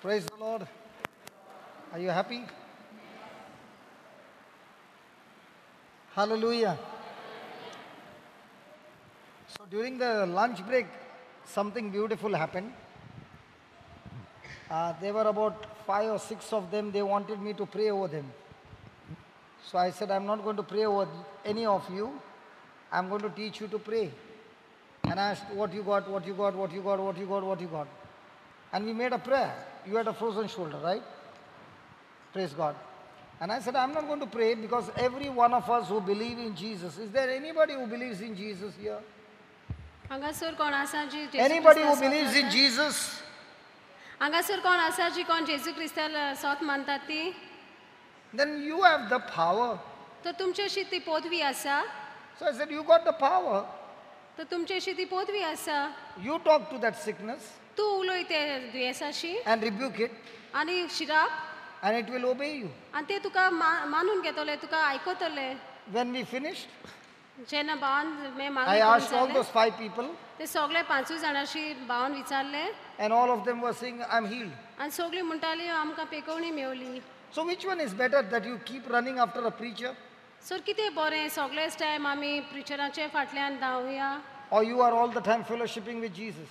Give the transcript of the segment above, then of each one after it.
Praise the Lord. Are you happy? Hallelujah. So during the lunch break, something beautiful happened. There were about 5 or 6 of them. They wanted me to pray over them. So I said, I'm not going to pray over any of you. I'm going to teach you to pray. And I asked, what you got, what you got, what you got, what you got, what you got. And we made a prayer. You had a frozen shoulder, right? Praise God. And I said, I'm not going to pray because every one of us who believe in Jesus, is there anybody who believes in Jesus here? Anybody who believes in Jesus? Then you have the power. So I said, you got the power. You talk to that sickness and rebuke it, and it will obey you. When we finished, I asked all those 5 people, and all of them were saying, I'm healed. So which one is better, that you keep running after a preacher, or you are all the time fellowshipping with Jesus?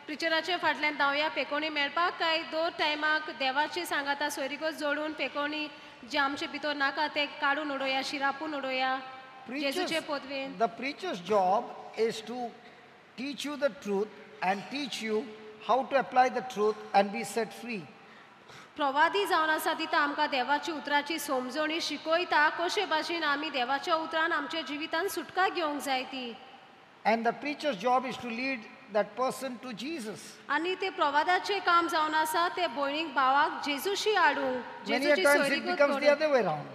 प्रिचराचे फाटल्यान धांवया पेकोणी मेळपाक काय 2 टायमाक देवाची सांगाता सोयरीको जोडून पेकोणी जे आमचे भितर नाका ते काडून उडोवया शिरापून उडोवया जेजूचे पोतवेन. The preacher's job is to teach you the truth and teach you how to apply the truth and be set free. प्रवादी जावन आसा दिता आमकां देवाची उतराची समजणी शिकोयता कशे भाशेन आमी देवाच्या उतरान आमच्या जिवितान सुटका घेवंक जाय ती. And the preacher's job is to lead that person to Jesus. आणि ते प्रवादाचे काम जावन आसा ते भयणीक भावाक जेजूशी हाडूंक Many times it becomes the other way around.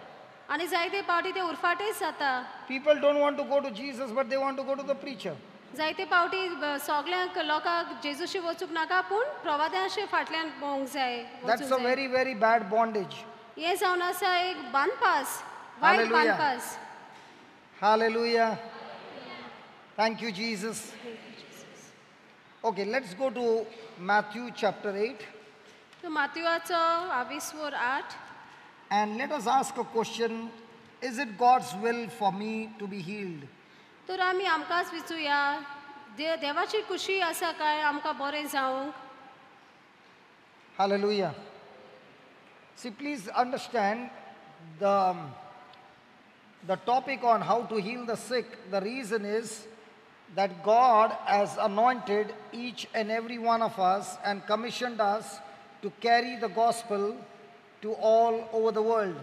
आणि जायते पावटी ते उरफाटेच जाता. People don't want to go to Jesus, but they want to go to the preacher. जायते पावटी सगळ्यांक लोकांक जेजूशी वचूंक नाका पूण प्रवादाचे फाटल्यान भोंवंक जाय. That's a very, very bad bondage. हे जावन आसा एक बांदपास, वायट बांदपास. Hallelujah. Thank you, Jesus. Okay, let's go to Matthew chapter 8. तो माथ्यूवाचो 28. And let us ask a question. Is it God's will for me to be healed? तर आमी आमकांच विचूया देवाची खुशी आसा काय आमकां बरें जावंक. Hallelujah. See, please understand the topic on how to heal the sick. The reason is that God has anointed each and every one of us and commissioned us to carry the gospel to all over the world.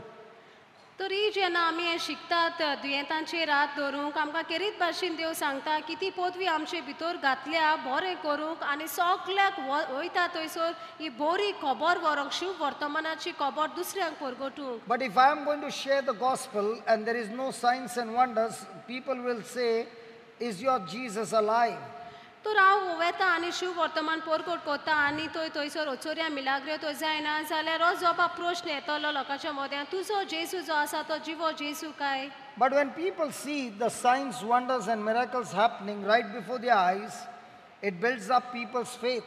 तरी जेन्ना आमी हे शिकतात दुयेंतांचेर हात धरूंक आमकां केरीत भाशेन देव सांगता की ती पोतवी आमचे भितर घातल्या बरें करूंक आनी सगळ्याक वयता थंयसर ही बरी खबर व्हरोंक शुभ वर्तमानाची खबर दुसऱ्यांक परगटूंक. But if I am going to share the gospel and there is no signs and wonders, people will say, is your Jesus alive? तर हांव वेता आनी शुभ वर्तमान परगट कोता आनी थंयसर ओचोऱ्या मिलाग्र्यो थंय जायना जाल्यार हो जबाब प्रश्न येतलो लोकांच्या मद्यान तुजो जेजू जो आसा तो जिवो जेजू काय. But when people see the signs, wonders and miracles happening right before their eyes, it builds up people's faith.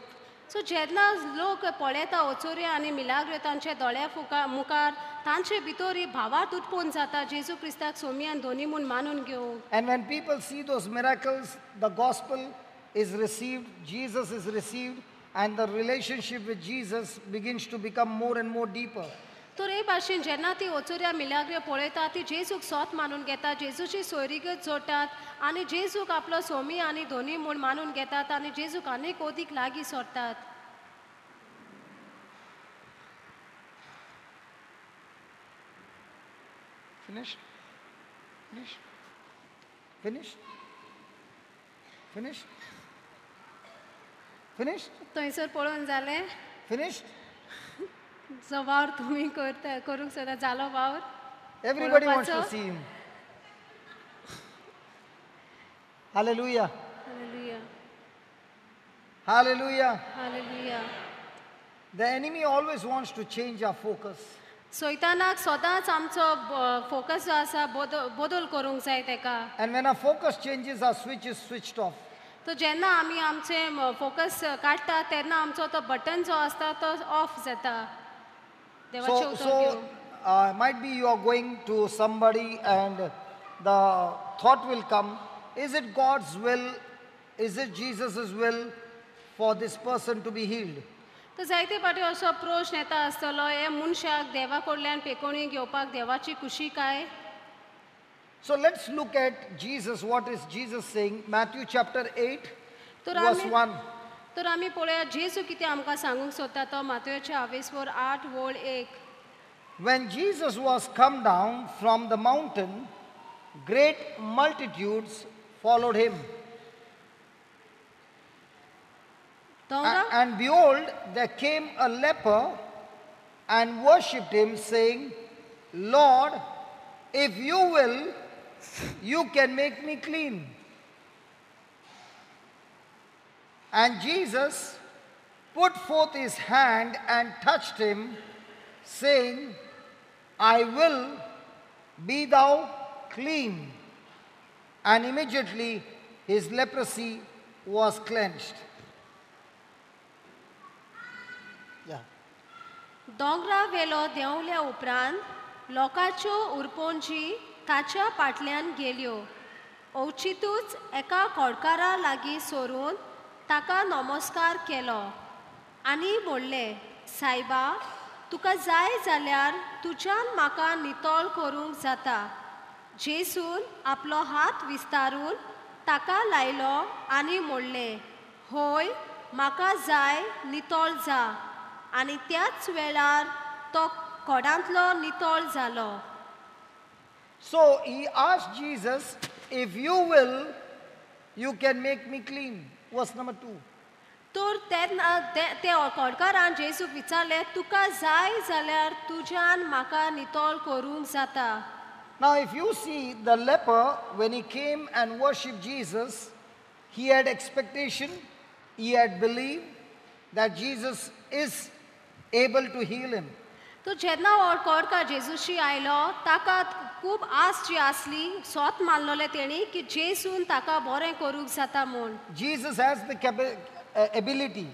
सो जेन्ना लोक पळयता ओचोऱ्या आनी मिलाग्र्यो तांच्या दोळ्या मुखार तांचे भितर ही भावार्थ उत्पन्न जाता जेजू क्रिस्ताक सोमी आनी दोनी म्हूण मानून घेवंक. And when people see those miracles, the gospel is received, Jesus is received, and the relationship with Jesus begins to become more and more deeper. तर हे भाशेन जेन्ना ती ओचोऱ्या मिलाग्र्यो पळयता ती जेजूक सोत मानून घेता जेजूची सोयरीगत जोडटात आनी जेजूक आपलो सोमी आनी दोनी म्हूण मानून घेतात आनी जेजूक आनीक ओदीक लागीं सरतात. Finished? Finished? Finished? Finished? Finished? थंयसर पळोवन जालें. Finished? जो वावर तुमी करूंक सोदता जालो वावर. Everybody wants to see him. Hallelujah. Hallelujah. Hallelujah. Hallelujah. The enemy always wants to change our focus. सोयतानाक सदांच आमचो फोकस जो आसा बदल करूंक जाय तेका. And when our focus changes, our switch is switched off. तो जेन्ना आमी आमचे फोकस काडटा तेन्ना आमचो तो बटन जो आसता तो ऑफ जाता. देवाचें उतर घेवंक. Might be you are going to somebody and the thought will come, is it God's will, is it Jesus' will for this person to be healed? तो जायते फावटी असो प्रश्न येता आसतलो, हे मनशाक देवा कडल्यान पेकोवणी घेवपाक देवाची खुशी काय? So let's look at Jesus. What is Jesus saying? Matthew chapter 8, तर verse 1. तर आमी पळोवया जेजू कितें आमकां सांगूंक सोदता तो मातयेच्या 28:8. When Jesus was come down from the mountain, great multitudes followed him. And behold, there came a leper and worshipped him, saying, Lord, if you will, you can make me clean. And Jesus put forth his hand and touched him, saying, I will, be thou clean. And immediately his leprosy was cleansed. दोंगरा वेलो देंवल्या उपरांत लोकाच्यो उरपोंजी ताच्या फाटल्यान गेल्यो. ओवचितूच एका खोडकारा लागीं सोरून ताका नमस्कार केलो आनी म्हणलें, सायबा, तुका जाय जाल्यार तुज्यान म्हाका नितळ करूंक जाता. जेसून आपलो हात विस्तारून ताका लायलो आनी म्हणलें, होय, म्हाका जाय, नितळ जा. आनी त्याच वेळार तो खोडांतलो नितळ जालो. So he asked Jesus, if you will, you can make me clean. Verse number 2. तर ते खोडकारान जेसूक विचारलें, तुका जाय जाल्यार तुज्यान म्हाका नितळ करूंक जाता. Now if you see the leper, when he came and worshipped Jesus, he had expectation, he had believed that Jesus is able to heal him. तो जेन्ना हो खोडकार जेजूशी आयलो, ताका खूब आस जी आसली, सोत मानलोलें तेणी की जेसून ताका बरें करूंक जाता म्हूण. Jesus has the ability.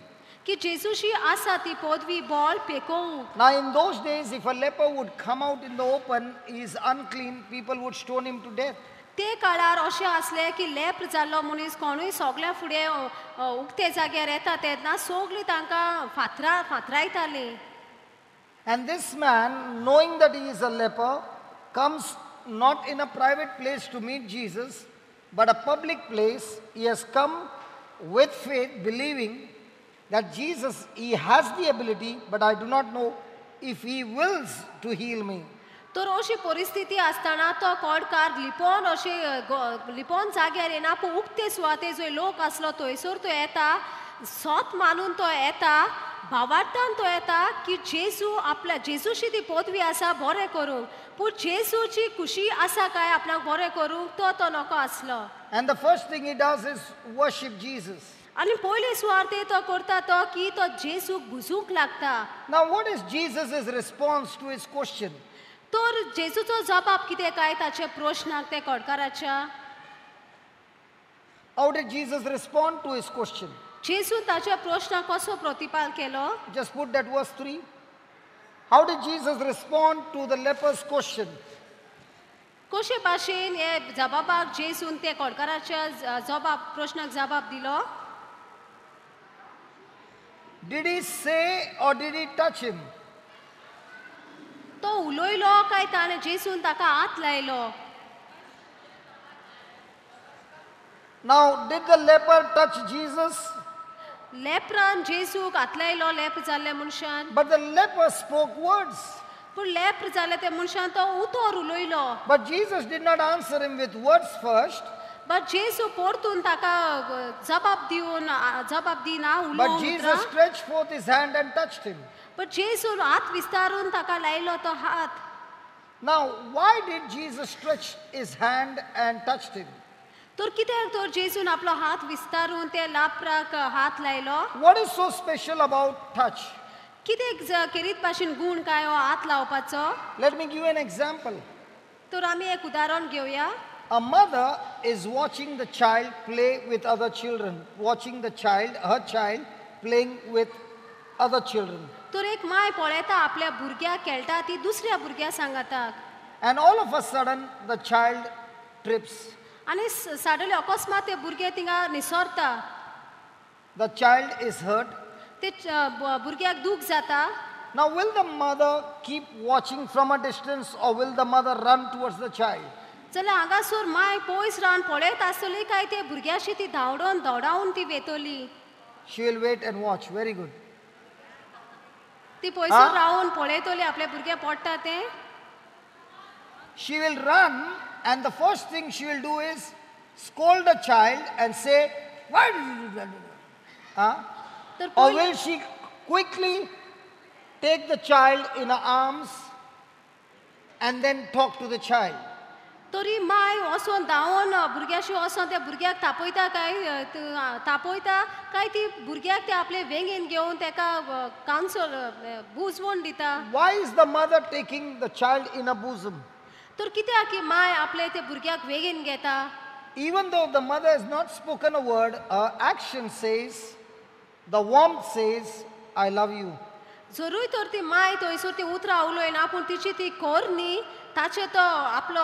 की जेजूशी आसा ती पदवी ball पेकोवंक. Now in those days, if a leper would come out in the open, he is unclean, people would stone him to death. ते काळार अशें आसलें की लेप्र जाल्लो मनीस कोणूय सगल्या फुडें उक्ते जाग्यार येता तेन्ना सगलीं तांकां फातरायतालीं. And this man, knowing that he is a leper, comes not in a private place to meet Jesus, but a public place. He has come with faith, believing that Jesus, he has the ability, but I do not know if he wills to heal me. तर अशी परिस्थिती आसतना तो खोडकार लिपोन जाग्यार येना, पूण उक्ते सुवाते जो लोक आसलो थंयसर तो येता, सोत मानून तो येता, भावार्थान तो येता की जेजू आपल्या जेजूची ती पदवी आसा बरें करूंक, पूण जेजूची खुशी आसा काय आपणाक बरें करूंक तो नको आसलो. And the first thing he does is worship Jesus. आनी पयले सुवाते तो करता तो की तो जेजूक भुजूंक लागता. Now what is Jesus' response to his question? तर जेजूचो जबाब कितें काय ताच्या प्रश्नाक ते खोडकाराच्या? How did Jesus respond to his question? जेजून ताच्या प्रश्नाक कसो प्रतिपाल केलो? Just put that verse 3. How did Jesus respond to the leper's question? कशे भाशेन हे जबाबाक जेजून ते खोडकाराच्या प्रश्नाक जबाब दिलो? Did he say or did he touch him? तो उलोयलो काय ताणें जेजून ताका हात लायलो? Now, did the leper touch Jesus? लेप्रान जेजूक हात लायलो लेप्र जाल्ल्या मनशान. But the leper spoke words. पूण लेप्र जाल्ल्या त्या मनशान तो उतर उलोयलो. But Jesus did not answer him with words first. But जेजू परतून ताका जबाब दिना But उलोवंक Jesus उतरा. stretched forth his hand and touched him. पण जेजून हात विस्तारून ताका लायलो तो हात. Now, why did Jesus stretch his hand and touched him? तर कित्याक तर जेजून आपलो हात विस्तारून ते लापराक हात लायलो? What is so special about touch? कितें केरीत भाशेन गूण काय हो हात लावपाचो? Let me give you an example. तर आमी एक उदाहरण घेवया. A mother is watching the child play with other children, watching the child, her child, playing with other children. तर एक माय पळयता आपल्या भुरग्याक खेळटा ती दुसऱ्या भुरग्या सांगाताक. And all of a sudden, the child trips. आनी सडनली अकस्मात ते भुरगे थिंगा निसरता. The child is hurt. ते भुरग्याक दूख जाता. Now, will the mother keep watching from a distance or will the mother run towards the child? जाल्यार हांगासर माय पयस रावन पळयत आसतली काय ते भुरग्याशी ती धांवडोन धवडावन ती वेतली. She will wait and watch. Very good. ती पयसून रावन पळयतली आपले भुरगे पडटा ते. She will run and the first thing she will do is scold the child and say, why did you do that? तर Or will she quickly take the child in her arms and then talk to the child? तरी my वचोन धांवन भुरग्याशी वचोन त्या भुरग्याक तापयता काय ती भुरग्याक ते आपले वेंगेन घेवन तेका काउन्सल बुजवण दिता. Why is the mother taking the child in her bosom? तर कित्याक की माय आपले ते भुरग्याक वेगेन घेता. Even though the mother has not spoken a word, her action says, the warmth says, I love you. जरूय तर ती माय थंयसर ती उतरां उलयना पूण तिची ती खोर न्ही ताचे तो आपलो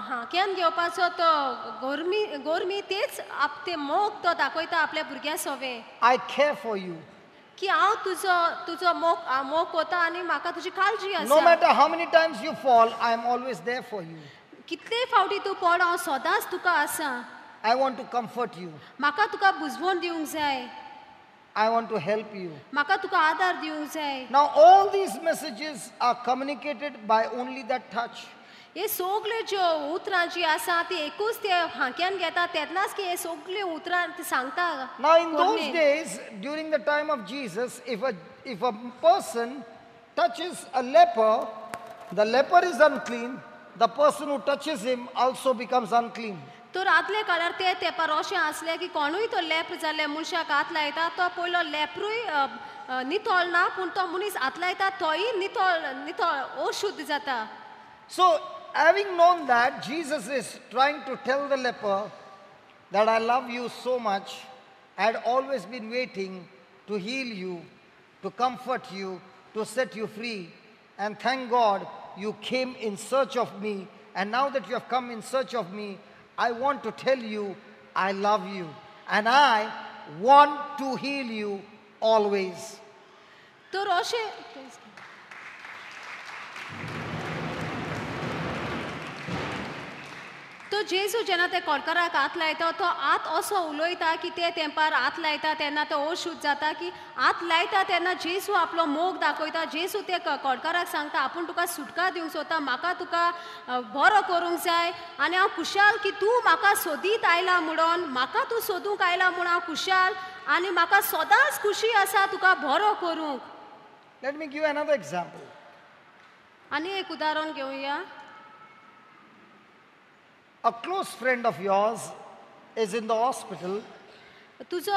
हांक्यान घेवपाचो तो गोरमी तेच ते मोग तो दाखयता आपल्या भुरग्या सवे. I care for you. की हांव तुजो मोग कोता आनी म्हाका तुजी काळजी आसा. No matter how many times you fall, I am always there for you. कितले फावटी तूं पड हांव सदांच तुका आसा. I want to comfort you. म्हाका तुका बुजवण दिवंक जाय. I want to help you. म्हाका तुका आदार दिवंक जाय. Now all these messages are communicated by only that touch. हे सगळे ज्यो उतरां जी आसा ती एकूच ते हांक्यान घेता तेन्नाच की हे सगळे उतरां ती सांगता. Now in those days, during the time of Jesus, if a person touches a leper, the leper is unclean. The person who touches him also becomes unclean. तर आदले काळार ते तेंपार अशें आसलें की कोणूय तो लेप्र जाल्ल्या मनशाक हात लायता तो पयलो लेप्रूय नितळ ना पूण तो मनीस हात लायता तोय नितळ अशुद्ध जाता. So having known that, Jesus is trying to tell the leper that I love you so much. I had always been waiting to heal you, to comfort you, to set you free. And thank God you came in search of me. And now that you have come in search of me, I want to tell you I love you. And I want to heal you always. तर अशें तो जेजू जेन्ना ते कोडकाराक हात लायता तो हात असो उलयता की ते तेंपार हात लायता तेन्ना तो अशुद्ध जाता की हात लायता तेन्ना जेजू आपलो मोग दाखयता. जेजू ते कोडकाराक सांगता आपूण तुका सुटका दिवंक सोदता म्हाका तुका बरो करूंक जाय आनी हांव खुशाल की तूं म्हाका सोदीत आयला म्हणून म्हाका तूं सोदूंक आयला म्हूण हांव खुशाल आनी म्हाका सदांच खुशी आसा तुका बरो करूंक. Let me give you another example. आनी एक उदाहरण घेवया. A close friend of yours is in the hospital. तुजो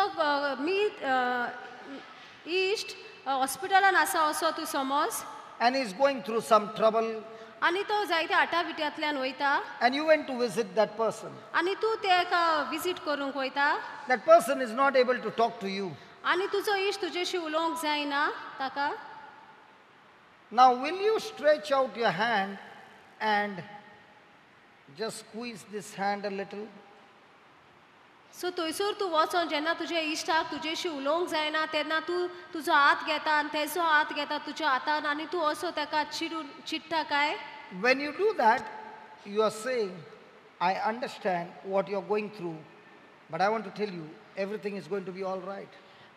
इश्ट हॉस्पिटलान आसा असो तूं समज. And he's going through some trouble. आनी तो जायत्या आटाविट्यांतल्यान वयता. And you went to visit that person. आनी तूं तेका विजीट करूंक वयता. That person is not able to talk to you. आनी तुजो इश्ट तुजेशी उलोवंक जायना ताका. Now will you stretch out your hand and just squeeze this hand a little? सो थंयसर तूं वचोन जेन्ना तुज्या इश्टाक तुजेशी उलोवंक जायना तेन्ना तूं तुजो हात घेता आनी तेजो हात घेता तुज्या हातान आनी तूं असो ताका चिडटा काय? When you do that, you are saying, I understand what you are going through, but I want to tell you, everything is going to be all right.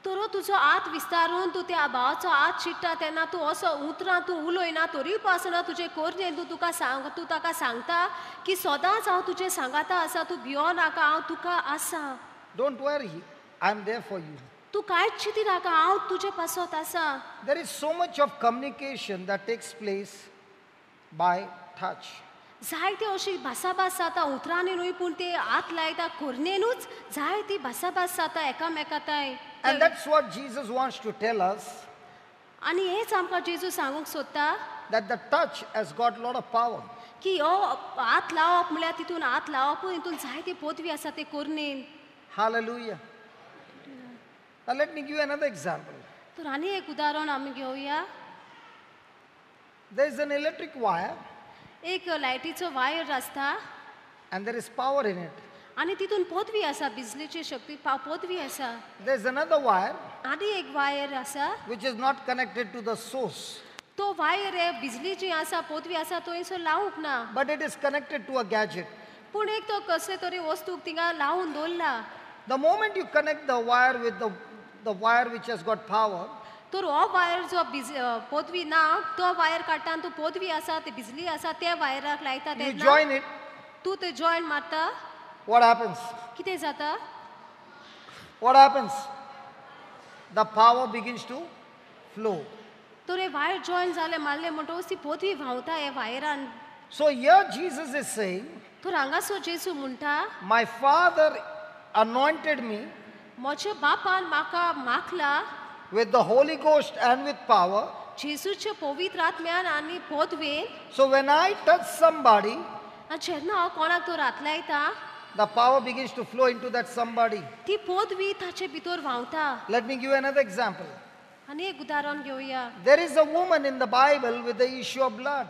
तर तुजो हात विस्तारून तूं त्या भावाचो हात चिट्टा तेन्ना तूं असो उतरां तूं उलयना तरी पासना तुजे कोरनेन तूं ताका सांगता की सदांच हांव तुजे सांगाता आसा तूं भियो नाका हांव तुका आसा. Don't worry, I am there for you. तूं कांयच चिंती नाका हांव तुजे पासत आसा. There is so much of communication that takes place by touch. जायती अशी भासाभास जाता उतरांनी न्हय पूण ते हात लायता कोरनेनूच जायती भासाभास जाता एकामेकाताय. And that's what Jesus wants to tell us. आनी हेच आमकां जेजू सांगूंक सोदता that the touch has got a lot of power. की हो हात लावप म्हळ्यार तितून हात लावपूय हितून जायते पदवी आसा ते करणेन. Hallelujah. Now let me give you another example. तर आनी एक उदाहरण आमी घेवया. There is an electric wire एक लायटीचो वायर आसता and there is power in it. आनी तितून पदवी आसा, बिजलीची शक्ती पदवी आसा. There is another wire आनी एक वायर आसा, which is not connected to the source, तो वायर हे बिजलीची आसा, पदवी आसा, तो थंयसर लावूंक ना. but it is connected to a gadget. पूण एक तो कसले तरी वस्तूक थिंगा लावून दवरला. The moment you connect the wire with the wire which has got power, तर हो वायर जो पदवी ना, तो वायर काडटा आनी तो पदवी आसा, ते बिजली आसा, त्या वायराक लायता you तेन्ना join it, तूं ते जॉयन मारता, what happens? कितें जाता? What happens? The power begins to flow. तर हे वायर जॉयन जाले मारले म्हणटकूच ती पदवी व्हांवता हे वायरान. So here Jesus is saying, तर हांगासर जेजू म्हणटा, my Father anointed me म्हज्या बापान म्हाका Makhla with the Holy Ghost and with power. जेजूच्या पवित्र आत्म्यान आनी पदवेन. So when I touch somebody, आनी जेन्ना हांव कोणाक तर हात लायता, the power begins to flow into that somebody. ती पदवी ताचे भितर व्हांवता. Let me give you another example. आनी एक उदाहरण घेवया. There is a woman in the Bible with the issue of blood.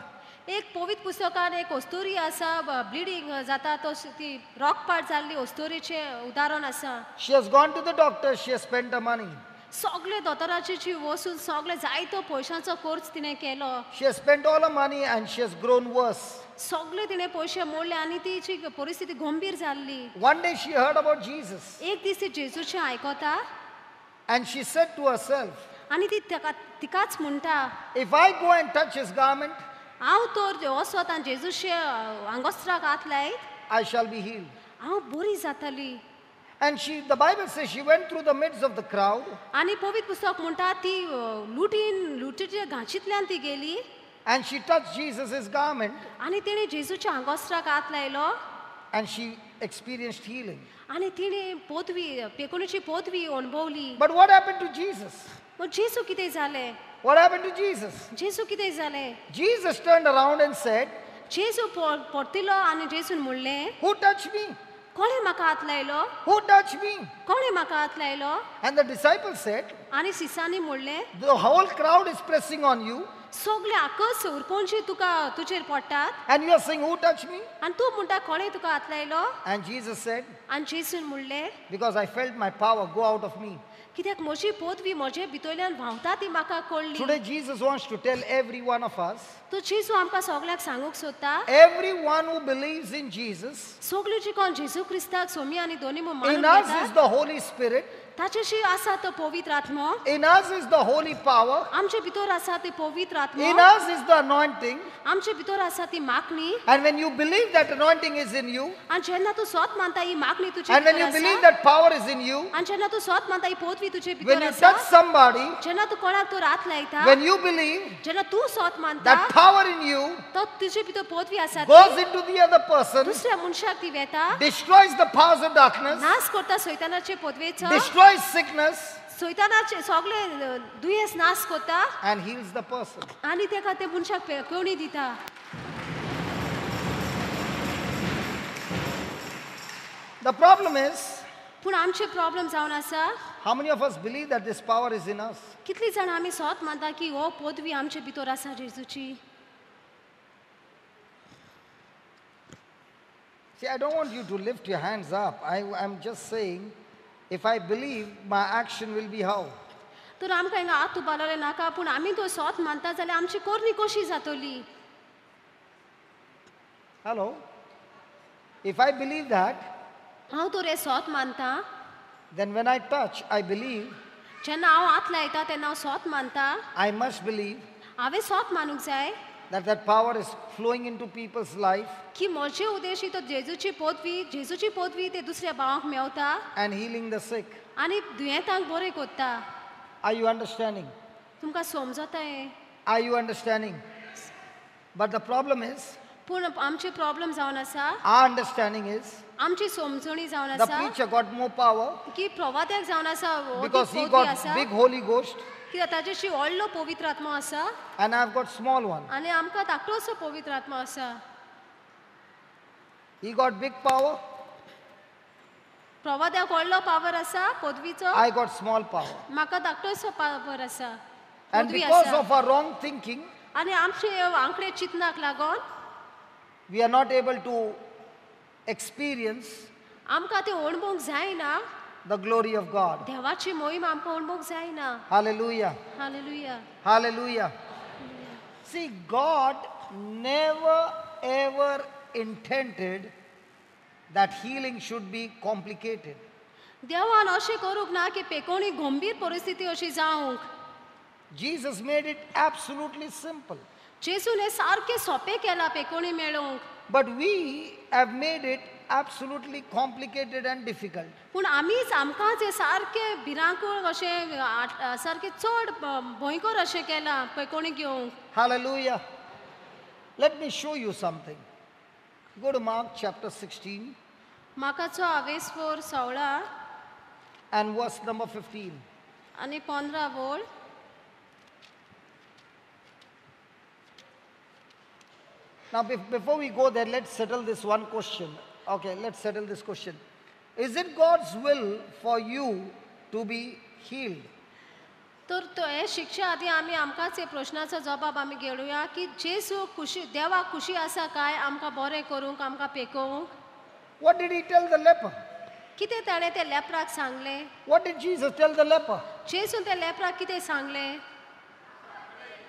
एक पवित्र पुस्तकान एक अस्तोरी आसा, ब्लिडींग जाता, तो ती रॉकपाट जाल्ली अस्तोरीचें उदाहरण आसा. She has gone to the doctor, she has spent her money. सगळे दोतोराची वसूल, सगळे जायतो पयशांचो खर्च तिणें केलो. She has spent all her money and she has grown worse. सगळे तिणें पयशे मोडले आनी तिची परिस्थिती गंभीर जाल्ली. One day she heard about Jesus एक दीस ती जेजूचें आयकता and she said to herself, आनी ती तिकाच म्हणटा, if I go and touch his garment, हांव तर वचत आनी जेजूचे आंगोस्त्राक हात लायत, I shall be healed. हांव बरी जातली. And the Bible says she went through the midst of the crowd आनी पवित्र पुस्तक म्हणटा ती लुटीच्या घांचींतल्यान ती गेली and she touched Jesus' garment आनी तिणें जेजूच्या आंगोस्त्राक हात लायलो and she experienced healing. आनी तिणें पदवी पेकोणीची पदवी अणभवली. But what happened to Jesus? मग जेजू कितें जालें? What happened to Jesus? जेजू कितें जालें? Jesus turned around and said, जेजू परतिलो आनी जेजून म्हणलें, who touched me? कोणें म्हाका हात लायलो? Who touched me? कोणें म्हाका हात लायलो? And the disciples said, आनी सिसांनी म्हणलें, the whole crowd is pressing on you सगळे आकस उरपोनची तुका तुजेर पडटात and you are saying, who touched me? आनी तूं म्हणटा कोणें तुका हात लायलो? And Jesus said, आनी जेजून म्हणलें, because I felt my power go out of me. कित्याक म्हजी पदवी म्हजे भितरल्यान व्हांवता ती म्हाका कळ्ळी. Today Jesus wants to tell every one of us, तो जेजू आमकां सगळ्याक सांगूंक सोदता, everyone who believes in Jesus, सगळीं जी कोण जेजू क्रिस्ताक सोमी आनी दोनी मानून in us is घेतात, the Holy Spirit, ताचेशी आसा तो पवित्र आत्मो, in us is the holy power, आमचे भितर आसा ते पवित्र आत्मो, in us is the anointing. आमचे भितर आसा ती मागणी. And when you believe that anointing is in you, आनी जेन्ना तूं स्वत मानता ही मागणी तुजे and when भितर you believe आसा, that power is in you, आनी जेन्ना तूं स्वत मानता ही पदवी तुजे when भितर you आसा, touch somebody, जेन्ना तूं कोणाक तो हात लायता, when you believe जेन्ना तूं स्वत मानता, that power in you तो तुजे भितर पदवी आसा, goes into the other person, दुसऱ्या मनशाक ती वेता, destroys the powers of darkness, नाश करता सैतानाचे पदवेचो, destroys sickness, सैतानाचे सगळे दुयेंस नाश करता and heals the person. आनी तेका ते मनशाक पेकवणी दिता. The problem is, पूण आमचे प्रॉब्लेम जावन आसा, how many of us believe that this power is in us? कितली जाण आमी स्वत मानता की हो पदवी आमचे भितर आसा जेजूची. See, I don't want you to lift your hands up. I'm just saying, if I believe, my action will be how? तर आमकां हिंगा हात उबारलेले नाका, पूण आमी तो स्वत मानता जाल्यार आमची करणी कशी जातली? Hello? If I believe that, हांव तर हे स्वत मानता, then when I touch, I believe, जेन्ना हांव हात लायता तेन्ना हांव स्वत मानता, I must believe हांवें स्वत मानूंक जाय that power is flowing into people's life की म्हजे उद्देशी तो जेजूची पदवी ते दुसऱ्या भावांक Mewat and healing the sick. आनी दुयेंतांक बरें करता. Are you understanding? तुमकां समजता हें? Are you understanding? But the problem is, पूण आमचे प्रॉब्लेम जावन आसा, our understanding is, आमची समजणी जावन the आसा preacher got more power की प्रवाद्याक जावन आसा because he पदवी got आसा, big Holy Ghost, कित्याक ताजेशी व्हडलो पवित्र आत्मा आसा and I've got small one. आनी आमकां धाकटोसो पवित्र आत्मा आसा. He got big power, प्रवाद्याक व्हडलो पावर आसा पदवीचो, I got small power. म्हाका धाकटोसो पावर आसा, And पदवी because आसा. of our wrong thinking, आनी आमचे आंकडे चिंतनाक लागोन we are not able to experience आमकां तें अणभवूंक जायना, the glory of God. देवाची मोहीम आमकां अणभवूंक जायना. Hallelujah. Hallelujah. Hallelujah. See, God never ever intended that healing should be complicated. देवान अशें करूंक ना की पेकोणी गंभीर परिस्थिती अशी जावंक. Jesus made it absolutely simple. जेसून हे सारकें सोपें केलां पेकोणी मेळोवंक. But we have made it absolutely complicated and difficult. पूण आमीच आमकांच हें सारकें भिरांकूळ अशें सारकें चड भंयकर अशें केलां पेकोणी घेवंक. Hallelujah. Let me show you something. Go to Mark chapter 16 म्हाकाचो आवेसपोर 16 and verse number 15. आनी 15 बोल. Now, before we go there, let's settle this one question. Okay, let's settle this question. Is it God's will for you to be healed? तर तो हे शिक्षा आदी आमी आमकांच हे प्रश्नाचो जबाब आमी घेवया की जेसू खुशी देवाक खुशी आसा काय आमकां बरें करूंक आमकां पेकोवंक. What did he tell the leper? कितें ताणें ते लेपराक सांगलें? What did Jesus tell the leper? जेसून ते लेपराक कितें सांगलें?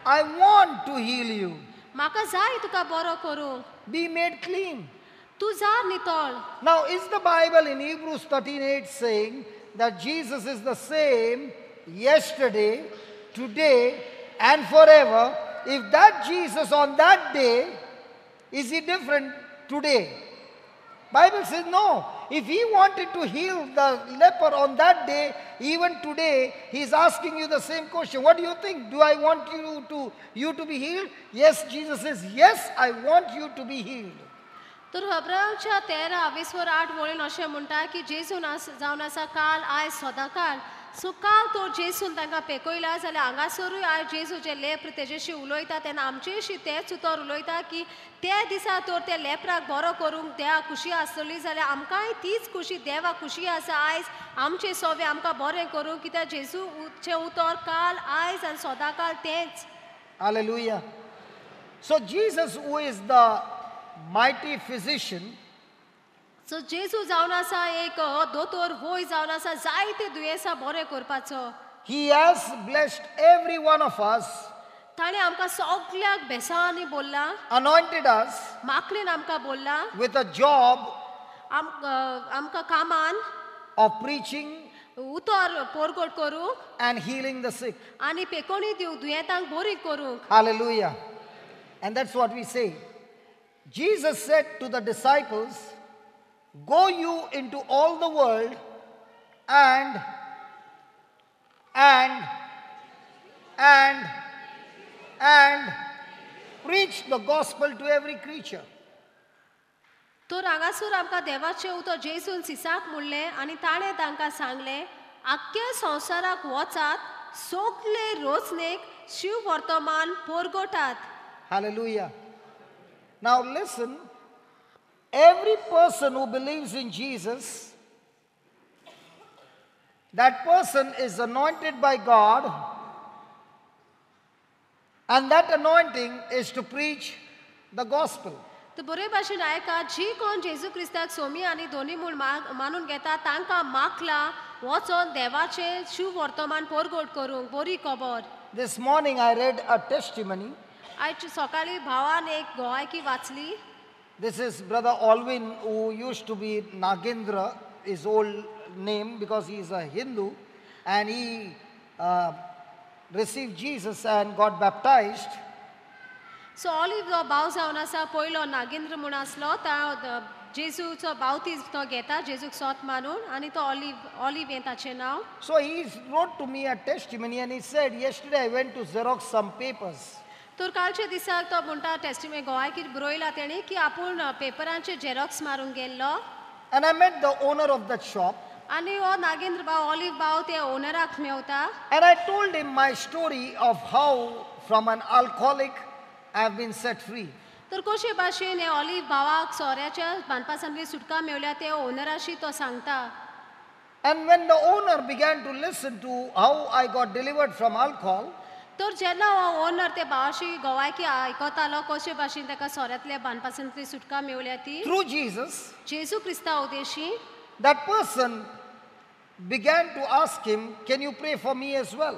I want to heal you. म्हाका जाय तुका बरो करूंक. Be made clean. तूं जा नितळ. Now, is the Bible in Hebrews 13:8 saying that Jesus is the same yesterday, today, and forever? If that Jesus on that day, is he different today? Bible says no. If he wanted to heal the leper on that day, even today, he's asking you the same question. What do you think? Do I want you to be healed? Yes, Jesus says, yes, I want you to be healed. तर हब्रांच्या 13:20-8 वळीन अशें म्हणटा की जेसून जावन आसा काल आयज सदांकाळ. सो काल तो जेसून तांकां पेकयला जाल्यार हांगासरूय आयज जेजू जे लेप्र तेजेशी उलयता तेन्ना आमचेशी तेच उतर उलयता की त्या दिसा तर ते लेपराक बरो करूंक देवा खुशी आसतली जाल्यार आमकांय तीच खुशी देवा खुशी आसा आयज आमचे सोवे आमकां बरें करूंक कित्याक जेजूचे उतर काल आयज आनी सदांकाळ तेच. Hallelujah. So Jesus, who is the mighty physician, सो जेजू जावन आसा एक दोतोर होय जावन आसा जायते दुयेंसां बरें करपाचो. he has blessed every one of us, ताणें आमकां सगळ्याक बेसांनी बोल्ला, anointed us माकलेन आमकां बोल्ला, with a job आमकां कामान of preaching उतर पोरगोट करूंक and healing the sick. आनी पेकोणी दिवंक दुयेंतांक बरी करूंक. Hallelujah. And that's what we say. Jesus said to the disciples, go you into all the world and preach the gospel to every creature. तर हांगासर आमकां देवाचें उतर जेजून सिसाक म्हणलें आनी ताणें तांकां सांगलें आख्ख्या संवसाराक वचात सगळे रोचनेक शिव वर्तमान पोरगोटात. Hallelujah. Now listen, every person who believes in Jesus, that person is anointed by God, and that anointing is to preach the gospel. तर बरे भाशेन आयका जी कोण जेजू क्रिस्ताक सोमी आनी दोनी म्हूण मानून घेता तांकां मागला वचोन देवाचें शिव वर्तमान पोरगोट करूंक बरी खबर. This morning I read a testimony. आयज सकाळी भावान एक गोवायकी वाचली. This is Brother Alvin, who used to be Nagendra, his old name, because he is a Hindu, and he received Jesus and got baptized. So olive जो भाव जावन आसा पयलो नागेंद्र म्हूण आसलो जेजूचो बावतीज तो घेता जेजूक सोत मानून आनी तो ऑलिव हें ताचें नांव. So he wrote to me a testimony and he said, yesterday I went to Xerox some papers. तर कालच्या दिसाक तो म्हणटा टेस्टिमे गोवायकीर बरयला तेणी की आपूण पेपरांचे झेरॉक्स मारूंक गेल्लो. And I met the owner of that shop. आनी हो नागेंद्र भाव ऑलिव्ह भाव ते ओनराक Mewat And I told him my story of how from an alcoholic I have been set free. तर कशे भाशेन हे ऑलिव्ह भावाक सोऱ्याच्या बांदपासांतली सुटका मेवल्या ते ओनराशी तो सांगता. And when the owner began to listen to how I got delivered from alcohol, तर जेन्ना हो ओनर ते भावाशी गोवायकी आयकतालो कशे भाशेन ताका सोऱ्यांतल्या बांदपासांतली सुटका मेवल्या ती through Jesus, जेजू क्रिस्ता उदेशी, that person began to ask him, "Can you pray for me as well?"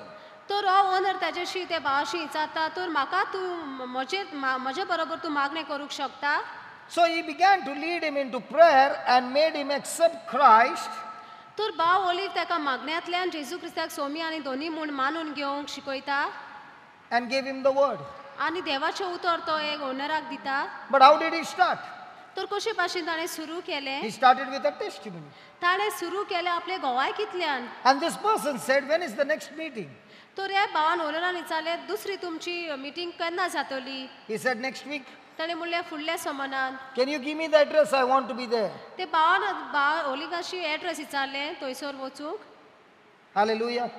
तर हो ओनर ताच्याशी ते भावाशी विचारता तर म्हाका तूं म्हजे बरोबर तूं मागणें करूंक शकता. So he began to lead him into prayer and made him accept Christ. तर भाव ओलिव्ह ताका मागण्यांतल्यान जेजू क्रिस्ताक सोमी आनी दोनी म्हूण मानून घेवंक शिकयता And gave him the word. आनी देवाचें उतर तो एक ओनराक दिता. But how did he start? तर कशे भाशेन ताणें सुरू केलें, He started with a testimony. ताणें सुरू केलें आपले गोवायकींतल्यान. And this person said, "When is the next meeting?" तर ह्या भावान ओनरान विचारलें दुसरी तुमची मिटींग केन्ना जातली. He said, "Next week." ताणें म्हणलें फुडल्या समानान. "Can you give me the address? I want to be there." ते भावान ओलिगाशी एड्रेस विचारलें थंयसर वचूंक. Hallelujah.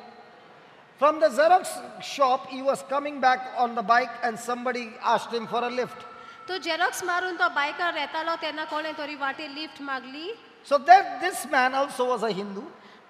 From the Xerox shop, he was coming back on the bike and somebody asked him for a lift. तो xerox मारून तो बायकार येतालो तेन्ना कोणें तरी वाटेर लिफ्ट मागली. So that this man also was a Hindu.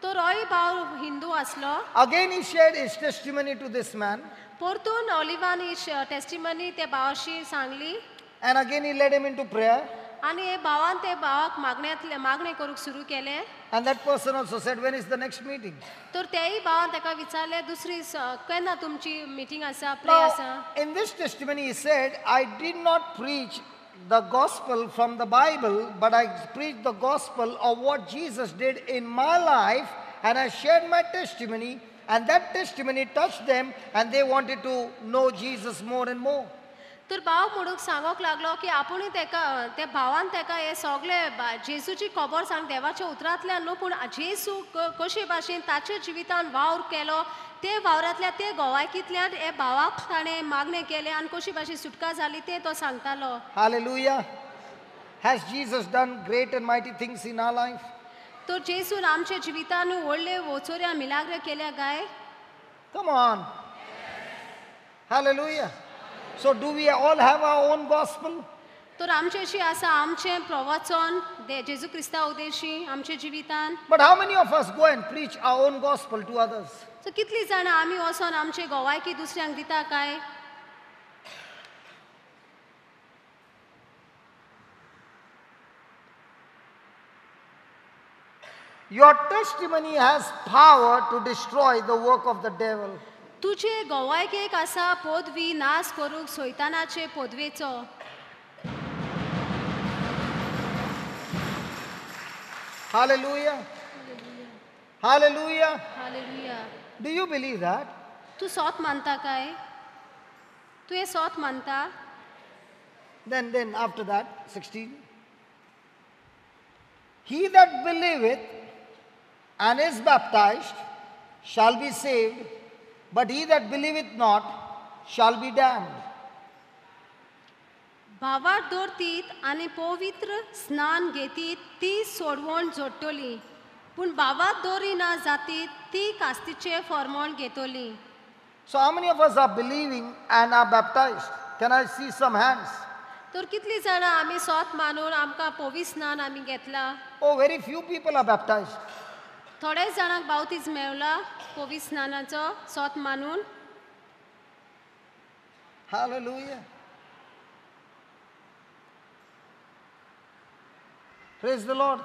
तो रोय भाव हिंदू आसलो. Again he shared his testimony to this man. परतून ऑलिवान ही टेस्टिमनी ते भावाशी Sangli And again he led him into prayer. आनी हे भावान ते भावाक मागणें करूंक सुरू केलें. And that person also said, "When is the next meeting?" तर तेय भावान ताका विचारलें दुसरी केन्ना तुमची मिटींग आसा, प्रे Now, आसा. in this testimony he said, "I did not preach the gospel from the Bible, but I preached the gospel of what Jesus did in my life, and I shared my testimony, and that testimony touched them, and they wanted to know Jesus more and more." तर भाव म्हणूक सांगोक लागलो की आपुणूय तेका ते भावान तेका हे सगळे जेजूची खबर सांग देवाच्या उतरांतल्यान न्हू पूण जेजू कशे भाशेन ताच्या जिवितान वावर केलो ते वावरांतल्या ते गोवायकींतल्यान हे भावाक ताणें मागणें केलें आनी कशी भाशेन सुटका जाली ते तो सांगतालो. Hallelujah. Has Jesus done great and mighty things in our life? तर जेजून आमच्या जिवितान व्हडले वचोऱ्या मिलाग्र केल्या काय? Come on. Hallelujah. So do we all have our own gospel? तर आमचे अशी आसा आमचें प्रवचन जेजू क्रिस्ता उदेशी आमच्या जिवितान. But how many of us go and preach our own gospel to others? सो कितलीं जाणां आमी वचोन आमचे गोवायकी दुसऱ्यांक दिता काय? Your testimony has power to destroy the work of the devil. तुझे गोवायकेक आसा पदवी नाश करूंक सैतानाचे पदवेचो. Hallelujah. Hallelujah. Hallelujah. Do you believe that? तू सौत मानता काय? तू हे सौत मानता? Then after that, 16. He that believeth and is baptized shall be saved, but he that believeth not shall be damned. भावार दौरतीत आनी पवित्र स्नान घेतीत ती सोडवण जोडटली पूण भावात दौरिना जातीत ती कास्तीचे फॉर्मोण घेतली. So how many of us are believing and are baptized? Can I see some hands? तर कितली जाणां आमी सौत मानून आमकां पवित्र स्नान आमी घेतला. Oh, very few people are baptized. थोड्याच जाणांक बावतीज मेवला पवित्र स्नानाचो सौत मानून. Hallelujah. Praise the Lord.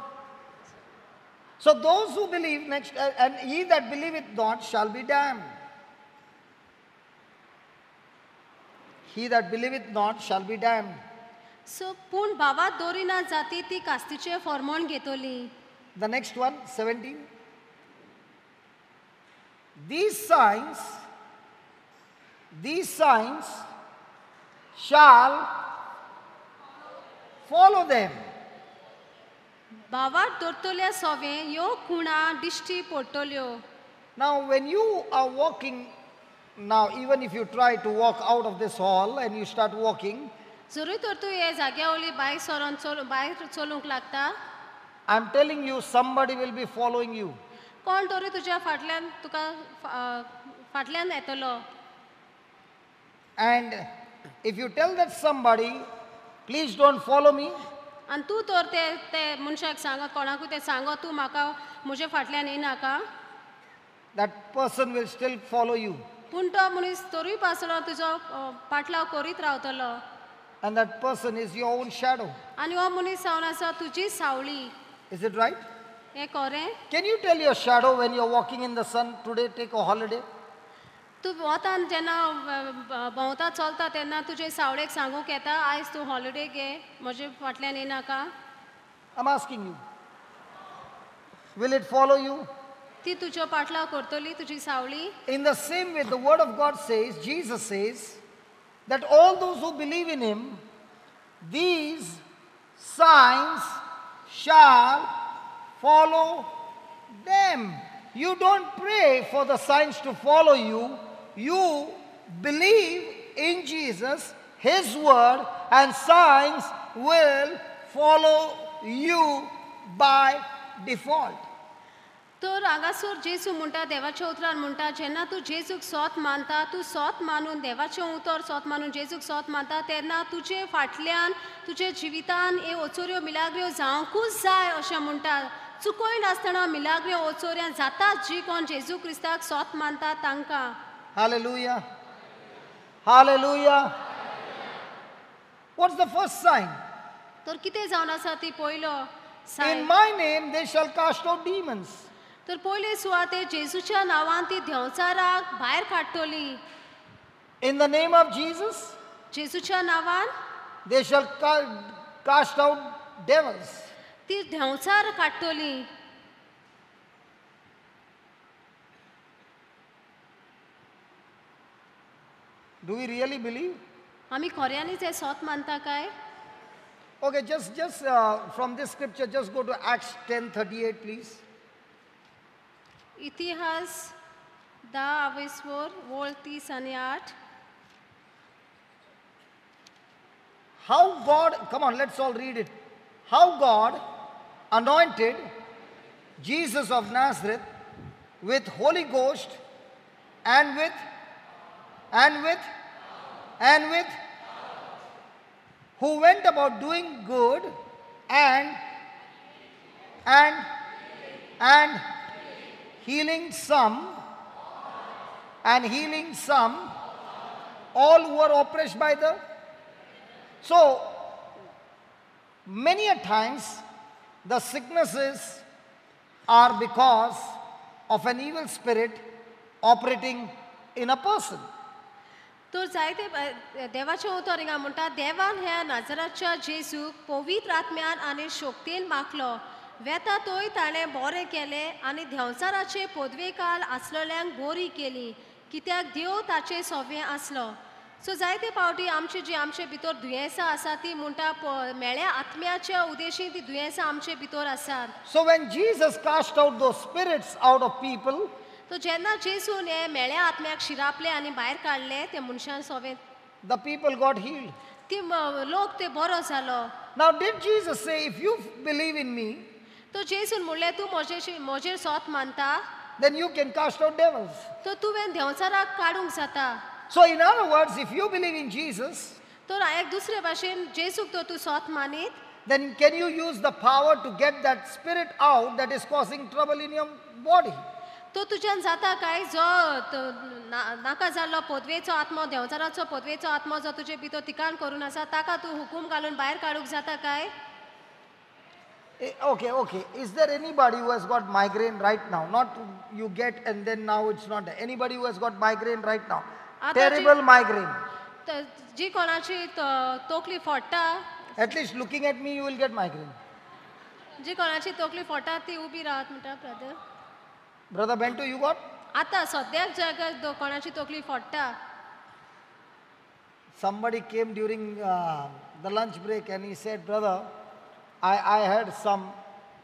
So those who believe next, and he that believeth not shall be damned. He that believeth not shall be damned. सो पूण भावात दौरिना जाती ती कास्तीचे फॉर्मोण घेतली. The next one, 17. These signs shall follow them. भावात दौरतल्या सोवे यो खुणा दिश्टी पडटल्यो. Now when you are walking, now even if you try to walk out of this hall and you start walking, जरूर तर तूं हे जाग्या वयली भायर सरोन भायर चलूंक लागता. I'm telling you, somebody will be following you. कोण तरी तुज्या फाटल्यान तुका फाटल्यान येतलो. And if you tell that somebody, please don't follow me, आनी तूं तर ते मनशाक सांगत कोणाकूय ते सांगत तूं म्हाका म्हजे फाटल्यान येनाका, that person will still follow you. पूण तो मनीस तरूय पासलो तुजो पाटलाव करीत रावतलो. And that person is your own shadow. आनी हो मनीस जावन आसा तुजी सावळी. Is it right? हें खरें? Can you tell your shadow when you're walking in the sun, today take a holiday? तूं वतान जेन्ना भोंवता चलता तेन्ना तुजे सावळेक सांगूंक येता आयज तूं हॉलिडे घे म्हजे फाटल्यान येनाका. I'm asking you. Will it follow you? ती तुजो पाटलाव करतली तुजी सावळी. In the same way, the word of God says, Jesus says, that all those who believe in him, these signs shall follow them. You don't pray for the signs to follow you. You believe in Jesus, his word, and signs will follow you by default. तर हांगासर जेजू म्हणटा देवाच्या उतरान म्हणटा जेन्ना तूं जेजूक सोत मानता तूं सोत मानून देवाचें उतर सोत मानून जेजूक सोत मानता तेन्ना तुजे फाटल्यान तुजे जिवितान हे ओचोऱ्यो मिलाग्र्यो जावंकूच जाय अशें म्हणटा. चुकोय नासतना मिलाग्र्यो ओचोऱ्या जातात जी कोण जेजू क्रिस्ताक सोत मानता तांकां. Hallelujah. Hallelujah. What's the first sign? तर कितें जावन आसा ती पयलो In Sion. my name they shall cast out demons. तर पयले सुवाते जेजूच्या नांवान ती देंवचाराक भायर काडटली. In the name of Jesus, जेजूच्या नांवान they shall cast out devils. ती देंवचार काडटली. Do we really believe? आमी खऱ्यांनीच हे सोत मानता काय? Okay, just from this scripture, just go to Acts 10:38, please. इतिहास 10:28 वोळ 38. How God, come on, let's all read it. How God anointed Jesus of Nazareth with Holy Ghost and with who went about doing good and healing some, all who are oppressed by the. So many a times the sicknesses are because of an evil spirit operating in a person. तर जायते देवाचे उतर हिंगा म्हणटा देवान ह्या नाजराच्या जेजूक पवित्र आत्म्यान आनी शक्तीन मागलो. वेता तोय ताणें बरें केलें आनी देंवचाराचे पदवेकाल आसलेल्यांक बरी केली कित्याक देव ताचे सोबे आसलो. सो जायते पावटी आमचे भितर दुयेंसां आसा ती म्हणटा मेळ्या आत्म्याच्या उद्देशीन ती दुयेंसां आमचे भितर आसात. So when Jesus cast out those spirits out of people, तो जेन्ना जेजून हे मेळ्या आत्म्याक शिरापले आनी भायर काडले ते मनशान सोबे the people got healed. ती लोक ते बरो जालो. Now did Jesus say, if you believe in me, तो जेजून म्हणलें तूं म्हजेर सोत मानता then you can cast out devils? तो तुवें देंवचाराक काडूंक जाता. So in other words, if you believe in Jesus, तर एक दुसरे भाशेन जेजूक तो तूं सोत मानीत then can you use the power to get that spirit out that is causing trouble in your body? तो तुज्यान जाता काय जो नाका जाल्लो पदवेचो आत्मो देंवचाराचो पदवेचो आत्मो जो तुजे भितर तिकाण करून आसा ताका तूं हुकूम घालून भायर काडूंक जाता काय? Okay. Is there anybody who has got migraine right now? Not you get and then now it's not there. Anybody who has got migraine right now? Terrible migraine. जी कोणाची तोकली फोडटा At least looking at me, you will get migraine. जी कोणाची तोकली फोडटा ती उबी राहत म्हणटा brother. Brother Bento, you got? आतां सद्याक जगाक कोणाची तोकली फोडटा. Somebody came during the lunch break and he said, brother, I had some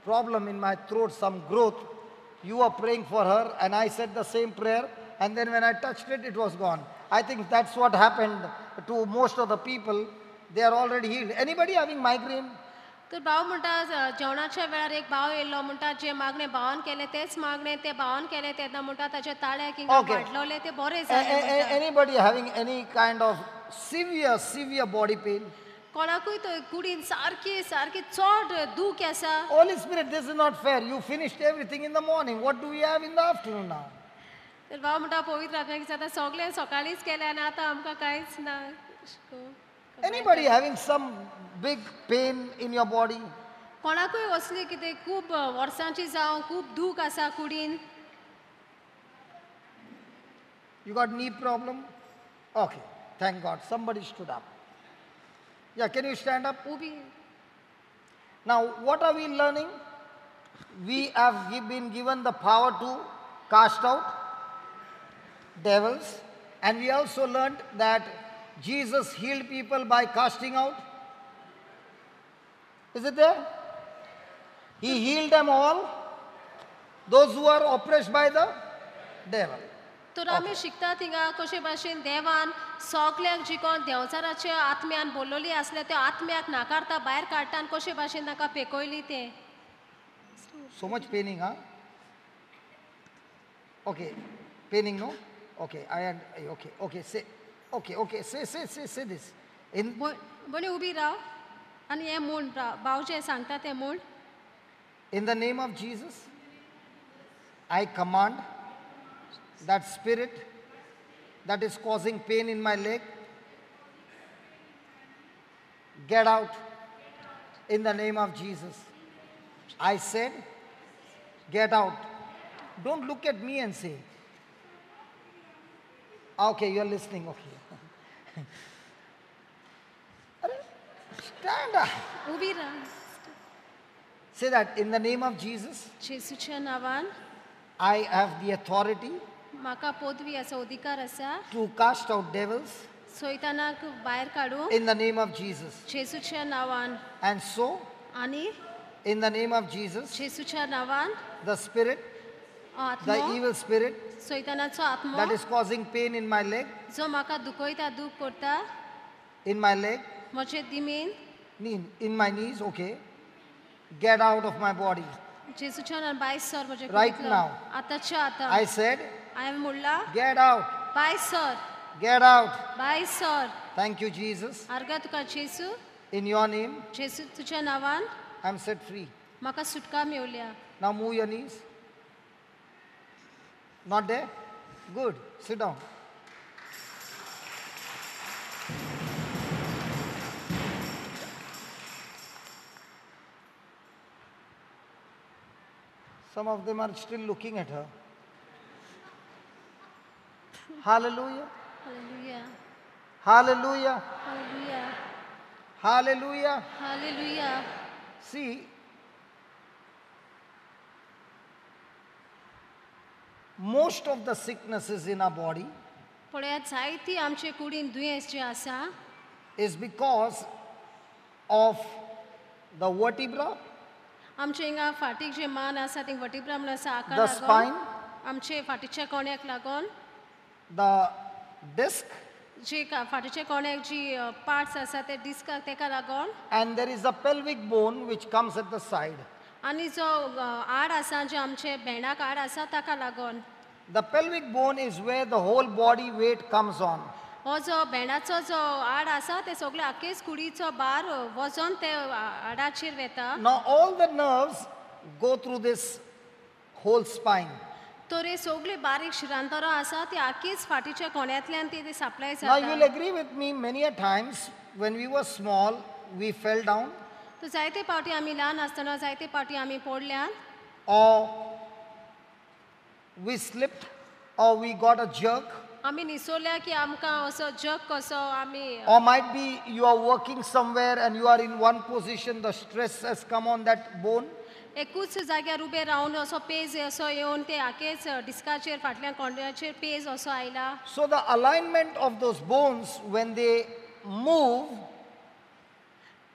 problem in my throat, some growth. You were praying for her and I said the same prayer and then when I touched it, it was gone. I think that's what happened to most of the people. They are already healed. Anybody having migraine? तर भाव म्हणटा जेवणाच्या वेळार एक भाव येयलो म्हणटा जे मागणे भावान केले तेच मागणे ते भावान केले तेन्ना म्हणटा ताचे ताळे किंवा Okay. वाडलोले ते बरे जाले म्हणटा. Anybody having any kind of severe body pain? कोणाकूय तो कुडीन सारकी सारकी चड दूख आसा. Holy Spirit, this is not fair. You finished everything in the morning. What do we have in the afternoon now? तर भाव म्हणटा पवित्र आत्म्याक जाता सगळे सकाळीच केले आनी आतां आमकां कांयच ना. Anybody having some big pain in your body? कोणाकूय असली कितें खूब वर्सांची जावं खूब दूख आसा कुडीन. You got knee problem? Okay, thank God. Somebody stood up. Yeah, can you stand up? उबी Now, what are we learning? We have been given the power to cast out devils, and we also learned that Jesus healed people by casting out. Is it there? He healed them all, those who are oppressed by the devil. तर आमी शिकता थिंगा कशे भाशेन देवान सगल्याक जी कोण देंवचाराचे आत्म्यान बोल्लोली आसले ते आत्म्याक नाकारता भायर काडटा आनी कशे भाशेन ताका पेकयली ते. So much paining, huh? Okay, paining, no? Okay, okay, say, okay, say this. बनी उबी राव आनी हें म्हूण भाव जे सांगता तें म्हूण. In the name of Jesus, I command that spirit that is causing pain in my leg, get out in the name of Jesus. I said, get out. Don't look at me and say. Okay, you're listening, okay. Stand up. उबी Rao. Say that in the name of Jesus, जेसूच्या नांवान I have the authority म्हाका पदवी आसा अधिकार आसा to cast out devils सैतानाक भायर काडूंक in the name of Jesus. जेसूच्या नांवान. And so, आनी in the name of Jesus, जेसूच्या नांवान the spirit, the आत्मो evil spirit सैतानाचो आत्मो that is causing pain in my leg, जो म्हाका दुखयता दूख करता in my leg, म्हजे दिमीन in my knees, okay, get out of my body. जेसूच्या नांवान भायर सर म्हजे Right कुडींतलो. now. आतांच्या आतां I said, हांवें म्हणला get out, भायर सर get out. भायर सर. Thank you, Jesus. आर्गा तुका जेसू In your name, जेसू तुज्या नांवान I'm set free. म्हाका सुटका मेवल्या. Now move your knees. Not there? Good. Sit down. Some of them are still looking at her. Hallelujah. Hallelujah Hallelujah. Hallelujah Hallelujah. Hallelujah. See, most of the sicknesses in our body पळयात जायती आमचे कुडीन दुयेंस जे आसा is because of the vertebra, आमचे हिंगा फाटीक जे मान आसा थिंग वर्टिब्रा म्हणून आसा हाका the लागून spine, आमचे फाटीच्या कोण्याक लागून the disc, जे फाटीच्या कोण्याक जी पार्ट्स आसा ते डिस्काक तेका लागून and there is a pelvic bone which comes at the side. आनी जो आड आसा जे आमचे भेंडाक आड आसा ताका लागून. The pelvic bone is where the whole body weight comes on. हो जो भेंडाचो जो आड आसा ते सगळे आख्खेच कुडीचो भार वजन ते आडाचेर वेता. Now all the nerves go through this whole spine. तर हे सगळे बारीक शिरांतरां आसा ती आख्खीच फाटीच्या कोण्यातल्यान ती सप्लाय Now you will जाता. agree with me, many a times when we were small, we fell down तर जायते पावटी आमी ल्हान आसतना जायते पावटी आमी पडल्यान or we slipped or we got a jerk, आमी निसोल्या की आमकां असो जग कसो आमी or might be you are working somewhere and you are in one position, the stress has come on that bone. एकूच जाग्यार उबे रावन असो पेज असो येवन ते आखेच डिस्काचेर फाटल्या कोंड्याचेर पेज असो आयला. So the alignment of those bones when they move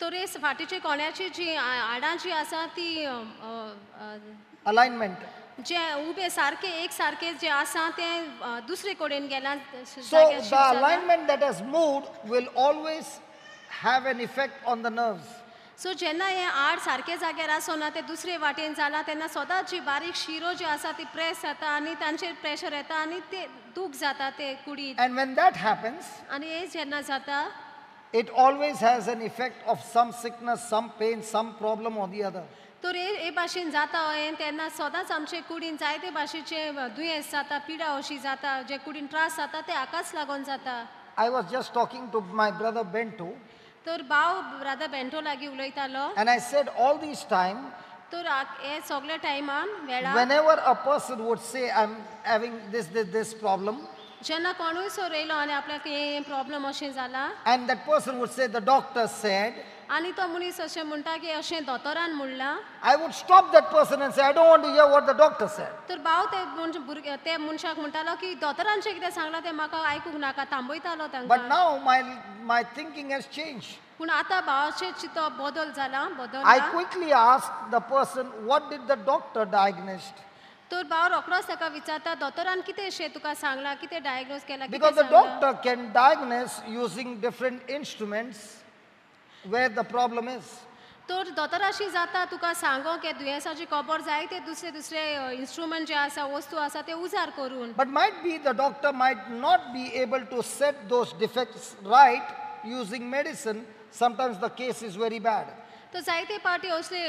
तर हे फाटीच्या कोण्याची जी आडां जी आसा ती alignment. जे उबे सारखे एक सारखे जे आसा ते दुसरे कडेन गेला. So the alignment that has moved will always have an effect on the nerves. सो जेन्ना हे आड सारके जाग्यार आसोना ते दुसरे वाटेन जाला तेन्ना सदांच जी बारीक शिरो जी आसा ती प्रेस जाता आनी तांचेर प्रेशर येता आनी ते दूख जाता ते कुडीत. And when that happens, आनी हे जेन्ना जाता it always has an effect of some sickness, some pain, some problem or the other. तर हे भाशेन जाता हय तेन्ना सदांच आमचे कुडीन जायते भाशेचे दुयेंस जाता, पिडा अशी जाता, जे कुडीन त्रास जाता ते हाकाच लागून जाता. I was just talking to my brother Bento, तर भाव राधा बेंटो लागीं उलयतालो and I said all this time, तर हे सगळे टायमान वेळार whenever a person would say, I'm having this problem, जेन्ना कोणूय सर येयलो आनी आपल्याक हे प्रॉब्लम अशें जाला and that person would say, the doctor said, आनी तो मनीस अशें म्हणटा की अशें दोतोरान म्हणलां, I would stop that person and say, I don't want to hear what the doctor said. तर भाव ते मनशाक म्हणटालो की दोतोरान जें कितें सांगलां तें म्हाका आयकूंक नाका, थांबयतालो But तांकां. now my thinking has changed. पूण आतां भावाचें चितो बदल जाला, I बदलला. quickly asked the person, what did the doctor diagnose? तर भाव रोखडोच ताका विचारता दोतोरान कितें अशें तुका सांगलां, कितें डायग्नोज केलां, Because कितें the सांगलां. doctor can diagnose using different instruments where the problem is. तर दोतोराशी जाता तुका सांगो की दुयेंसाची खबर जाय ते दुसरे दुसरे इन्स्ट्रुमेंट जे आसा वस्तू आसा ते उजार करून. But might be the doctor might not be able to set those defects right using medicine. Sometimes the case is very bad. तर जायते पाटी असले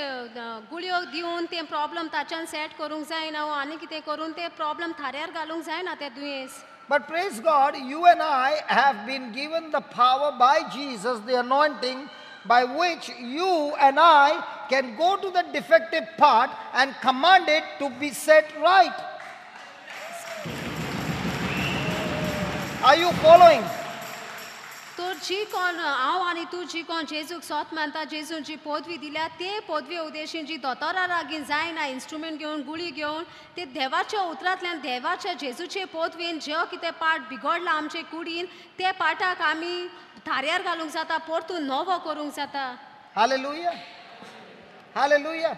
गुळयो दिवन ते प्रॉब्लेम ताच्यान सेट करूंक जायना आनी कितें करून ते प्रॉब्लेम थाऱ्यार घालूंक जायना ते दुयेंस. But praise God, you and I have been given the power by Jesus, the anointing, by which you and I can go to the defective part and command it to be set right. Are you following? तर जी कोण हांव आनी तूं जी कोण जेजूक सोत मानता, जेजून जी पदवी दिल्या ते पदवी उद्देशीन जी दोतोरां लागीं जायना इन्स्ट्रुमेंट घेवन गुळी घेवन ते देवाच्या उतरांतल्यान देवाच्या जेजूचे पदवेन जे कितें पाठ बिगडला आमचे कुडीन ते पाठाक आमी थाऱ्यार घालूंक जाता, परतून नवो करूंक जाता. Hallelujah. Hallelujah.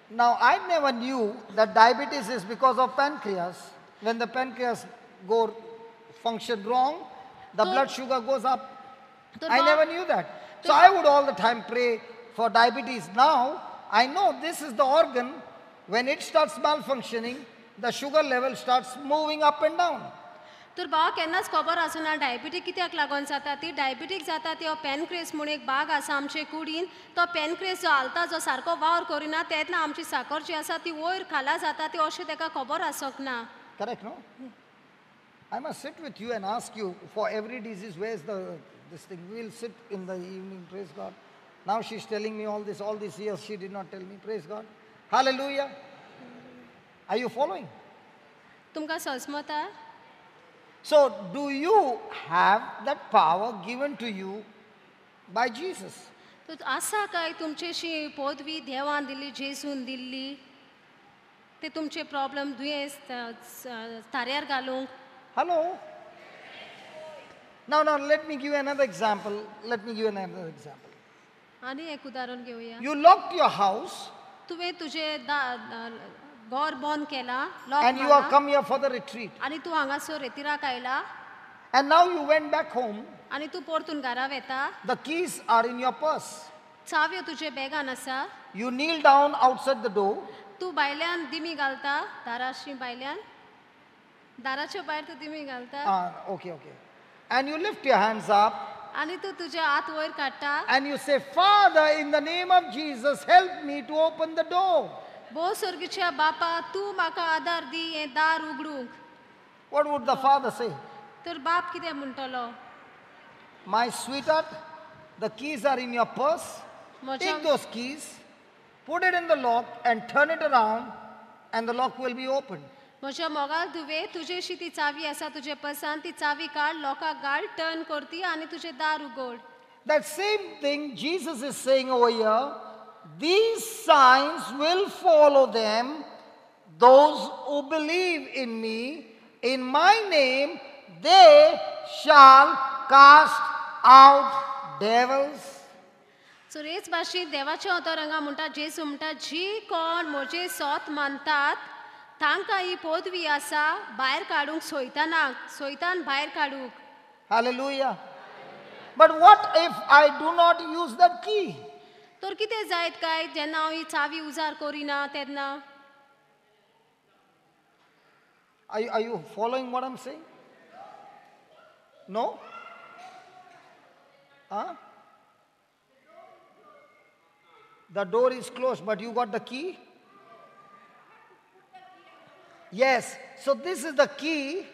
Now, I never knew that diabetes is because of pancreas. When the pancreas function wrong, the blood sugar goes up. I never knew that. So I would all the time pray for diabetes. Now, I know this is the organ. When it starts malfunctioning, the sugar level starts moving up and down. तर भाव केन्नाच खबर आसना diabetic कित्याक लागून जाता. ती diabetic जाता ती पॅनक्रेस म्हणून एक भाग आसा आमचे कुडीन. तो पॅनक्रेस जो हालता जो सारको वावर करिना तेन्ना आमची साकर जी आसा ती वयर खाला जाता ती अशें ताका खबर आसोंक ना. Correct, no? I must sit with you and ask you for every disease, where's this thing? We'll sit in the evening, praise God. Now she's telling me all these years she did not tell me, praise God. Hallelujah. Are you following? तुमकां समजता? So, do you have that power given to you by Jesus? तर आसा काय तुमचेशी पदवी देवान दिल्ली, जेजून दिल्ली, ते तुमचे प्रॉब्लेम दुयेंस थाऱ्यार घालूंक? Hello? Now, let me give you another example. आनी एक उदाहरण घेवया. You locked your house तुवें तुजें घर बंद केला, and you are come here for the retreat. आनी तूं हांगासर रेतिराक आयला And now you went back home. आनी तूं परतून घरा वेता. The keys are in your purse. चाव्यो तुजे बॅगान आसा. You kneel down outside the door. तूं भायल्यान दिमी घालता, दाराशी भायल्यान, दाराच्या भायर तूं दिमी घालता. Okay. And you lift your hands up. आनी तूं तुजे हात वयर काडटा. And you say, Father, in the name of Jesus, help me to open the door. भो सर्गीच्या बापा तूं म्हाका आदार दी हें दार उगडूंक. What would the father say? तर बाप कितें म्हणटलो? My sweetheart, the keys are in your purse. Take those keys, put it in the lock and turn it around and the lock will be opened. म्हज्या मोगाल तुवें तुजेशी ती चावी आसा तुजे पर्सान ती चावी काड, लॉकाक घाल, टर्न करती आनी तुजें दार उगड. That same thing Jesus is saying over here. These signs will follow them, those who believe in me. In my name, they shall cast out devils. सो हेच भाशेन देवाच्या अवतारांगा म्हणटा, जेजू म्हणटा, जी कोण म्हजे सोत मानतात तांकां ही पदवी आसा भायर काडूंक सोयतान भायर काडूंक. Hallelujah. But what if I do not use that key? तर कितें जायत काय जेन्ना हांव ही चावी उजार करिना तेन्ना Are you following what I'm saying? No? Huh? The door is closed, but you got the key? Yes. So this is the key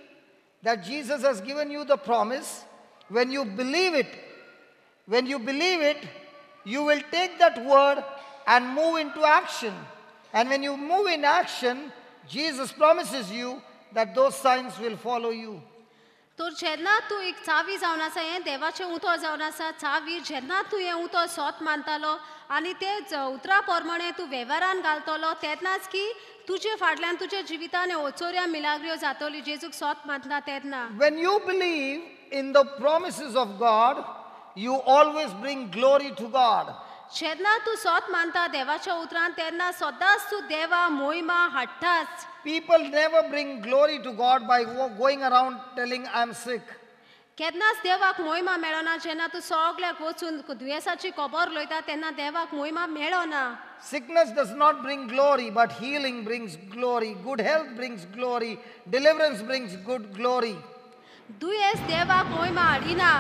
that Jesus has given you the promise. When you believe it, you will take that word and move into action. And when you move in action, Jesus promises you that those signs will follow you. तर जेन्ना तूं एक चावी जावन आसा हें देवाचें उतर जावन आसा चावी जेन्ना तूं हें उतर सोत मानतालो आनी ते उतरा प्रमाणे तूं वेव्हारान घालतलो तेन्नाच की तुजे फाटल्यान तुज्या जिवितान ओचोऱ्या मिलाग्रियो जातली जेजूक सोत मानता तेन्ना When you believe in the promises of God, you always bring glory to God. जेन्ना तूं सोत मानता देवाच्या उतरान तेन्ना सदांच तूं देवा मोहिमा हाडटाच People never bring glory to God by going around telling, I'm sick. केन्नाच देवाक मोहिमा मेळना जेन्ना तूं सगळ्याक वचून दुयेसाची खबर उलयता तेन्ना देवाक मोहिमा मेळना Sickness does not bring glory, but healing brings glory. Good health brings glory. Deliverance brings good glory. दुयेस देवाक मोहिमा हाडिना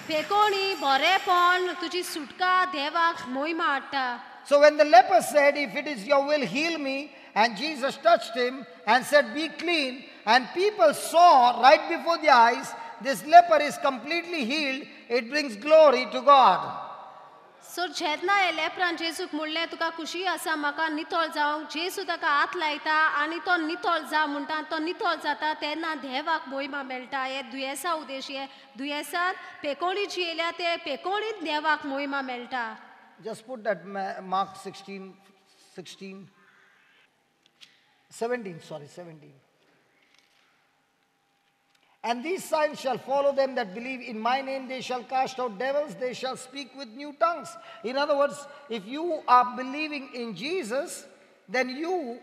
फेकोणी बरेपण तुजी सुटका देवाक मोहिमा हाडटा So when the leper said, if it is your will, heal me, and Jesus touched him and said, be clean, and people saw right before their eyes, this leper is completely healed, it brings glory to God. सो जेन्ना हे लेपरान जेजूक म्हणलें तुका खुशी आसा म्हाका नितळ जावंक जेजू ताका हात लायता आनी तो नितळ जा म्हणटा तो नितळ जाता तेन्ना देवाक मोहिमा मेळटा हे दुयेंसा उद्देश हे दुयेंसान पेकोणी जी येयल्या ते पेकोणीत देवाक मोहिमा मेळटा Just put that Mark 17. And these signs shall follow them that believe in my name. They shall cast out devils. They shall speak with new tongues. In other words, if you are believing in Jesus, then you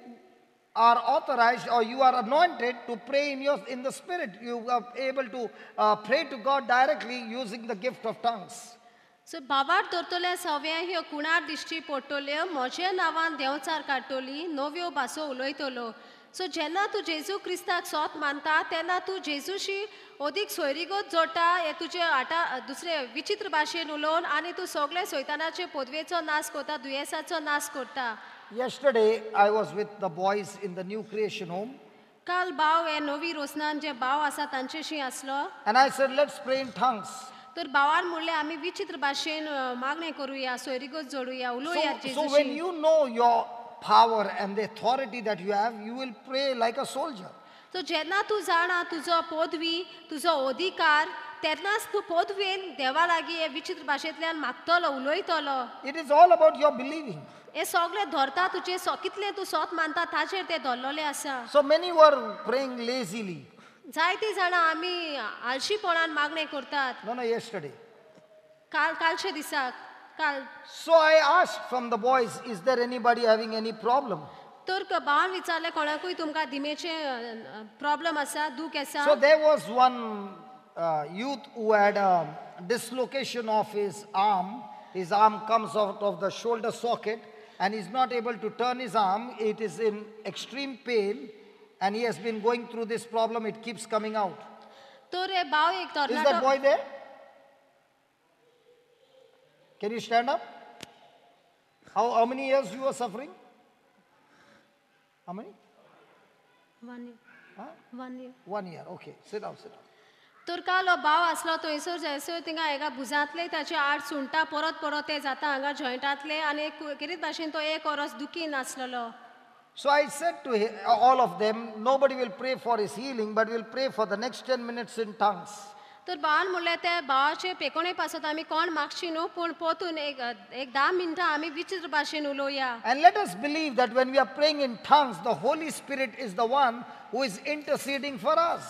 are authorized or you are anointed to pray in the Spirit. You are able to pray to God directly using the gift of tongues. सो बाबार धरतल्या सव्या ह्यो कुणार दिश्टी पडटल्यो म्हज्या नांवान देंवचार काडटली नव्यो भासो उलयतलो सो जेन्ना तूं जेजू क्रिस्ताक सोत मानता तेन्ना तूं जेजूशी अदीक सोयरीगत जोडटा हे तुजे आटा दुसरे विचित्र भाशेन उलोवन आनी तूं सगळे सैतानाचे पदवेचो नाश करता दुयेंसाचो नाश करता Yesterday, I was with the boys in the new creation home. काल भाव हे नवी रोसनान जे भाव आसा तांचेशी आसलो And I said, let's pray in tongues. तर भावान म्हणलें आमी विचित्र भाशेन मागणें करूया सोयरीगत जोडुया उलोवया So when you know your power and the authority that you have, you will pray like a soldier. तो जेन्ना तूं जाणा तुजो पदवी तुजो अधिकार तेन्नाच तूं पदवेन देवा लागीं हे विचित्र भाशेंतल्यान मागतलो उलयतलो It is all about your believing. हे सगळें धरता तुजें कितलें तूं सोत मानता ताचेर तें धरलेलें आसा So many were praying lazily. जायतीं जाणां आमी आळशीपणान मागणें करतात No, yesterday. कालचे दिसाक काल So I asked from the boys, is there anybody having any problem? तर भावान विचारलें कोणाकूय तुमकां धिमेचें प्रॉब्लेम आसा दूख आसा So there was one youth who had a dislocation of his arm. His arm comes out of the shoulder socket and he's not able to turn his arm. It is in extreme pain and he has been going through this problem. It keeps coming out. तर हे भाव एक Is that boy there? Can you stand up? How many years you were suffering? How many? 1 year. Huh? 1 year. 1 year. Okay. Sit down, sit down. तर काल हो भाव आसलो थंयसर थिंगा एका भुजांतले ताचे आड सुंटा परत परत ते जाता हांगा जॉयंटांतले आनी कितें भाशेन तो एक वरस दुखी नासलेलो So I said to all of them, nobody will pray for his healing, but we'll pray for the next 10 minutes in tongues. तर भावान म्हणलें ते भावाचे पेकोणे पासत आमी कोण मागची न्हू पूण पोतून एक 10 मिनटां आमी विचित्र भाशेन उलोवया And let us believe that when we are praying in tongues, the Holy Spirit is the one who is interceding for us.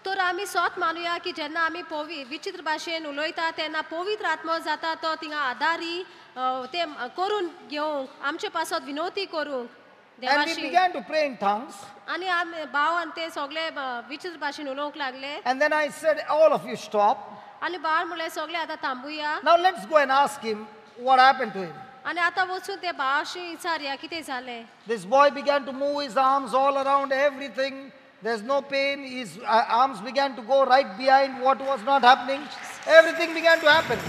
तर आमी सोत मानूया की जेन्ना आमी विचित्र भाशेन उलयता तेन्ना पवित्र आत्मो जाता तो थिंगा आदारी ते करून घेवंक आमचे पासत विनोती करूंक And we began to pray in tongues. आनी आमी भावान ते सगळे विचित्र भाशेन उलोवंक लागले And then I said, all of you stop. आनी भावान म्हणलें सगळे आतां थांबुया Now let's go and ask him, what happened to him. आणि आता वचून ते भावाशी विचारया कितें जालें. This boy began to move his arms all around everything. There's no pain. His arms began to go right behind what was not happening. Everything began to happen.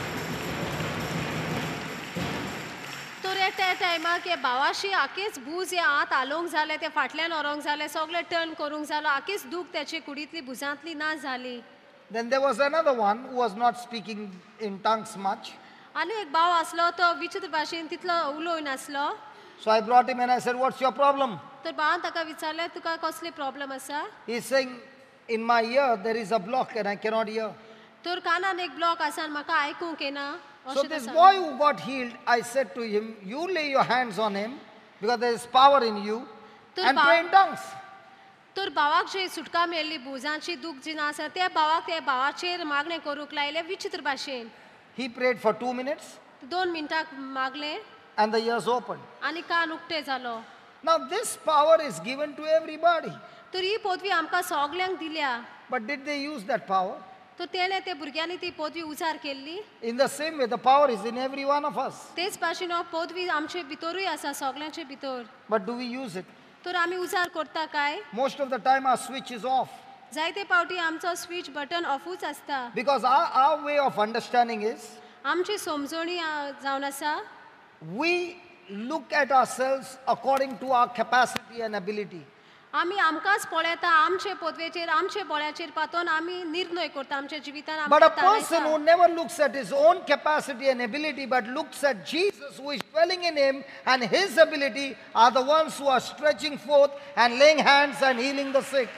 तर त्या टायमार के भावाशी आखीच भूज हे हात हालोवंक जाले, ते फाटल्यान व्हरोंक जाले, सगळे टर्न करूंक जालो, आखीच दूख त्याची कुडींतली भुजांतली ना जाली. Then there was another one who was not speaking in tongues much. आनी एक भाव आसलो तो विचित्र भाशेन तितलो उलोय नासलो. So I brought him and I said, "What's your problem?" तर भावान ताका विचारलें तुका कसली प्रॉब्लेम आसा. He's saying, "In my ear there is a block and I cannot hear." तर कानान एक ब्लॉक आसा आनी म्हाका आयकूंक येना. So this boy who got healed, I said to him, "You lay your hands on him because there is power in you and pray in tongues." तर भावाक जे सुटका मेळ्ळी भुजांची दूख जी आसा त्या भावाक त्या भावाचेर मागणें करूंक लायलें विचित्र भाशेन. He prayed for 2 minutes 2 मिनटाक मागलें and the ears opened. आनी कान उक्ते जालो. Now this power is given to everybody. तर ही पदवी आमकां सगल्यांक दिल्या. But did they use that power? तर तेणे ते भुरग्यांनी ती पदवी उजार केल्ली. In the same way, the power is in every one of us. तेच भाशेन हो पदवी आमचे भितरूय आसा सगल्यांचे भितर. But do we use it? तर आमी उजार करता काय? Most of the time our switch is off. जायते पावटी आमचो स्विच बटन ऑफूच आसता. Because our way of understanding is, आमची समजणी जावन आसा. we look at ourselves according to our capacity and ability. आमी आमकांच पळयता आमचे पदवेचेर आमचे बळ्याचेर पातून आमी निर्णय करता आमच्या जिवितान. But a person who never looks at his own capacity and ability but looks at Jesus who is dwelling in him and his ability are the ones who are stretching forth and laying hands and healing the sick.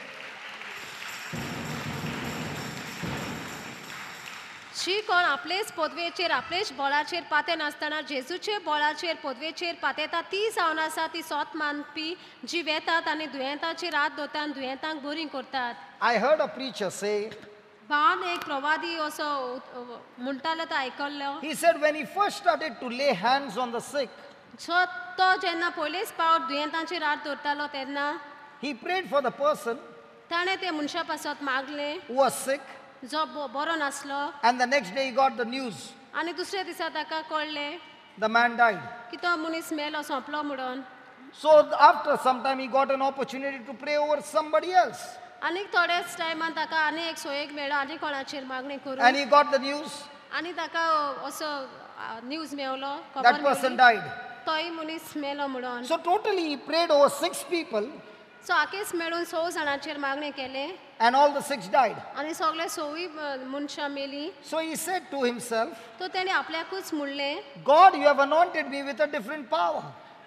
जी कोण आपलेच पदवेचेर आपलेच बळाचेर पाते नासतना जेजूचे बळाचेर पदवेचेर पातेता ती जावन आसा ती सोत मानपी जी वेतात आनी दुयेंताचेर हात दवरतात आनी दुयेंतांक बरी करतात. I heard a preacher say, भावान एक प्रवादी असो म्हणटालो तो आयकल्लो. he said when he first started to lay hands on the sick, सो तो जेन्ना पयलेच पावट दुयेंतांचेर हात दवरतालो तेन्ना he prayed for the person ताणें ते मनशा पासत मागलें who was sick, जो बरो नासलो. and the next day he got the news, आनी दुसऱ्या दिसा ताका कळ्ळें the man died. की तो मनीस मेलो सोंपलो म्हणून. So after some time he got an opportunity to pray over somebody else. आनीक थोड्याच टायमान ताका आनी एक सोयेक मेळ्ळो आनी कोणाचेर मागणी And करून. he got the news, आनी ताका असो न्यूज मेळलो that person died. तोय मनीस मेलो म्हणून. So totally he prayed over 6 people सो आखेच मेळून 6 जाणांचेर मागणी केले and all the 6 died. आनी सगळे 6 मनशां मेली. So he said to himself, तो तेणे आपल्याकूच म्हणलें, God, you have anointed me with a different power.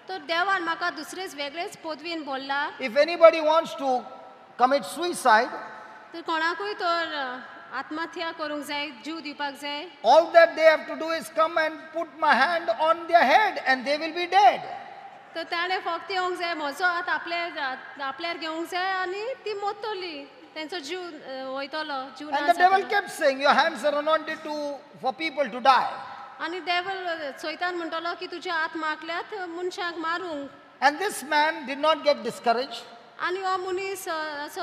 तर देवान म्हाका दुसरेच वेगळेच पदवीन बोल्ला. If anybody wants to commit suicide, तर कोणाकूय तर आत्महत्या करूंक जाय, जीव दिवपाक जाय. all that they have to do is come and put my hand on their head and they will be dead. तर ताणें फक्त येवंक जाय, म्हजो हात आपल्यार घेवंक जाय आनी ती मोडटली. तेंचो जीव वयतलो, जीव And ना the devil जातलो. kept saying, your hands are anointed for people to die. आनी देवल सैतान म्हणटलो की तुजे हात मागल्यात मनशाक मारूंक. And this man did not get discouraged, आनी हो मनीस असो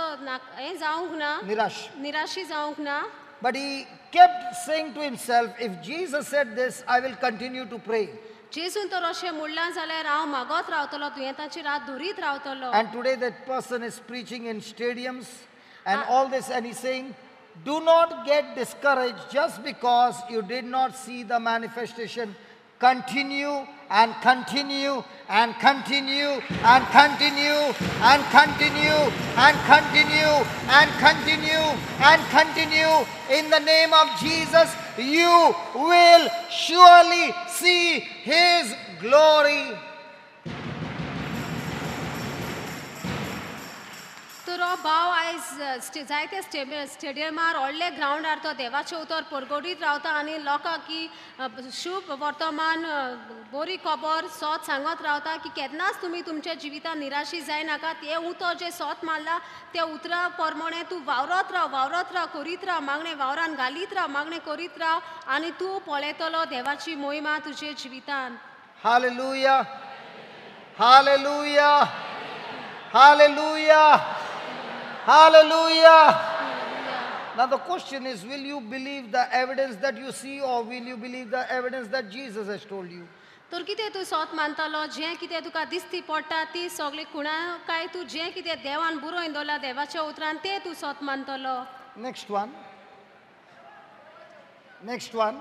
हें जावंक ना, Nirash. निराशी जावंक ना. But he kept saying to himself, if Jesus said this, I will continue to pray. जेजून तर अशें म्हणलां जाल्यार हांव मागत रावतलो, दुयेंताचेर हात धरीत रावतलो. And today that person is preaching in stadiums and all this, and he's saying, do not get discouraged just because you did not see the manifestation. Continue and continue and continue and continue and continue and continue and continue and continue. In the name of Jesus, you will surely see His glory. तर हो भाव आयज जायते स्टेडियमार व्हडले ग्रावंडार तो देवाचे उतर परगडीत रावता आनी लोकांक की शुभ वर्तमान बरी खबर सोत सांगत रावता की केन्नाच तुमी तुमच्या जिवितान निराशी जायनाकात. हे उतर जे सोत मारला त्या उतरा प्रमाणे तूं वावरत राव करीत राव, मागणे वावरान घालीत राव, मागणे करीत राव आनी तूं पळयतलो देवाची मोहिमा तुजे जिवितान. Hallelujah. Hallelujah. Hallelujah. Hallelujah. Now the question is, will you believe the evidence that you see, or will you believe the evidence that Jesus has told you? तर कितें तूं सोत मानतलो जें कितें तुका दिसती पडटा ती सगळी कुणा काय तूं जें कितें देवान बरोवन दवरला देवाच्या उतरान तें तूं सोत मानतलो. Next one. Next one.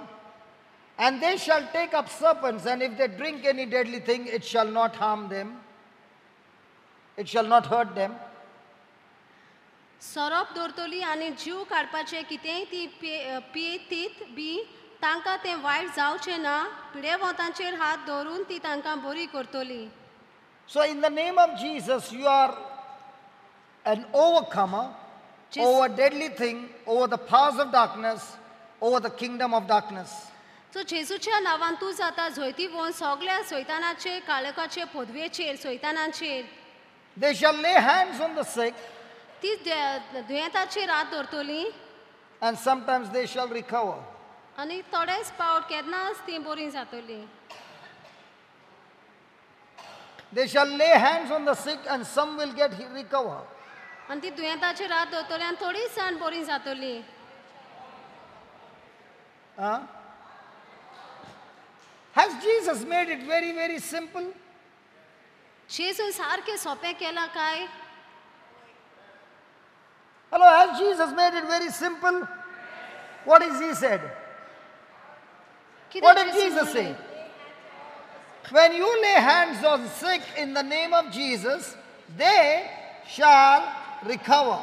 And they shall take up serpents, and if they drink any deadly thing, it shall not harm them. It shall not hurt them. सोरोप दवरतली आनी जीव काडपाचें कितेंय ती पियेतीत बी तांकां तें वायट जावचें ना. पिडेवंतांचेर हात दवरून ती तांकां बरी करतली. So in the name of Jesus, you are an overcomer over deadly thing, over the powers of darkness, over the kingdom of darkness. सो जेजूच्या नांवान तूं जाता जैती भोवन सगळ्या सैतानाचे काळोखाचे पदवेचेर सैतानाचेर. They shall lay hands on the sick, ती दुयेंताचेर हात दवरतली and sometimes they shall recover. आनी थोडेच पावट केन्नाच ती बरी जातली. They shall lay hands on the sick, and some will get recover. आनी ती दुयेंताचेर हात दवरतली आनी थोडी जाण बरी जातली. Has Jesus made it very, very simple? जेजून सारकें सोंपें केलां काय? Hello, has Jesus made it very simple? What is he said? What did Jesus say? When you lay hands on sick in the name of Jesus, they shall recover.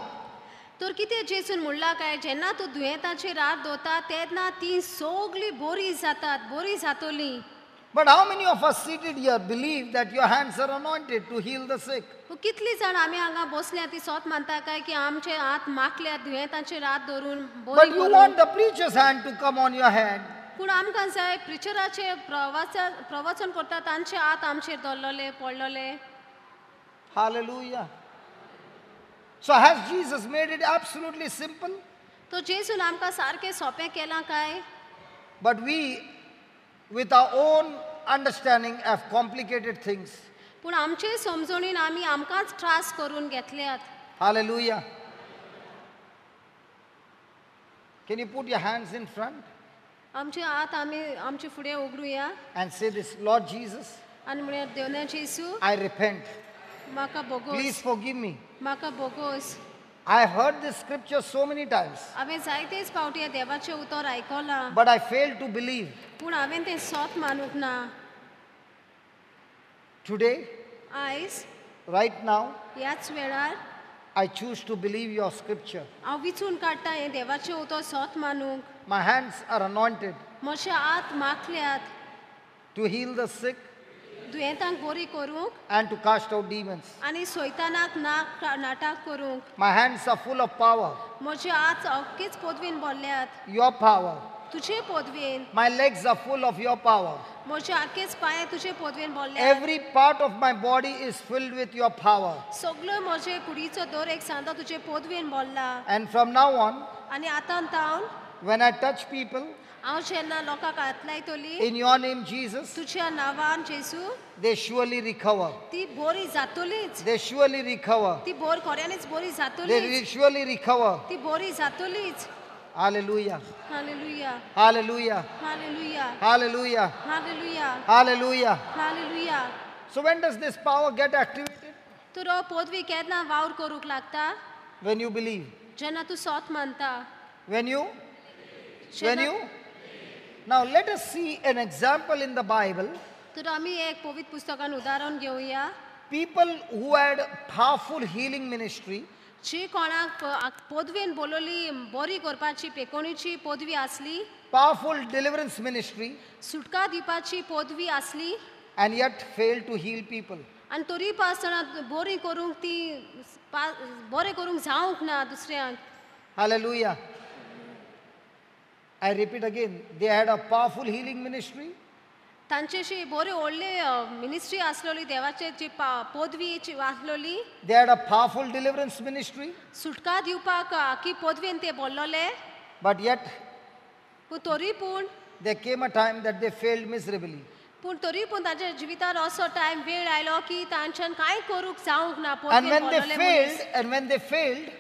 तर कितें जेजून म्हणलां काय? जेन्ना तूं दुयेंताचेर हात दवरता तेन्ना ती सगळीं बरी जातात, बरी जातली. But how many of us seated here believe that your hands are anointed to heal the sick? कितलीं जाण आमी हांगा बसल्या ती सोत मानता काय की आमचे हात माखल्यात दुयेंताचेर हात दवरून But बरी you करून. want the preacher's hand to come on your head. पूण आमकां जाय प्रिचराचे प्रवचन करता तांचे हात आमचेर दवरलेले पडलेले. Hallelujah. So has Jesus made it absolutely simple? तो जेजून आमकां सारकें सोंपें केलां काय? But we, with our own understanding, have complicated things. पूण आमचे समजणीन आमी आमकांच त्रास करून घेतल्यात. Hallelujah. Can you put your hands in front आमचे हात आमी आमचे फुडें उगडुया and say this, Lord Jesus, आनी म्हळ्यार देवने जेसू I repent. म्हाका बोगोस, Please forgive me. म्हाका बोगोस. I have heard this scripture so many times, हांवें जायतेच फावटी ह्या देवाचें उतर आयकलां but I failed to believe. पूण हांवें तें सोत मानूंक ना. Today, आयज right now, ह्याच वेळार I choose to believe your scripture. हांव विचून काडटा हें देवाचें उतर सोत मानूंक. My hands are anointed म्हजे हात माखल्यात to heal the sick दुयेंतांक बरी करूंक and to cast out demons. आनी सैतानाक नाटक करूंक. My hands are full of power, म्हजे हात अख्खेच पदवेन भरल्यात your power. तुजे पदवेन. My legs are full of your power. म्हजे आख्खेच पांय तुजे पदवेन भरल्यात. Every part of my body is filled with your power. सगळो म्हजे कुडीचो दर एक सांदो तुजे पदवेन भरला. And from now on, आनी आतां तावन when I touch people हांव जेन्ना लोकांक हात लायतली in your name, Jesus, तुज्या नांवान जेसू they surely recover. ती बरी जातलीच. They surely recover. ती बोर खऱ्यानीच बरी They जातलीच. surely recover. ती बरी जातलीच. Hallelujah. Hallelujah, Hallelujah. Hallelujah, Hallelujah. Hallelujah, Hallelujah. Hallelujah. So when does this power get activated? तर हो पदवी केन्ना वावर करूंक लागता? When you believe. जेन्ना तूं सोत मानता. When you? When जेन्ना- you? Now let us see an example in the Bible. तर आमी एक पवित्र पुस्तकान उदाहरण घेवया. People who had powerful healing ministry, जी कोणाक पदवेन बोलोली बरी करपाची पेकोणीची पदवी आसली, powerful deliverance ministry, सुटका दिवपाची पदवी आसली and yet failed to heal people. आनी तरी पासतना बरी करूंक ती बरें करूंक जावंक ना दुसऱ्यांक. Hallelujah. I repeat again, they had a powerful healing ministry, तांचेशी बरी व्हडली मिनिस्ट्री आसलोली देवाचे जी पदवी आसलोली. they had a powerful deliverance ministry, सुटका दिवपाक आखी पदवेन ते बोल्लोले. but yet पूण तरी पूण there came a time that they failed miserably. पूण तरी पूण ताच्या जिवितार असो टायम वेळ आयलो की तांच्यान कांय करूंक जावंक ना And पदवेन when they बोल्लोले failed, मनीस. and when they failed,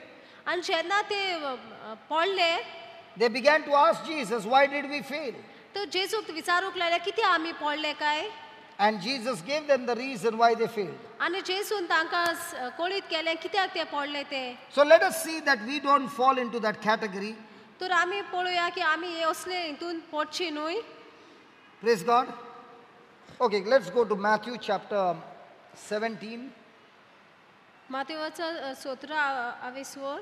आनी जेन्ना ते पडले they began to ask Jesus, why did we fail? तर जेजूक विचारूंक लागले किती आमी पडले काय And Jesus gave them the reason why they failed. आनी जेजून तांकां कळीत केलें कित्याक ते पडले ते So let us see that we don't fall into that category. तर आमी पळोवया की आमी हे असले हितून पडची न्हय Praise God. Okay, let's go to Matthew chapter 17 मातेवाचो 17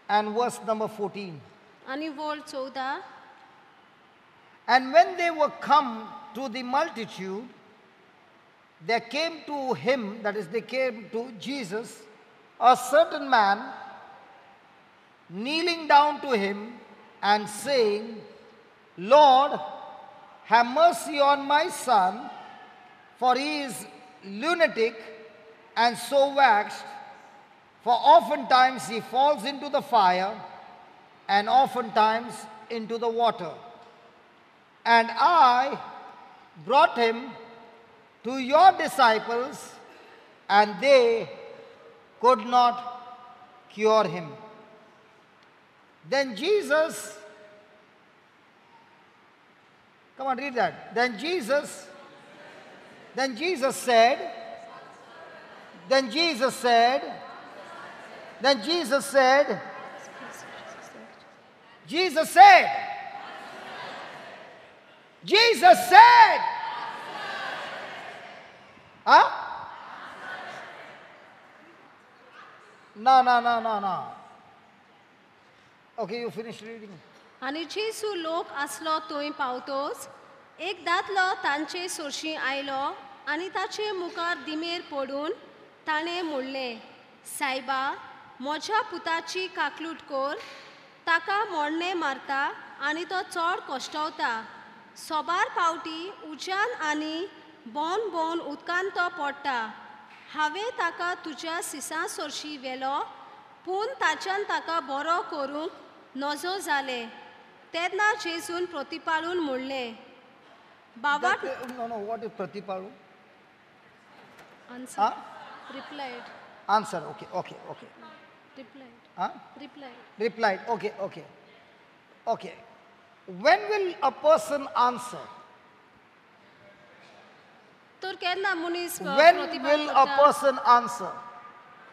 and verse number 14. आनी वोळ 14 And when they were come to the multitude, there came to him, that is, they came to Jesus, a certain man, kneeling down to him and saying, Lord, have mercy on my son, for he is lunatic and so waxed, for oftentimes he falls into the fire and oftentimes into the water. And I brought him to your disciples, and they could not cure him. Then Jesus, come on, read that. Then Jesus said, huh? No. Okay, you finished reading. आनी जेसू लोक आसलो थंय पावतोच एक दादलो तांचे सोरशी आयलो आनी ताचे मुखार दिमेर पडून ताणें म्हणलें सायबा म्हज्या पुताची काकलूट कोर ताका मोडणें मारता आनी तो चड कश्टावता सोबार पावटी उज्यान आनी बोन बोन उदकान तो पडटा हांवें ताका तुज्या सिसां सोरशी व्हेलो पूण ताच्यान ताका बरो करूंक नजो जालें तेन्ना जेजून प्रतिपाळून म्हणलें बाबाट No, what is Pratipalu? Answer. Huh? Replied. Answer, okay. Replied. Huh? Replied. Replied, okay. When will a person answer? तर केन्ना मनीस When प्रतिपाळ will a करता person answer?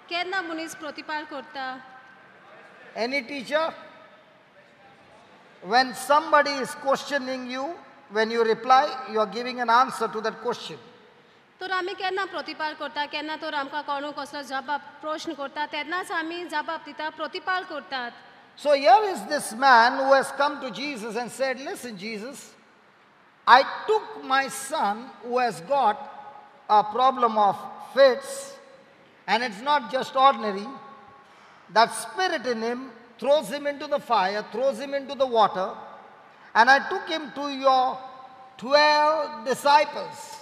केन्ना मनीस प्रतिपाळ करता Any teacher? When somebody is questioning you, when you reply, you are giving an answer to that question. तर आमी केन्ना प्रतिपाळ करता केन्ना तर आमकां कोणू कसलो जबाब प्रश्न करता तेन्नाच आमी जबाब दिता प्रतिपाळ करतात So here is this man who has come to Jesus and said, listen, Jesus, I took my son who has got a problem of fits, and it's not just ordinary. That spirit in him throws him into the fire, throws him into the water, and I took him to your 12 disciples.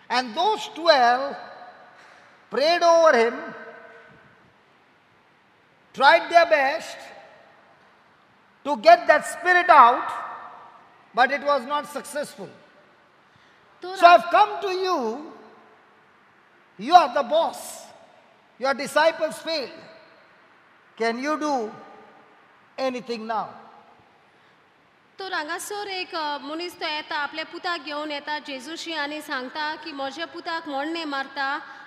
And those 12 prayed over him, tried their best to get that spirit out, but it was not successful. तर So I've come to you. You are the boss. Your disciples failed. Can you do anything now? तर हांगासर एक मनीस तो येता आपल्या पुताक घेवन येता जेजूशी आनी सांगता की म्हज्या पुताक मोडणें मारता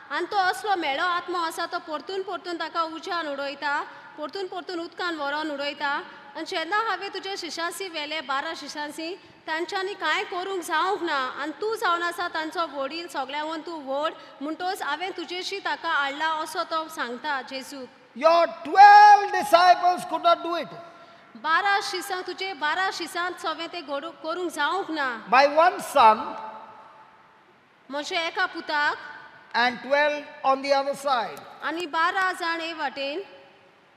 आनी तो असलो मेळो आत्मो आसा तो परतून परतून ताका उज्यान उडयता परतून उदकान व्हरोन उडयता आनी जेन्ना हांवें तुज्या शिशांसी व्हेले 12 शिशांसी तांच्यांनी कांय करूंक जावंक ना आनी तूं जावन आसा तांचो वडील सगळ्यांवन तूं व्हड म्हणटोच हांवें तुजेशी ताका हाडला असो तो सांगता जेजूक Your 12 disciples could not do it. 12 शिसां तुजे 12 शिसांत सगळें तें करूंक जावंक ना By one son म्हज्या एका पुताक and 12 on the other side. आनी 12 जाण हे वाटेन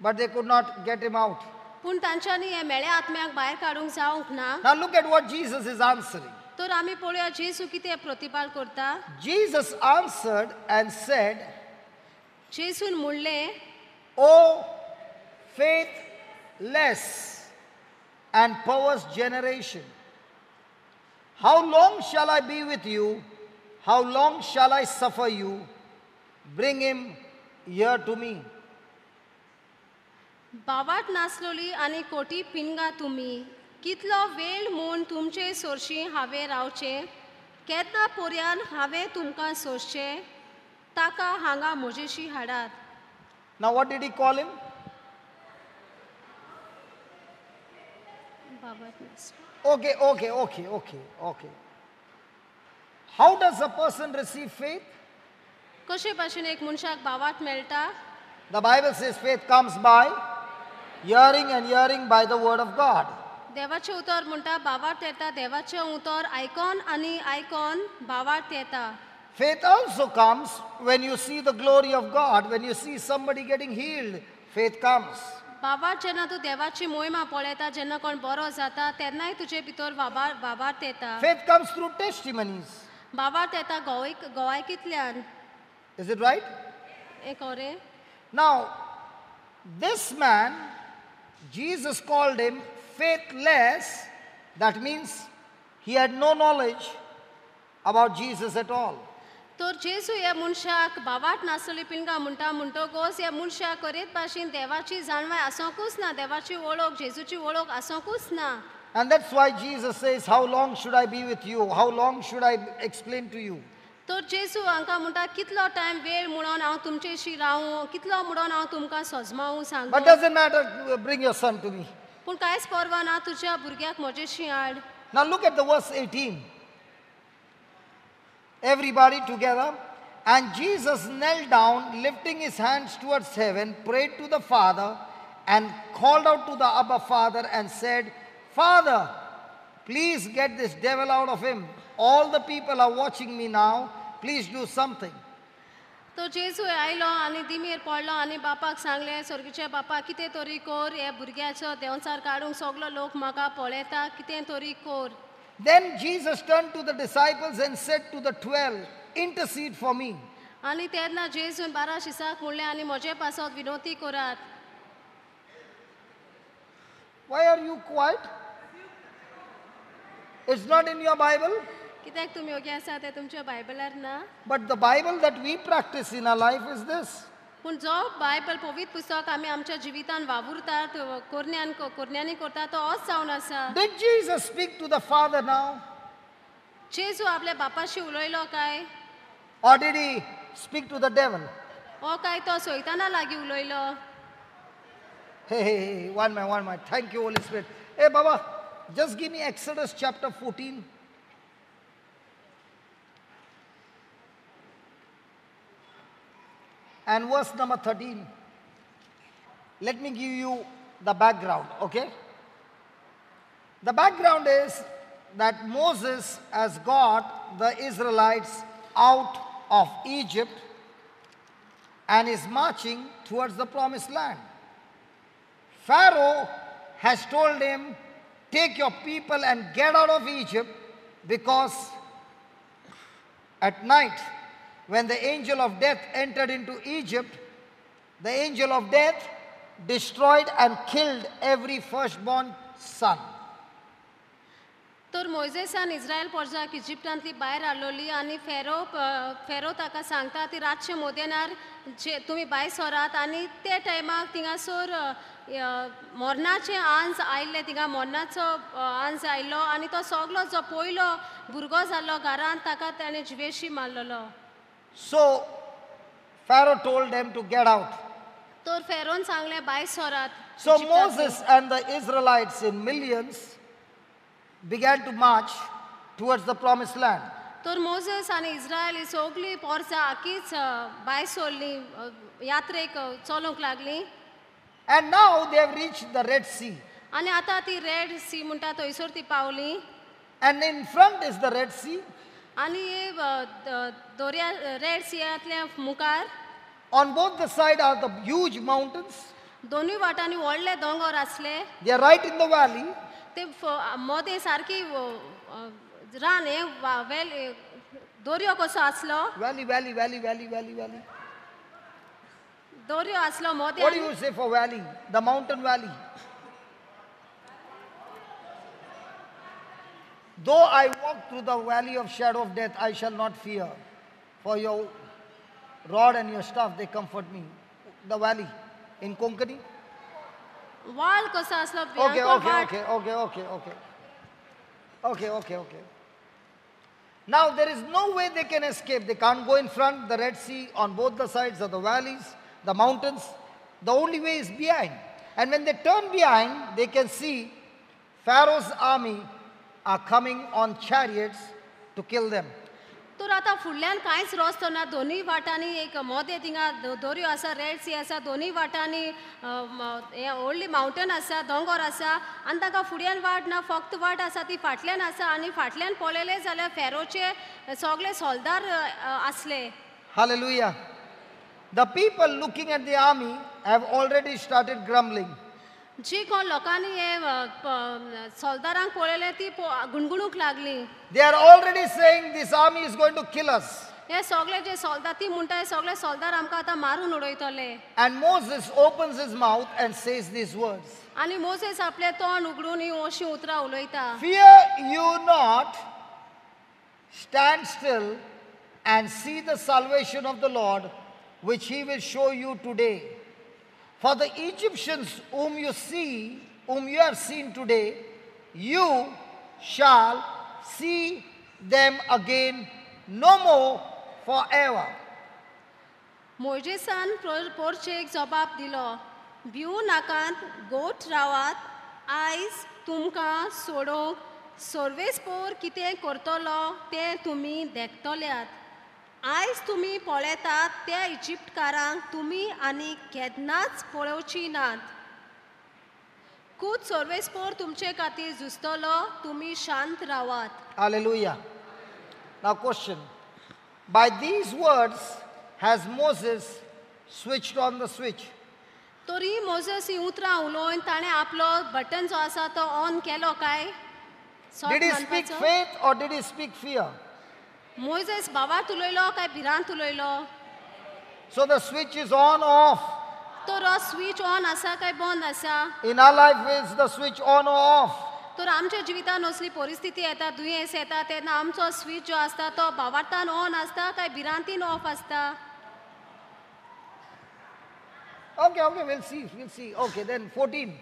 But they could not get him out. पूण तांच्यांनी हे मेळ्या आत्म्याक भायर काडूंक जावंक ना Now look at what Jesus is answering. तर आमी पळोवया जेजू कितें प्रतिपाळ करता Jesus answered and said, जेजून म्हणलें O faithless and perverse generation, how long shall I be with you? How long shall I suffer you? Bring him here to me. बावाट नासलोली आनी कोटी पिनगा तुमी कितलो वेळ म्हूण तुमचे सोरशी हांवें रावचें केन्ना पर्यान हांवें तुमकां सोरचें ताका हांगा म्हजेशी हाडात. Now what did he call him? बावाट नासलो. Okay. How does a person receive faith? कशे भाशेन एक मनशाक बावाट मेळटा? The Bible says faith comes by hearing and hearing by the word of God. देवाचें उतर म्हणटा बावाट येता देवाचें उतर आयकोन आनी आयकोन बावाट येता. Faith also comes when you see the glory of God, when you see somebody getting healed, faith comes. बावाट जेन्ना तूं देवाची मोहिमा पळयता जेन्ना कोण बरो जाता तेन्नाय तुजे भितर बावाट येता. Faith comes through testimonies. बावाट येता गोवायकींतल्यान. Is it right? एक ओरे. Now, this man, Jesus called him faithless. That means he had no knowledge about Jesus at all. तर जेजू ह्या मनशाक बावाट नासली पिनगा म्हणटा म्हणटकच ह्या मनशाक खरेच भाशेन देवाची जाणवाय आसोंकूच ना देवाची वळख जेजूची वळख आसोंकूच ना. And that's why Jesus says, how long should I be with you? How long should I explain to you? तर जेजू हांकां म्हणटा कितलो टायम वेळ म्हणून हांव तुमचेशी रावूं कितलो म्हणून हांव तुमकां सोजमावूं सांगूं. But doesn't matter, bring your son to me. पूण कांयच परवा ना तुज्या भुरग्याक म्हजेशी हाड. Now look at the verse 18. Everybody together. And Jesus knelt down, lifting his hands towards heaven, prayed to the Father, and called out to the Abba Father and said, Father, please get this devil out of him. All the people are watching me now. Please do something. तो जेजू आयलो आनी दिमेर पडलो आनी बापाक सांगलें स्वर्गीच्या बापा कितें तरी core हे भुरग्याचो देंवचार काडूंक सगलो लोक म्हाका पळयता कितें तरी core. Then Jesus turned to the disciples and said to the 12, intercede for me. आनी तेन्ना जेजून 12 शिसाक म्हणलें आनी म्हजे पासत विनोती करात. Why are you quiet? It's not in your Bible. कित्याक तुमी ओगे आसा ते तुमच्या बायबलार ना. But the Bible that we practice in our life is this. पूण जो बायबल पवित्र पुस्तक आमी आमच्या जिवितान वावुरतात कोरण्यांनी करतात तो होच जावन आसा. Did Jesus speak to the Father now? जेजू आपल्या बापाशी उलयलो काय? Or did he speak to the devil? ओ काय तो सैताना लागीं उलयलो? Hey, one minute. Thank you, Holy Spirit. Hey, Baba, just give me Exodus chapter 14. And verse number 13. Let me give you the background, okay? The background is that Moses has got the Israelites out of Egypt and is marching towards the promised land. Pharaoh has told him, take your people and get out of Egypt, because at night when the angel of death entered into Egypt, the angel of death destroyed and killed every firstborn son. तर मोइजेसान इस्रायल प्रजाक इजिप्टांतली भायर हाडलोली आनी फेरो ताका सांगता ती रातचे मोदेनार जे तुमी भायर सोरात आनी ते टायमाक थिंगासोर मोरनाचे आंज आयिल्ले थिंगा मोरनाचो आंज आयिल्लो आनी तो सगलो जो पयलो भुरगो जाल्लो घरान ताका ताणें जिवेशी मारलेलो. So Pharaoh told them to get out. तर फेरोन सांगलें भायर सोरात. So Moses and the Israelites in millions began to march towards the promised land. तर मोसेस आनी इस्रायल सगळी पोरसां आखीच भायर सोरली यात्रेक चलोंक लागली. And now they have reached the Red Sea. आनी आतां ती रेड सी म्हणटा थंयसर ती पावली. And in front is the Red Sea. आनी दर्या रेड सियांतल्या मुखार On both the side are the huge mountains. दोनूय वाटांनी व्हडले दोंगर आसले. They are right in the valley. ते मोदे सारकी रान हे दर्यो कसो आसलो. Valley. दर्यो आसलो मोदे. What do you say for valley? The mountain valley. Though I walk through the valley of shadow of death, I shall not fear. For your rod and your staff, they comfort me. The valley in Konkani. वाळ कसो आसलो Okay, भयंकर okay, वाळ. okay, okay, okay, okay. Okay, okay, okay. Now there is no way they can escape. They can't go in front, the Red Sea, on both the sides of the valleys, the mountains. The only way is behind. And when they turn behind, they can see Pharaoh's army are coming on chariots to kill them. तर आतां फुडल्यान कांयच रस्तो ना, दोनूय वाटांनी एक मोदें थिंगा दोरयो आसा, रेड सी आसा, दोनूय वाटांनी हे व्हडली मावंटन आसा, दोंगर आसा, आनी ताका फुड्यान वाट ना, फक्त वाट आसा ती फाटल्यान आसा, आनी फाटल्यान पळयलें जाल्यार फेरोचे सगळे सोल्दार आसले. Hallelujah. The people looking at the army have already started grumbling. जी कोण लोकांनी हे सोल्दारांक पळयलें ती गुणगुणूंक लागली. They are already saying this army is going to kill us. हे सगळे जे सोल्दार ती म्हणटा हे सगळे सोल्दार आमकां आतां मारून उडयतले. And Moses opens his mouth and says these words. आनी मोसेस आपले तोंड उगडून ही अशीं उतरां उलयता. Fear you not, stand still and see the salvation of the Lord, which he will show you today. For the Egyptians whom you have seen today, you shall see them again no more forever. मोजेसान पोरचेक जबाब दिलो, भिवू नाकात, गोठ रावात, आयज तुमकां सोडूंक सर्वेस्पोर कितें करतलो तें तुमी देखतल्यात. आयज तुमी पळयतात त्या इजिप्टकारांक तुमी आनी केन्नाच पळोवची नात. खूब सर्वेस्पोर तुमचे खातीर झुजतलो, तुमी शांत रावात. Hallelujah. Now question. By these words has Moses switched on the switch? तरी मोजेस ही उतरां उलोवन ताणें आपलो बटन जो आसा तो ऑन केलो काय? Did he speak faith or did he speak fear? Moses भावार्थ उलयलो काय भिरांत उलयलो? So the switch is on or off. तर हो स्विच ऑन आसा काय बंद आसा? In our life is the switch on or off. तर आमच्या जिवितान असली परिस्थिती येता, दुयेंस येता, तेन्ना आमचो स्विच जो आसता तो भावार्थान ऑन आसता काय भिरांतीन ऑफ आसता? Okay, we'll see. Okay, then 14.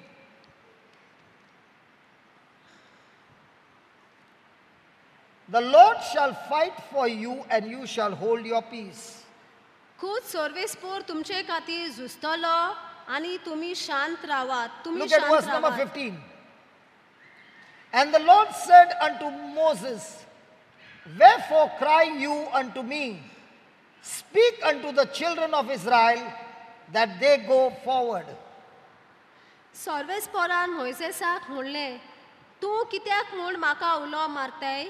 The Lord shall fight for you and you shall hold your peace. खूब सर्वेस्पोर तुमचे खातीर झुजतलो आनी तुमी शांत रावात. तुमी Look at verse शांत number रावात. 15. And the Lord said unto Moses, Wherefore cry you unto me? Speak unto the children of Israel that they go forward. सर्वेस्पोरान मोइसेसाक म्हणलें, तूं कित्याक म्हूण म्हाका उलो मारताय?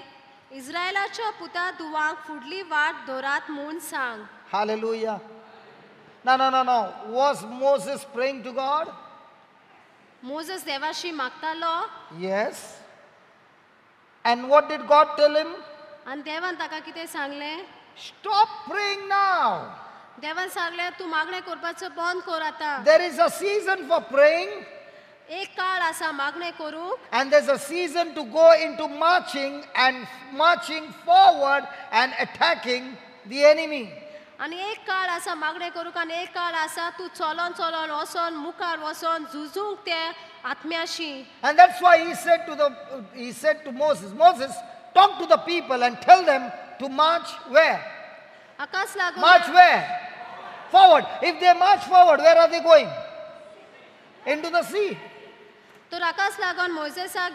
इस्रायलाच्या पुता दुवांक फुडली वाट दोरात म्हूण सांग. Hallelujah. No. Was Moses praying to God? Moses देवाशी मागतालो Yes. And what did God tell him? आनी देवान ताका कितें सांगलें? Stop praying now. देवान सांगलें तूं मागणें करपाचो बंद कर आतां. There is a season for praying एक काळ आसा मागणें करूंक and there's a season to go into marching forward and attacking the enemy. आनी एक काळ आसा मागणें करूंक आनी एक काळ आसा तूं चलोन वचोन मुखार वचोन झुजूंक ते आत्म्याशी. And that's why he said to Moses, talk to the people and tell them to march where? हाकाच लागून March where? Forward. If they march forward, where are they going? Into the sea. तर हाकाच लागून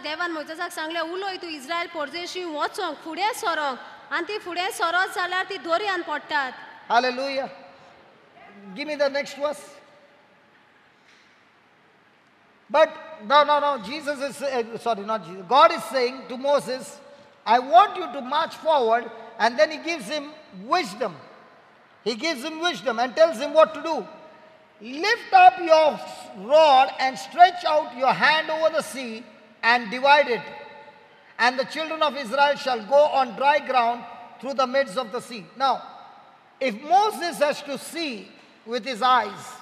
देवान मोजेसाक सांगलें, उलय तूं इस्रायल पोरजेशी वचोंक फुडें सरोंक, आनी ती फुडें सरत जाल्यार ती दोरयान पडटात. Hallelujah. Give me the next verse. But no. Jesus is God is saying to Moses, I want you to march forward, and then he gives him wisdom. He gives him wisdom and tells him what to do. Lift up your rod and stretch out your hand over the sea and divide it. And the children of Israel shall go on dry ground through the midst of the sea. Now, if Moses has to see with his eyes,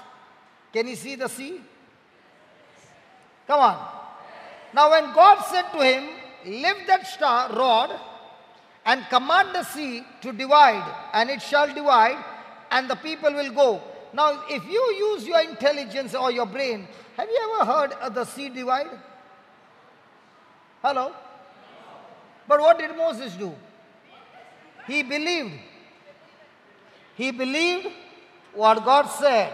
can he see the sea? Come on. Now when God said to him, lift that rod and command the sea to divide, and it shall divide, and the people will go. Now, if you use your intelligence or your brain, have you ever heard of the sea divide? Hello? But what did Moses do? He believed. He believed what God said.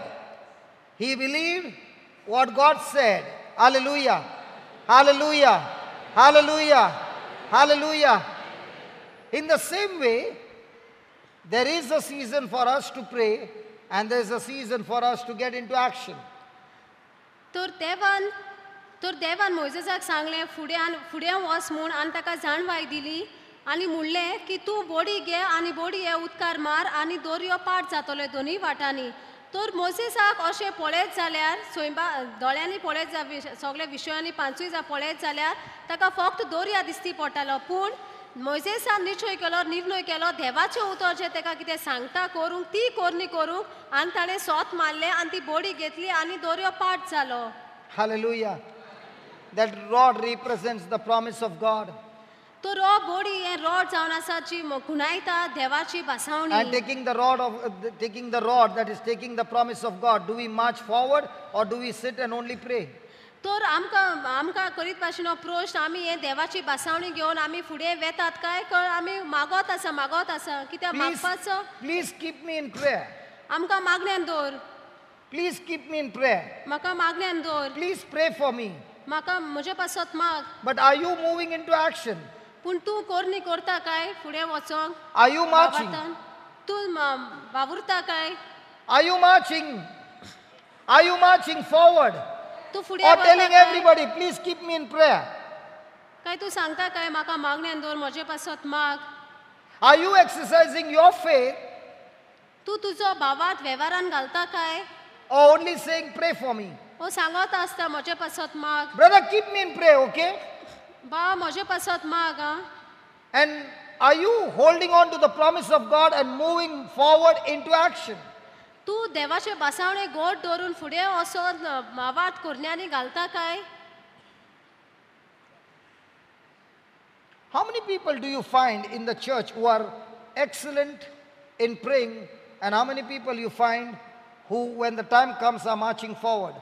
He believed what God said. Hallelujah. Hallelujah. Hallelujah. Hallelujah. In the same way, there is a season for us to pray and there is a season for us to get into action. तर देवान मोइसेसाक सांगलें फुडें वच म्हूण आनी ताका जाणवाय दिली आनी म्हणलें की तूं बोडी घे आनी बोडी हे उदकार मार आनी दोरयो पाट जातलो दोनूय वाटांनी. तर मोसेसाक अशें पळयत जाल्यार दोळ्यांनी पळयत सगळे विशयांनी पांचूय पळयत जाल्यार ताका फक्त दोर्या दिसती पडटालो. पूण मोसेसान निर्णय केलो देवाचें उतर जें ताका कितें सांगता करूंक ती कोरणी करूंक आनी ताणें सोत मारलें आनी ती बोडी घेतली आनी दोरयो पाट जालो. Hallelujah. That rod represents the promise of God. तो रो बोडी हे रॉड जावन आसा जी गुणायता देवाची भासावणी. And taking the rod that is taking the promise of God, do we march forward or do we sit and only pray? तर आमकां करीत भाशेन प्रश्न आमी हे देवाची भासावणी घेवन आमी फुडें वेतात काय आमी मागोत आसा कित्याक मागपाचो. Please keep me in prayer. आमकां मागण्यान दवर. Please keep me in prayer. म्हाका मागण्यान दवर. Please pray for me. म्हाका म्हजे पासत माग. But are you moving into action? पूण तूं कोरणी करता काय फुडें वचोंक? Are you marching? तूं वावुरता काय? Are you marching? Are you marching forward? तूं फुडें Or telling everybody, please keep me in prayer? काय तूं सांगता काय म्हाका मागण्यान दवर म्हजे पासत माग? Are you exercising your faith? तूं तुजो भावात वेव्हारान घालता काय? Or only saying, pray for me? ओ सांगत आसता म्हजे पासत माग. Brother, keep me in prayer, okay? बा म्हजे पासत माग. And are you holding on to the promise of God and moving forward into action? तूं देवाचे भासावणे गोड दवरून फुडें वचोन मावात कोरण्यांनी घालता काय? How many people do you find in the church who are excellent in praying, and how many people you find who, when the time comes, are marching forward?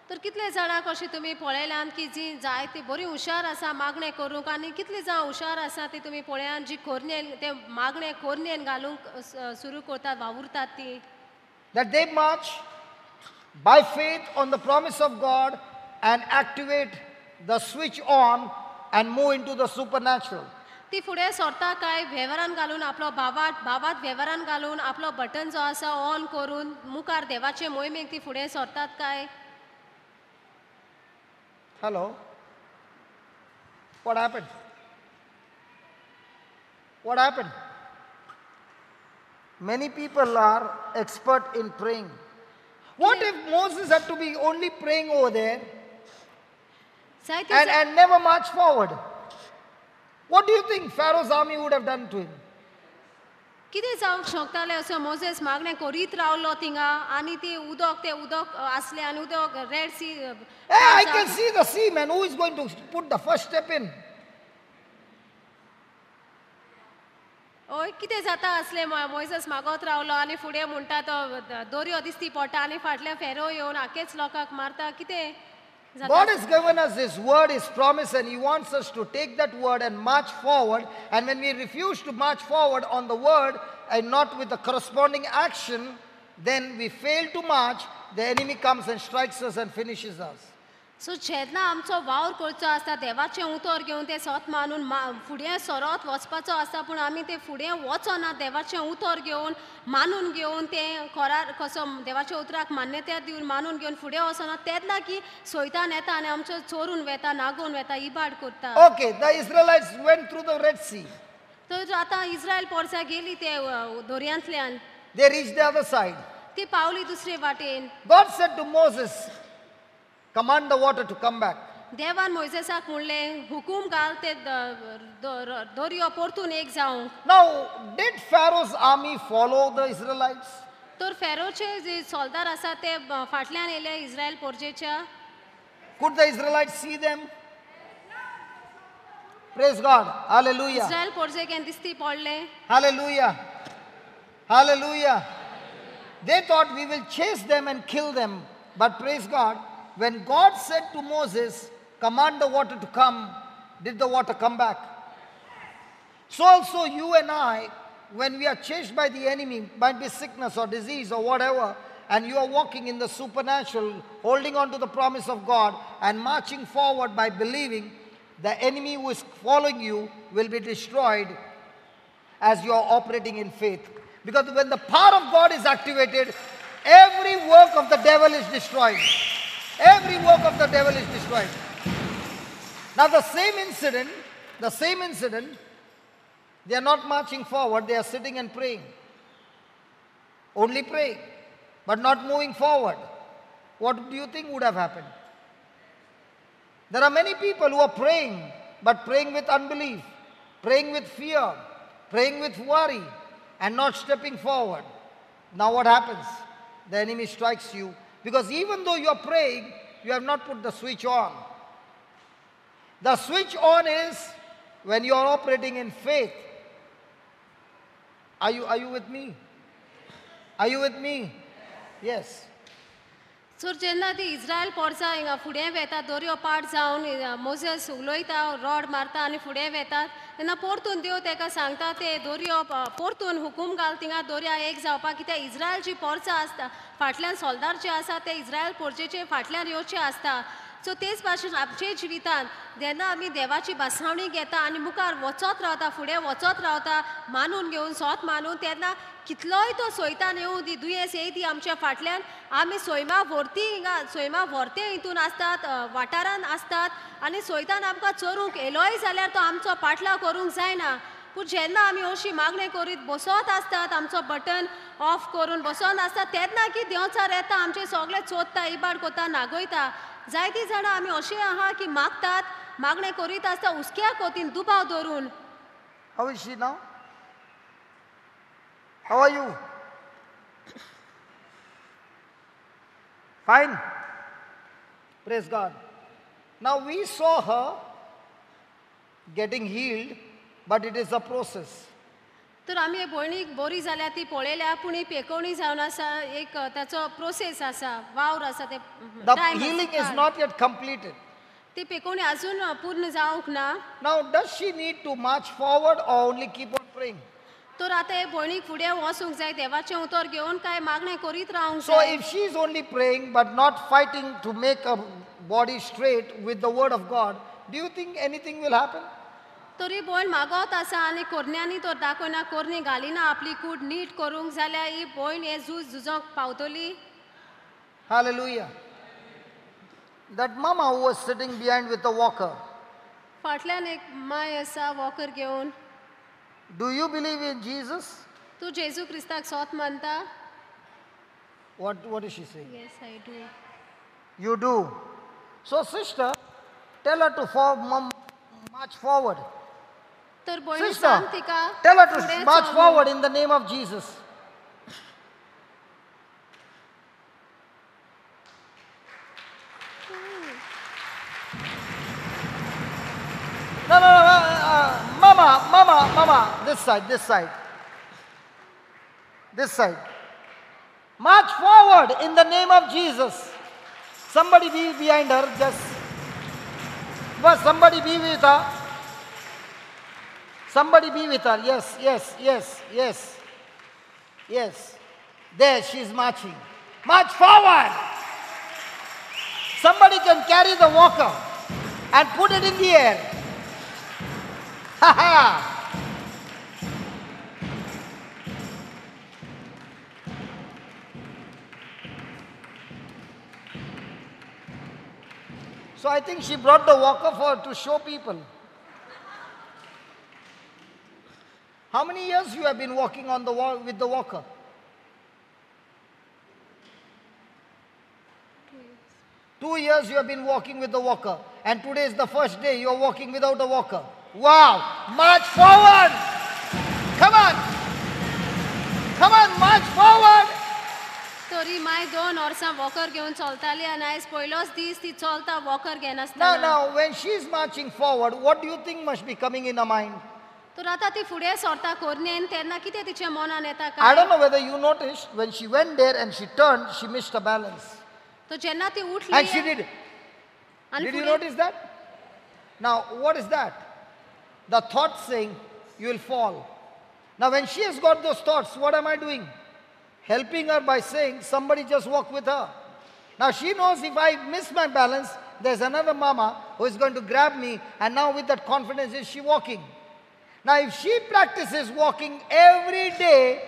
तर कितले जाणांक अशी तुमी पळयल्यान की जी जाय ती बरी हुशार आसा मागणे करूंक आनी कितली जाण हुशार आसा ती तुमी पळयान जी कोरनेन ते मागणे कोरनेन घालूंक सुरू करतात वावुरतात ती. That they march by faith on the promise of God and activate the switch on and move into the supernatural. ती फुडें सरता काय वेव्हारान घालून आपलो भावात वेव्हारान घालून आपलो बटन जो आसा ऑन करून मुखार देवाचे मोहिमेक ती फुडें सरतात काय? Hello? What happened? What happened? Many people are expert in praying. What if Moses had to be only praying over there and never march forward? What do you think Pharaoh's army would have done to him? कितें जावंक शकतालें असो Moses मागणें करीत रावलो थिंगा आनी ती उदक आसलें आनी उदक Red Sea. Hey, I can see the sea, man. Who is going to put the first step in? ओय कितें जाता आसलें मोसेस मागोत रावलो आनी फुडें म्हणटा तो दोरयो दिसती पडटा आनी फाटल्या फेरो येवन आखेच लोकांक मारता कितें जाता? God has given us His word, His promise, and He wants us to take that word and march forward. And when we refuse to march forward on the word and not with the corresponding action, then we fail to march. The enemy comes and strikes us and finishes us. सो जेन्ना आमचो वावर करचो आसता देवाचें उतर घेवन ते सत मानून फुडें सरत वचपाचो आसता पूण आमी ते फुडें वचना देवाचें उतर घेवन मानून घेवन तें खरार कसो देवाच्या उतराक मान्यता दिवन मानून घेवन फुडें वचना तेन्ना की सैतान येता आनी आमचो चोरून वेता नागोवन वेता इबाड करता. Okay, the Israelites went through the Red Sea. तर आतां इस्रायल पोरसां गेली ते दर्यांतल्यान. They reached the other side. ती पावली दुसरे वाटेन. God said to Moses, command the water to come back. देवान मोइसेसाक म्हणलें हुकूम घाल ते दर्यो परतून एक जावं. Now, did Pharaoh's army follow the Israelites? तर फेरोचे जे सोल्दार आसा ते फाटल्यान येले Israel पोरजेच्या. Could the Israelites see them? Praise God. Hallelujah. Israel पोरजेक दिसती पडले. Hallelujah. Hallelujah. They thought we will chase them and kill them. But praise God, when God said to Moses, command the water to come, did the water come back? So also you and I, when we are chased by the enemy, might be sickness or disease or whatever, and you are walking in the supernatural, holding on to the promise of God and marching forward by believing, the enemy who is following you will be destroyed as you are operating in faith. Because when the power of God is activated, every work of the devil is destroyed. Every work of the devil is destroyed. Now the same incident, they are not marching forward, they are sitting and praying. Only praying, but not moving forward. What do you think would have happened? There are many people who are praying, but praying with unbelief, praying with fear, praying with worry, and not stepping forward. Now what happens? The enemy strikes you, because even though you are praying, you have not put the switch on. The switch on is when you are operating in faith. Are you with me? Are you with me? Yes. सो जेन्ना ती इस्रायल पोरसां हिंगा फुडें वेतात दर्यो पाट जावन Moses उलोयता rod मारता आनी फुडें वेतात तेन्ना परतून देव तेका सांगता ते दर्यो परतून हुकूम घाल थिंगा दर्या एक जावपाक कित्याक इस्रायल जी पोरसां आसता फाटल्यान सोल्दार जे आसा ते इस्रायल पोरचेचे फाटल्यान येवचे आसता सो तेच भाशेन आमचे जिवितान जेन्ना आमी देवाची बासावणी घेता आनी मुखार वचत रावता फुडें वचत रावता मानून घेवन सोत मानून तेन्ना कितलोय तो सोयतान येवं दी दुयेंस येय ती आमच्या फाटल्यान आमी सोयमा व्हरती हिंगा सोयमा व्हरते हितून आसतात वाठारान आसतात आनी सोयतान आमकां चोरूंक येलोय जाल्यार तो आमचो पाटला करूंक जायना पूण जेन्ना आमी अशी मागणी करीत बसत आसतात आमचो बटन ऑफ करून बसोन आसतात तेन्ना की देंवचार येता आमचे सगळे चोदता इबाड कोता नागयता जायतीं जाणां आमी अशें आहा की मागतात मागणे करीत आसता उस्क्या कोतीन दुबाव धरून. How is she now? How are you? Fine. Praise God. Now we saw her getting healed, but it is a process. तर आमी भयणीक बरी जाल्या ती पळयल्या पूण ही पेकोवणी जावन आसा एक ताचो प्रोसेस आसा वावर आसा ते The healing is not yet completed. ती पेकोवणी अजून पूर्ण जावंक ना. Now does she need to march forward or only keep on praying? तर आता हे भयणीक फुडें वचूंक जाय देवाचें उतर घेवन काय मागणें करीत रावंक So जाय. if she is only praying but not fighting to make her body straight with the word of God, do you think anything will happen? तरी भयण मागोत आसा आनी कोरण्यांनी तर दाखयना कोरणी घालिना आपली कूड नीट करूंक जाल्यार ही भयण हे झुजोंक पावतली. Hallelujah. That mama who was sitting behind with the walker, फाटल्यान एक माय आसा वॉकर घेवन. do you believe in Jesus? तूं जेजू क्रिस्ताक सोत मानता? What is she saying? Yes, I do. You do. So sister, tell her to march forward. तर भयणी Sister, सांग तिका tell her to फुडें march चल forward in the name of Jesus. No, mama, this side. March forward in the name of Jesus. Somebody be behind her, somebody be with her. Somebody be with her. Yes. There, she's marching. March forward. Somebody can carry the walker and put it in the air. Ha ha. So I think she brought the walker to show people. How many years you have been walking on the with the walker? 2 years you have been walking with the walker. And today is the first day you are walking without a walker. Wow! March forward! Come on, march forward! तरी my 2 वर्सां walker घेवन चलताली आनी आयज पयलोच दीस ती चलता walker घेनासतना. Now, when she is marching forward, what do you think must be coming in her mind? तर आतां ती फुडें सरता कोरनेन तेन्ना कितें तिच्या मनान येता I काय don't know whether you noticed, when she went there and she turned, she missed her balance. तो जेन्ना ती And उठली she did. आनी Did you फुडें notice that? Now, what is that? The thought saying, you will fall. Now, when she has got those thoughts, what am I doing? Helping her by saying, somebody just walk with her. Now, she knows if I miss my balance, there's another mama who is going to grab me, and now with that confidence is she walking. Now, if she practices walking every day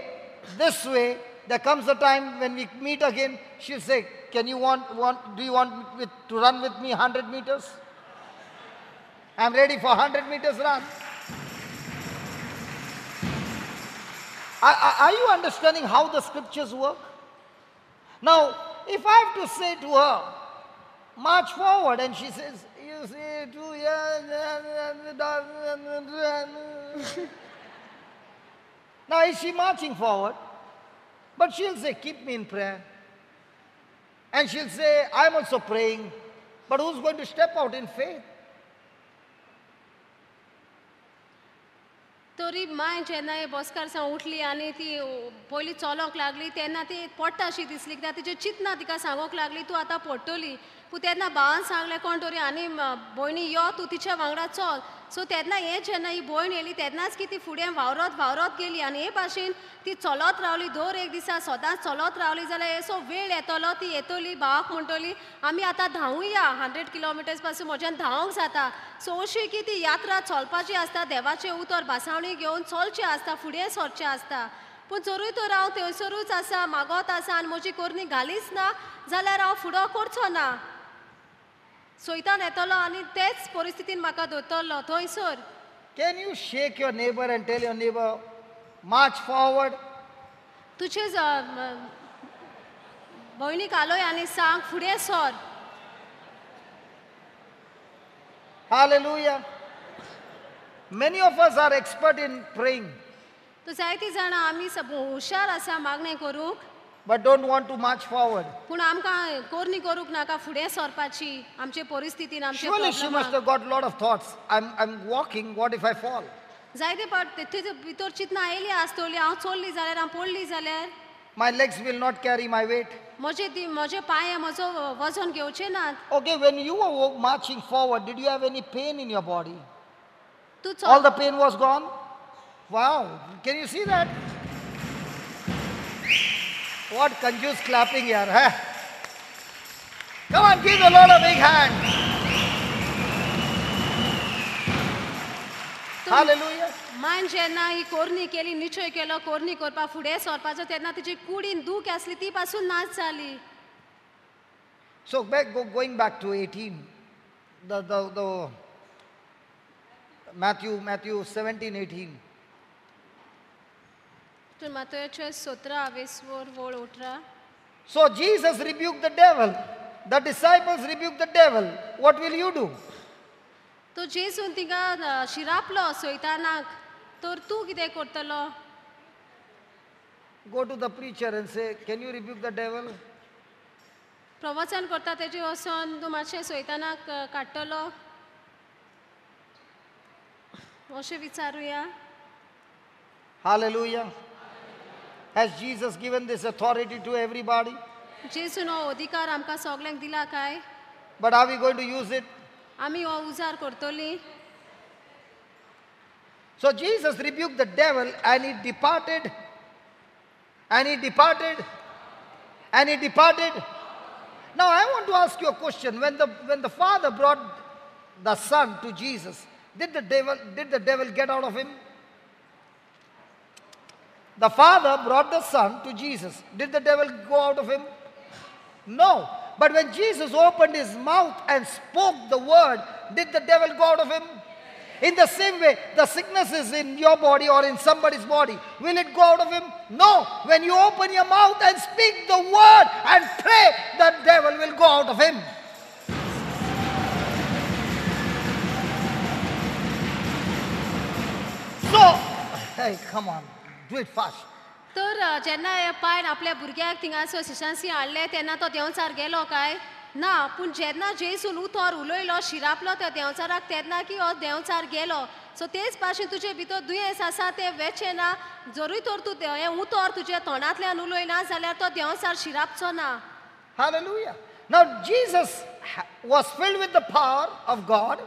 this way, there comes a time when we meet again, she'll say, do you want to run with me 100 meters? I'm ready for 100 meters run. Are you understanding how the scriptures work? Now, if I have to say to her, march forward, and she says, you see, 2 years. Now, is she marching forward? But she'll say, keep me in prayer. And she'll say, I'm also praying. But who's going to step out in faith? तरी my जेन्ना हे बसकार सावन उठली आनी ती पयलीं चलोंक लागली तेन्ना ती पडटा अशी दिसली कित्याक तिचें चिंतना तिका सांगोंक लागली तूं आतां पडटली पूण तेन्ना भावान सांगलें कोण तरी आनी भयणी यो तूं तिच्या वांगडा चल सो तेन्ना हें जेन्ना ही भयण येयली तेन्नाच की ती फुडें वावरत वावरत गेली आनी हे भाशेन ती चलत रावली दर एक दिसा सदांच चलत रावली जाल्यार असो वेळ येतलो ती येतली भावाक म्हणटली आमी आतां धांवुया 100 किलोमिटर्स पासून म्हज्यान धांवंक जाता सो अशी की ती यात्रा चलपाची आसता देवाचें उतर भासावणी घेवन चलचें आसता फुडें सरचें आसता पूण जरूय तर हांव थंयसरूच आसा मागोत आसा आनी म्हजी कोरणी घालीच ना जाल्यार हांव फुडो करचो ना सोयतान येतलो आनी तेच परिस्थितीन म्हाका दवरतलो थंयसर Can you shake your neighbor and tell your neighbor, march forward? तुझे भयणीक आलोय आनी सांग फुडें sir Hallelujah. Many of us are expert in praying, तो जायतीं जाणां आमी हुशार आसा मागणें करूंक but don't want to march forward. पूण आमकां कोरणी करूंक नाका फुडें सरपाची आमचे परिस्थितीन आमचे Surely she must प्रॉब्लमाक have got a lot of thoughts. I'm walking, what if I fall? जायते पाट तेजे भितर चिंतना आयली आसतली हांव चलली जाल्यार हांव पडली जाल्यार My legs will not carry my weight. म्हजे पांय म्हजो वजन घेवचे नात Okay, when you were marching forward, did you have any pain in your body? तूं All चल the pain was gone? Wow, can you see that? What conjures clapping here, huh? Come on, give the Lord a big hand. Hallelujah. मान जेन्ना ही कोरणी केली निश्चय केलो कोरणी करपा फुडें सरपाचो तेन्ना तिची कुडीन दूख आसली ती पासून नाच जाली So going back to 18, the Matthew 17:18. तर मातयेचे 17 वळ 18 So Jesus rebuked the devil. The disciples rebuked the devil. What will you do? तो जेसून तिका शिरापलो सैतानाक तर तूं कितें करतलो Go to the preacher and say, can you rebuke the devil? प्रवचन करता तेजे वचोन तूं मातशें सैतानाक काडटलो अशें विचारुया Hallelujah. Has Jesus given this authority to everybody? जेसून हो अधिकार आमकां सगल्यांक दिला काय But are we going to use it? आमी हो उजार करतली So Jesus rebuked the devil and he departed. And he departed. And he departed. Now I want to ask you a question. When the Father brought the Son to Jesus, did the devil get out of him? The Father brought the Son to Jesus. Did the devil go out of him? No. But when Jesus opened his mouth and spoke the word, did the devil go out of him? In the same way, the sickness is in your body or in somebody's body. Will it go out of him? No. When you open your mouth and speak the word and pray, the devil will go out of him. So, hey, come on, do it fast. तर जेन्ना हे पायन आपल्या भुरग्याक थिंगासो शिशांसी हाडले तेन्ना तो देंवचार गेलो काय ना पूण जेन्ना जेसून उतर उलयलो शिरापलो त्या देंवचाराक तेन्ना की हो देंवचार गेलो सो तेच भाशेन तुजे भितर दुयेंस आसा तें वेचेना जरूय तर तूं हें उतर तुज्या तोंडांतल्यान उलयना जाल्यार तो देंवचार शिरापचो ना. Hallelujah. Now Jesus was filled with the power of God.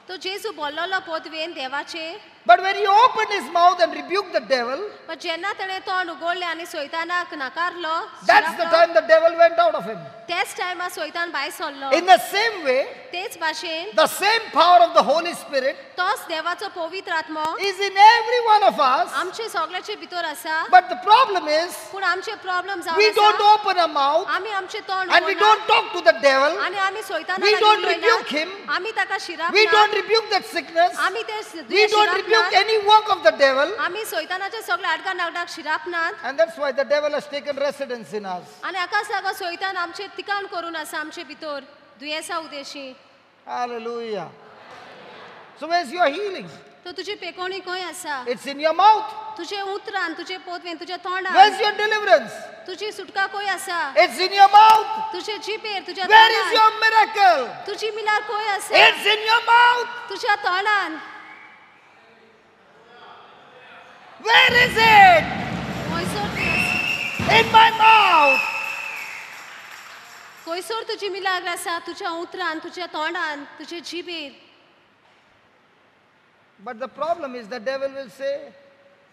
तो जेसू बोल्लोलो पोतवेन देवाचे But when he opened his mouth and rebuked the devil, पण जेन्ना ताणें तोंड उगडलें आनी सैतानाक नाकारलो that's the शिरापलो, time the devil went out of him. तेच टायमार सैतान भायर सरलो. In the same way, तेच भाशेन the same power of the Holy Spirit तोच देवाचो पवित्र आत्मो is in every one of us. आमचे सगळ्याचे भितर आसा. But the problem is, पूण आमचे प्रॉब्लेम जावन we don't आसा open our mouth आमी आमचे तोंड and we उगडना don't talk to the devil. आनी आमी सैतानाक We don't उलयना. rebuke him. आमी ताका शिराप We ना. don't rebuke that sickness. आमी ते We don't शिराप rebuke ना. any work of the devil. आमी सैतानाचे सगळे आडका नावडाक शिराप नात. And that's why the devil has taken residence in us. आनी हाकाच लागून सैतान आमचे तिकाण करून आसा आमचे भितर दुयेंसा Udeshi. Hallelujah. So where's your healing? तो तुजी पेकोवणी खंय आसा? It's in your mouth. तुजे उतरान तुजे पोतवेन तुज्या तोंडान. Where's your deliverance? तुजी सुटका खंय आसा? It's in your mouth. तुजे जिबेर तुज्या Where is तोंडान. your miracle? तुजी मिलार खंय आसा? It's in your mouth. तुज्या तोंडान. Where is it? खंयसर ती आसा? In my mouth. खंयसर तुजी मिलाग्र आसा? तुज्या उतरान, तुज्या तोंडान, तुजे जिबेर. But the problem is the devil will say,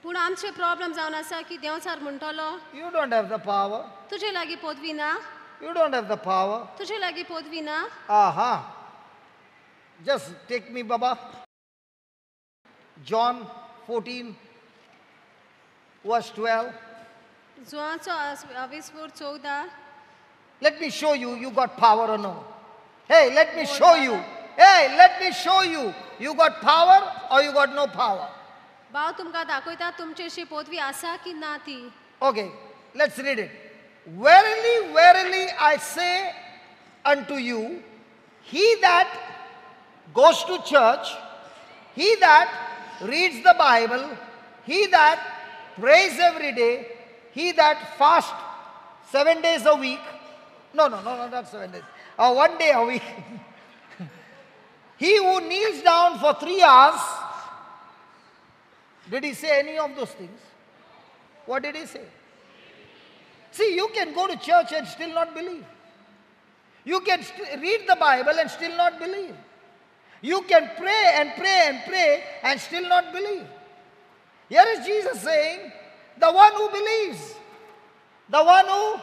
पूण आमचे प्रॉब्लेम जावन आसा की देंवचार म्हणटलो you don't have the power. तुजे लागीं पदवी ना. You don't have the power. तुजे लागीं पदवी ना. Aha. Just take me, Baba. John 14, verse 12. जुआंचो 14 Let me show you, you got power or no. Hey, let me show you. Hey, let me show you. You got power or you got no power. भाव तुमकां दाखयता तुमचेशी पदवी आसा की ना ती. Okay, let's read it. Verily, verily, I say unto you, he that goes to church, he that reads the Bible, he that prays every day, he that fasts 7 days a week, no, not 7 days, 1 day a week, he who kneels down for 3 hours, did he say any of those things? What did he say? See, you can go to church and still not believe. You can read the Bible and still not believe. You can pray and pray and pray and still not believe. Here is Jesus saying, the one who believes, the one who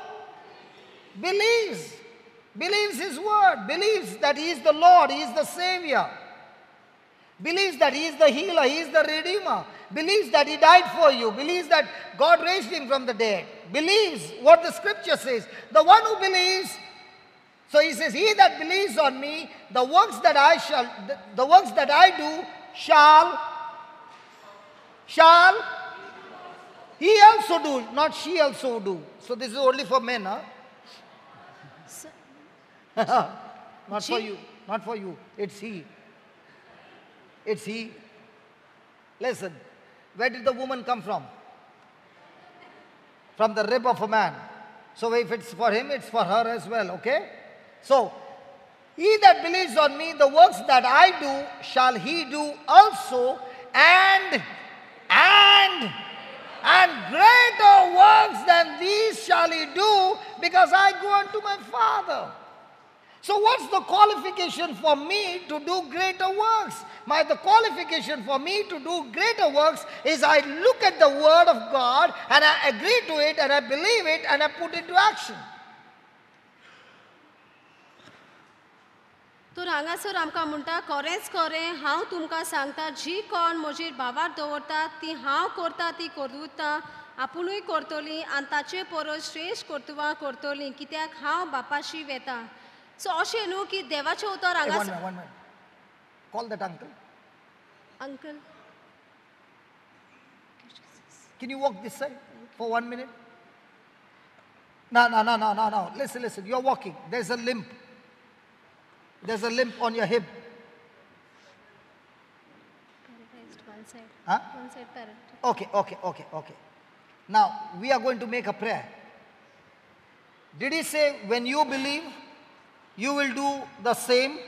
believes his word, believes that he is the Lord, he is the Savior, believes that he is the healer, he is the redeemer, believes that he died for you, believes that God raised him from the dead, believes what the scripture says. The one who believes, so he says, he that believes on me, the works that I do shall he also do, not she also do. So this is only for men, huh? Not for you, not for you. It's he. It's he. Listen, where did the woman come from? From the rib of a man. So if it's for him, it's for her as well, okay? So, he that believes on me, the works that I do, shall he do also, and greater works than these shall he do, because I go unto my Father. So what's the qualification for me to do greater works? The qualification for me to do greater works is I look at the word of God and I agree to it and I believe it and I put it to action. तर हांगासर आमकां म्हणटा खरेंच खरें हांव तुमकां सांगता जी कोण म्हजेर भावार दवरता ती हांव करता ती करता आपुणूय करतलीं आनी ताचे परस श्रेश्ठ कर्तुवां करतलीं कित्याक हांव बापाशी वेता. सो अशें न्हू की देवाचें उतर Hey, हांगा one minute. Call that uncle. Uncle Can you walk this side for 1 minute? No. Listen. You're walking. There's a limp. There's a limp on your hip. one side. Huh? One side paralyzed. Okay. Now, we are going to make a prayer. Did he say, when you believe, you will do the same?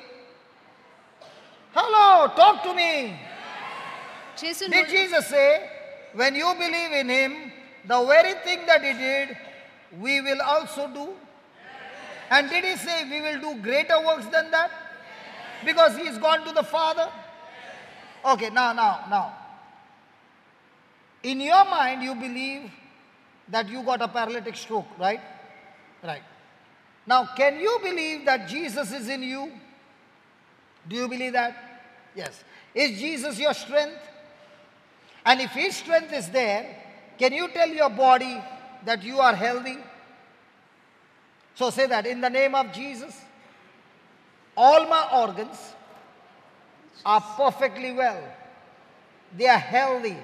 Hello, talk to me. Did Jesus say, when you believe in him, the very thing that he did, we will also do? And did he say we will do greater works than that? Because he's gone to the Father? Okay, now. In your mind, you believe that you got a paralytic stroke, right? Right. Now, can you believe that Jesus is in you? Do you believe that? Yes. Is Jesus your strength? And if his strength is there, can you tell your body that you are healthy? So say that, in the name of Jesus, all my organs are perfectly well. They are healthy.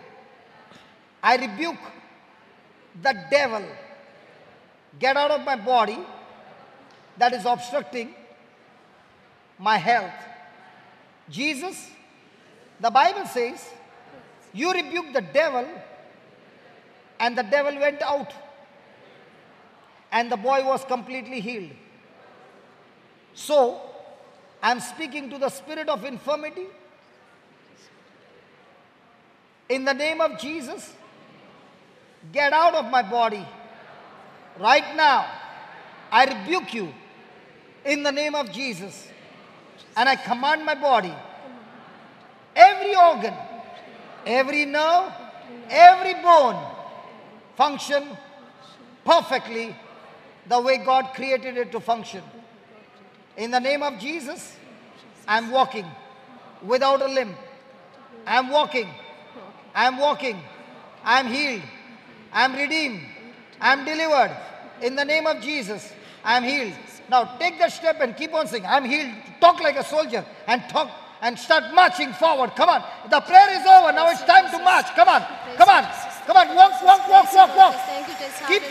I rebuke the devil. Get out of my body that is obstructing my health. Jesus, the Bible says, you rebuke the devil, and the devil went out. And the boy was completely healed. So, I'm speaking to the spirit of infirmity. In the name of Jesus, get out of my body. Right now, I rebuke you in the name of Jesus. And I command my body, every organ, every nerve, every bone, function perfectly the way God created it to function. In the name of Jesus, I'm walking without a limp. I'm walking. I'm walking. I'm healed. I'm redeemed. I'm delivered. In the name of Jesus, I'm healed. Now take that step and keep on saying, I'm healed. Talk like a soldier and talk and start marching forward. Come on. The prayer is over. Now it's time to march. Come on. Come on. Come on. Walk. Keep.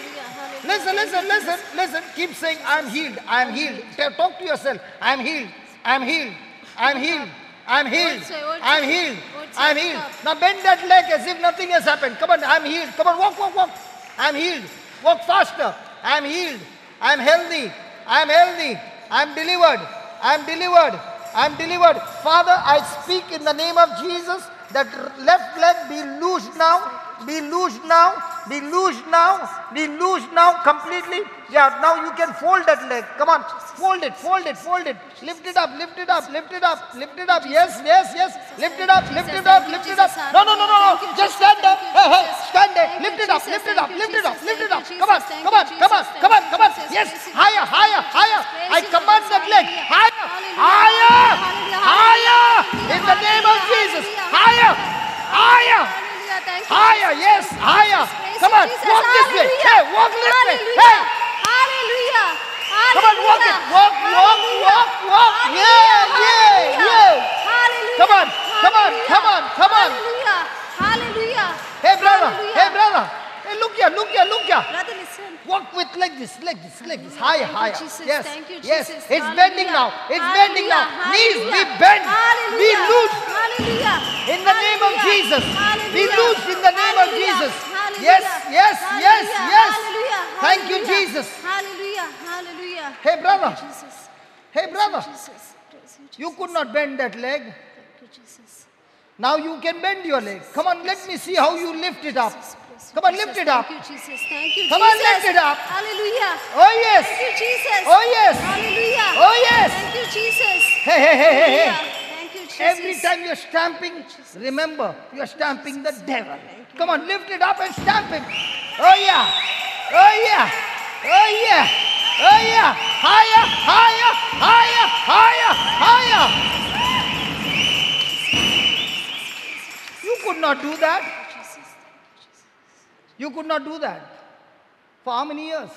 Listen. Keep saying, I'm healed. I'm healed. Talk to yourself. I'm healed. I'm healed. I'm healed. I'm healed. I'm healed. I'm healed. Now bend that leg as if nothing has happened. Come on. I'm healed. Come on. Walk. I'm healed. Walk faster. I'm healed. I'm healthy. I'm healthy. I'm delivered. I'm delivered. I'm delivered. Father, I speak in the name of Jesus that left leg be loosed now. Be loosed now. Be loosed now. Be loosed now completely. Yeah, now you can fold that leg. Come on. Fold it. Lift it up. Yes. Lift it up. Lift it up. No. Just stand there. Hey. Stand there. Lift it up. Come on. Yes. Higher. I command that leg. Higher. In the name of Jesus. Higher. Yes, higher. Come on, walk this way. Hey, walk this way. Hey. Hallelujah. Come on, walk it. Walk. Yeah. Hallelujah. Come on. Hallelujah. Hey, brother. Hey, look here. Brother, listen. Walk with like this. Higher. Thank you, Jesus. Yes. Thank you, Yes. Jesus. It's Hallelujah. bending now. Hallelujah. Knees be Hallelujah. bent. Hallelujah. Be loose. Hallelujah. In the name of Jesus. Hallelujah. Be loose in the name of Jesus. Hallelujah. Yes. Hallelujah. Thank you, Hallelujah. Jesus. Hallelujah. Hey, brother. Thank you, Jesus. Hey, brother. Jesus. Praise you, Jesus. You could not bend that leg. Thank you, Jesus. Now you can bend your leg. Come on, let me see how you lift it up. Jesus, bless you, Come on, Jesus. lift it up. Thank you, Jesus. Thank you, Come Jesus. on, lift it up. Hallelujah. Oh, yes. Thank you, Jesus. Oh, yes. Hallelujah. Oh, yes. Thank you, Jesus. Hey. Hallelujah. Thank you, Jesus. Every time you're stamping, remember, you're stamping the devil. Come on, lift it up and stamp him. Oh, yeah. Higher. You could not do that. You could not do that. For how many years?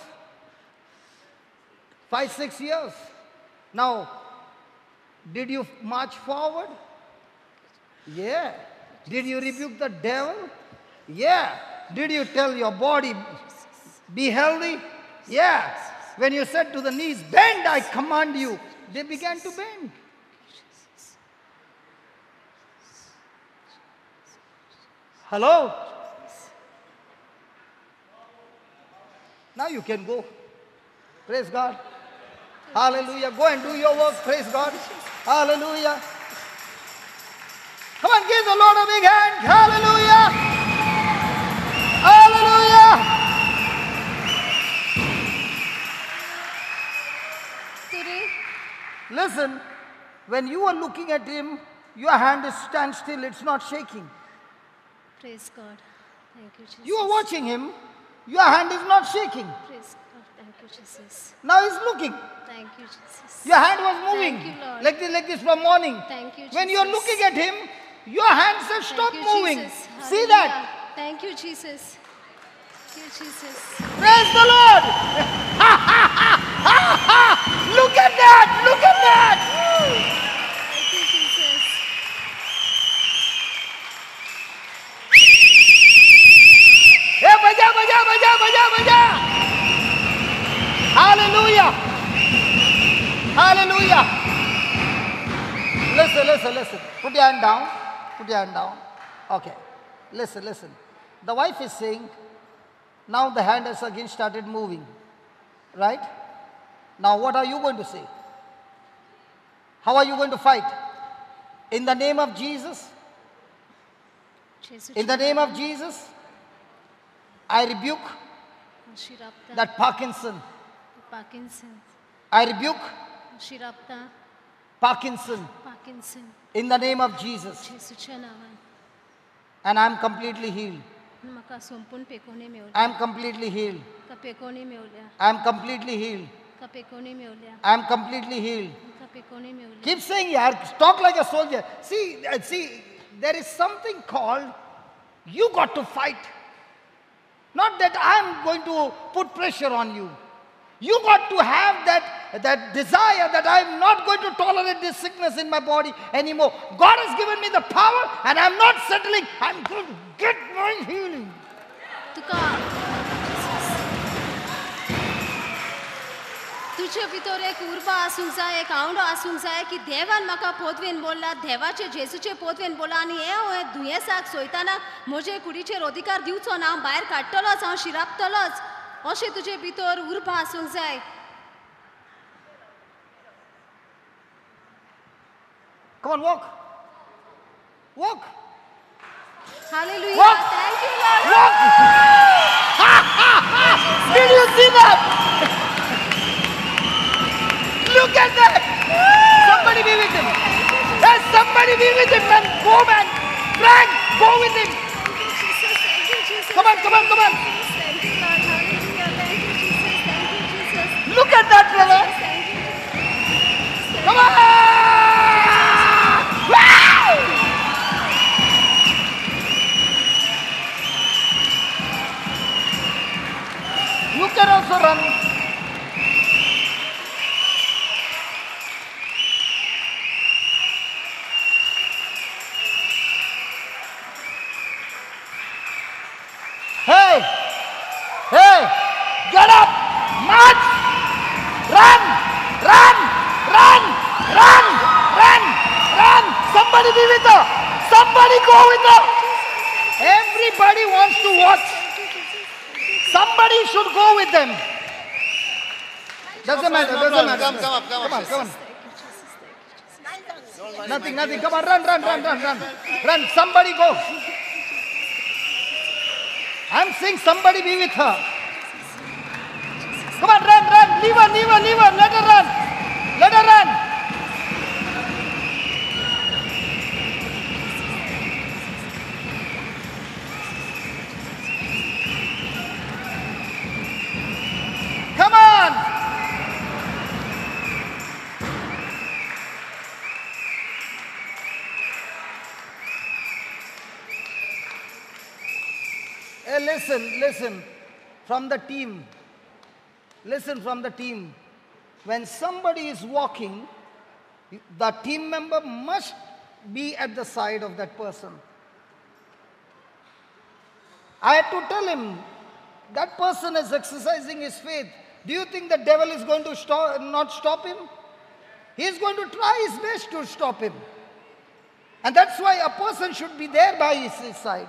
5, 6 years. Now, did you march forward? Yeah. Did you rebuke the devil? Yeah. Did you tell your body, be healthy? Yeah. When you said to the knees, bend, I command you, they began to bend. Hello? Now you can go. Praise God. Hallelujah. Go and do your work. Praise God. Hallelujah. Come on, give the Lord a big hand. Hallelujah. Hallelujah. Today, Listen, when you are looking at him, your hand is stand still. It's not shaking. praise God. Thank you, Jesus. You are watching him. Your hand is not shaking. Praise God. Thank you, Jesus. Now he's looking. Thank you, Jesus. Your hand was moving. Thank you, Lord. Like this from morning. Thank you, When you are Jesus. looking at him, your hands have Thank stopped you, moving. Jesus. See that? Hallelujah. Thank you, Jesus. Thank you, Jesus. Praise the Lord. Look at that. Look at that. Thank you, Jesus. Hey, baja, baja, baja, baja, baja. Hallelujah. Hallelujah. Listen, listen, listen. Put your hand down. Put your hand down. Okay. Listen, listen. The wife is saying, now the hand has again started moving. Right? Now what are you going to say? How are you going to fight? In the name of Jesus? In the name of Jesus, I rebuke Shirapta, that Parkinson. Parkinson, I rebuke Shirapta, Parkinson Parkinson, in the name of Jesus. Jesuच्या नावान And I am completely healed. म्हाका संपूर्ण पेकोणी मेवल्या I am completely healed. का पेकोणी मेवल्या I am completely healed. का पेकोणी मेवल्या I am completely healed. का पेकोणी मेवल्या Keep saying, yaar, talk like a soldier. See, there is something called, you got to fight. Not that I am going to put pressure on you. You got to have that desire that I am not going to tolerate this sickness in my body anymore. God has given me the power and I am not settling. I am going to get my healing. तुका तुझे भितर एक उर्बा आसूंक जाय एक आवडो आसूंक जाय की देवान म्हाका पोतवेन बोलला देवाचे जेजूचे पोतवेन बोला आनी हे दुयेंसाक सोयताना म्हजे कुडीचेर अधिकार दिवचो ना हांव भायर काडटलोच हांव शिरापतलोच अशें तुजे भितर उर्बा आसूंक जाय Come on, walk. Walk. Hallelujah. Walk. Thank you, Lord. Walk. Did you see that? Look at that. Somebody be with him. Yes, somebody be with him, man. Go, man. Frank, go with him. Thank you, Jesus. Thank you, Jesus. Come on, come on, come on. Thank you, Lord. Hallelujah. Thank you, Jesus. Thank you, Jesus. Look at that, brother. Thank you, Jesus. Come on. Wow. You can also run. Hey, hey, get up, march, run, run, run, run, run, run. Somebody be with her. Somebody go with her. Everybody wants to watch. Somebody should go with them. Doesn't matter, doesn't matter. Come up. Come on, come on. Nothing, nothing. Come on, run, run, run, run, run. Run, somebody go. I'm saying somebody be with her. Come on, run, run. Leave her, leave her, leave her. Let her run. Let her run. Come on. Hey, listen from the team. Listen from the team. When somebody is walking, the team member must be at the side of that person. I had to tell him, that person is exercising his faith. Do you think the devil is going to not stop him? He is going to try his best to stop him. And that's why a person should be there by his side.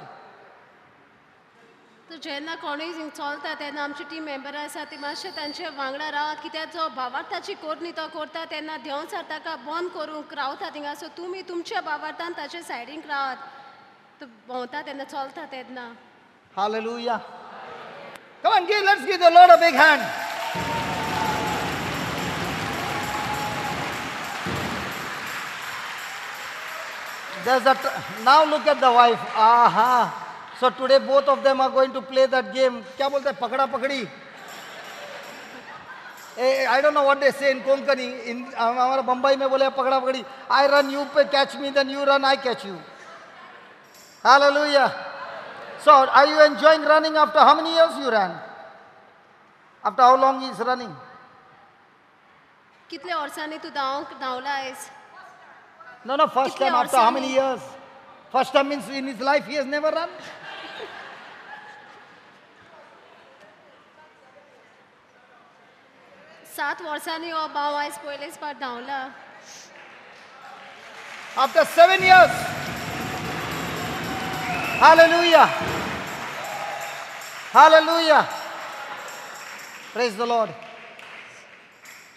तो जेन्ना कोणूय चलता तेन्ना आमची team member आसा ती मातशे तांचे वांगडा रावा कित्याक जो भावार्थाची कोरणी तो करता तेन्ना देंव सर ताका बंद करूंक रावता थिंगा सो तुमी तुमच्या भावार्थान ताचे सायडीक रावात तो भोंवता तेन्ना चलता तेन्ना Hallelujah. Come on, let's give the Lord a big hand. Now look at the wife. Aha. So today both of them are going to play that game. क्या बोलते हैं पकड़ा पकड़ी? I don't know what they say in Konkani. In हमारा बम्बई में बोले पकड़ा पकड़ी. I run, you catch me, then you run, I catch you. Hallelujah. So are you enjoying running after how many years you ran? After how long he is running? कितले वर्सांनी तू धांवला आहेस No, first time after how many years? First time means in his life he has never run. सात वर्सांनी हो भाव आयज पयलेच फावट धांवला After 7 years. Hallelujah. Hallelujah. Praise the Lord.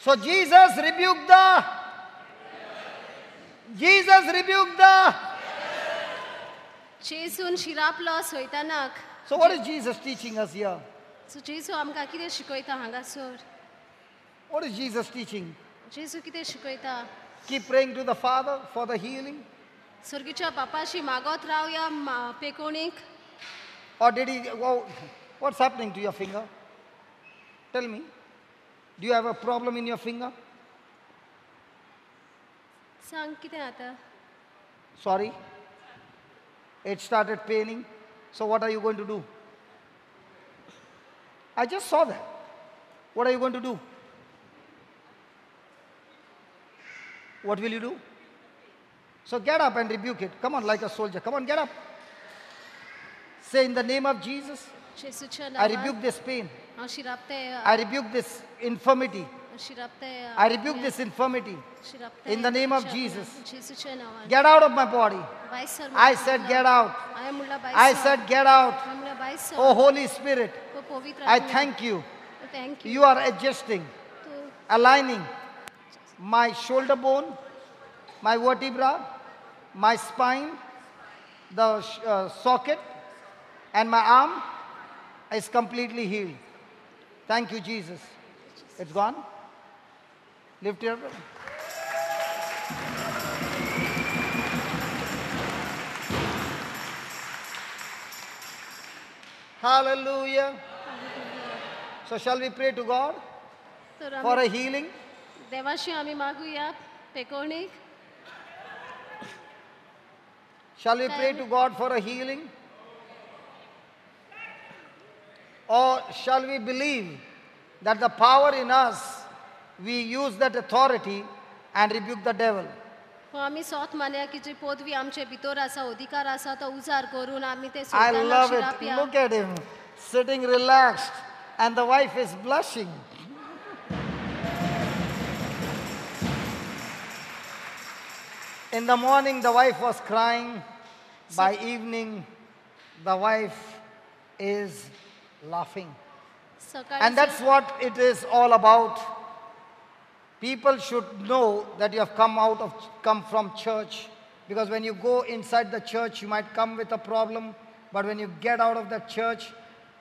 So Jesus rebuked the जेसून शिरापलो सोयतानाक So what is Jesus teaching us here? सो जेसू आमकां कितें शिकयता हांगासर What is Jesus teaching? जेसू कितें शिकयता Keep praying to the Father for the healing? सर्गीच्या बापाशी मागोत रावया पेकोणीक Or did he, what's happening to your finger? Tell me. Do you have a problem in your finger? सांग कितें जाता Sorry. It started paining. So what are you going to do? I just saw that. What are you going to do? What will you do? So get up and rebuke it. Come on, like a soldier. Come on, get up. Say in the name of Jesus, जेसूच्या I नांवान rebuke this pain. हांव शिरापते I rebuke this infirmity. शिरापते I rebuke this infirmity. शिरापते In the name of Jesus. जेसूच्या नांवान Get out of my body. Bias sir I said get out. हांवें म्हणला बायस I said get out. हांवें म्हणला बायस sir Oh Holy Spirit, ओ पवित्र I thank you. Thank you You are adjusting, तू aligning my shoulder bone, my vertebra, my spine, the socket, and my arm is completely healed. Thank you, Jesus. It's gone. Lift your. Hallelujah. So shall we pray to God तर for आमी a healing? देवाशी आमी मागुया पेकोणीक Shall we pray to God for a healing? Or shall we believe that the power in us, we use that authority and rebuke the devil? हो आमी सोत मानया की जी पदवी आमचे भितर आसा अधिकार आसा तो उजार करून आमी ते I सोताना love it. शिरापया Look at him, sitting relaxed, and the wife is blushing. In the morning, the wife was crying. By evening, the wife is laughing. And that's what it is all about. People should know that you have come from church. Because when you go inside the church, you might come with a problem. But when you get out of the church,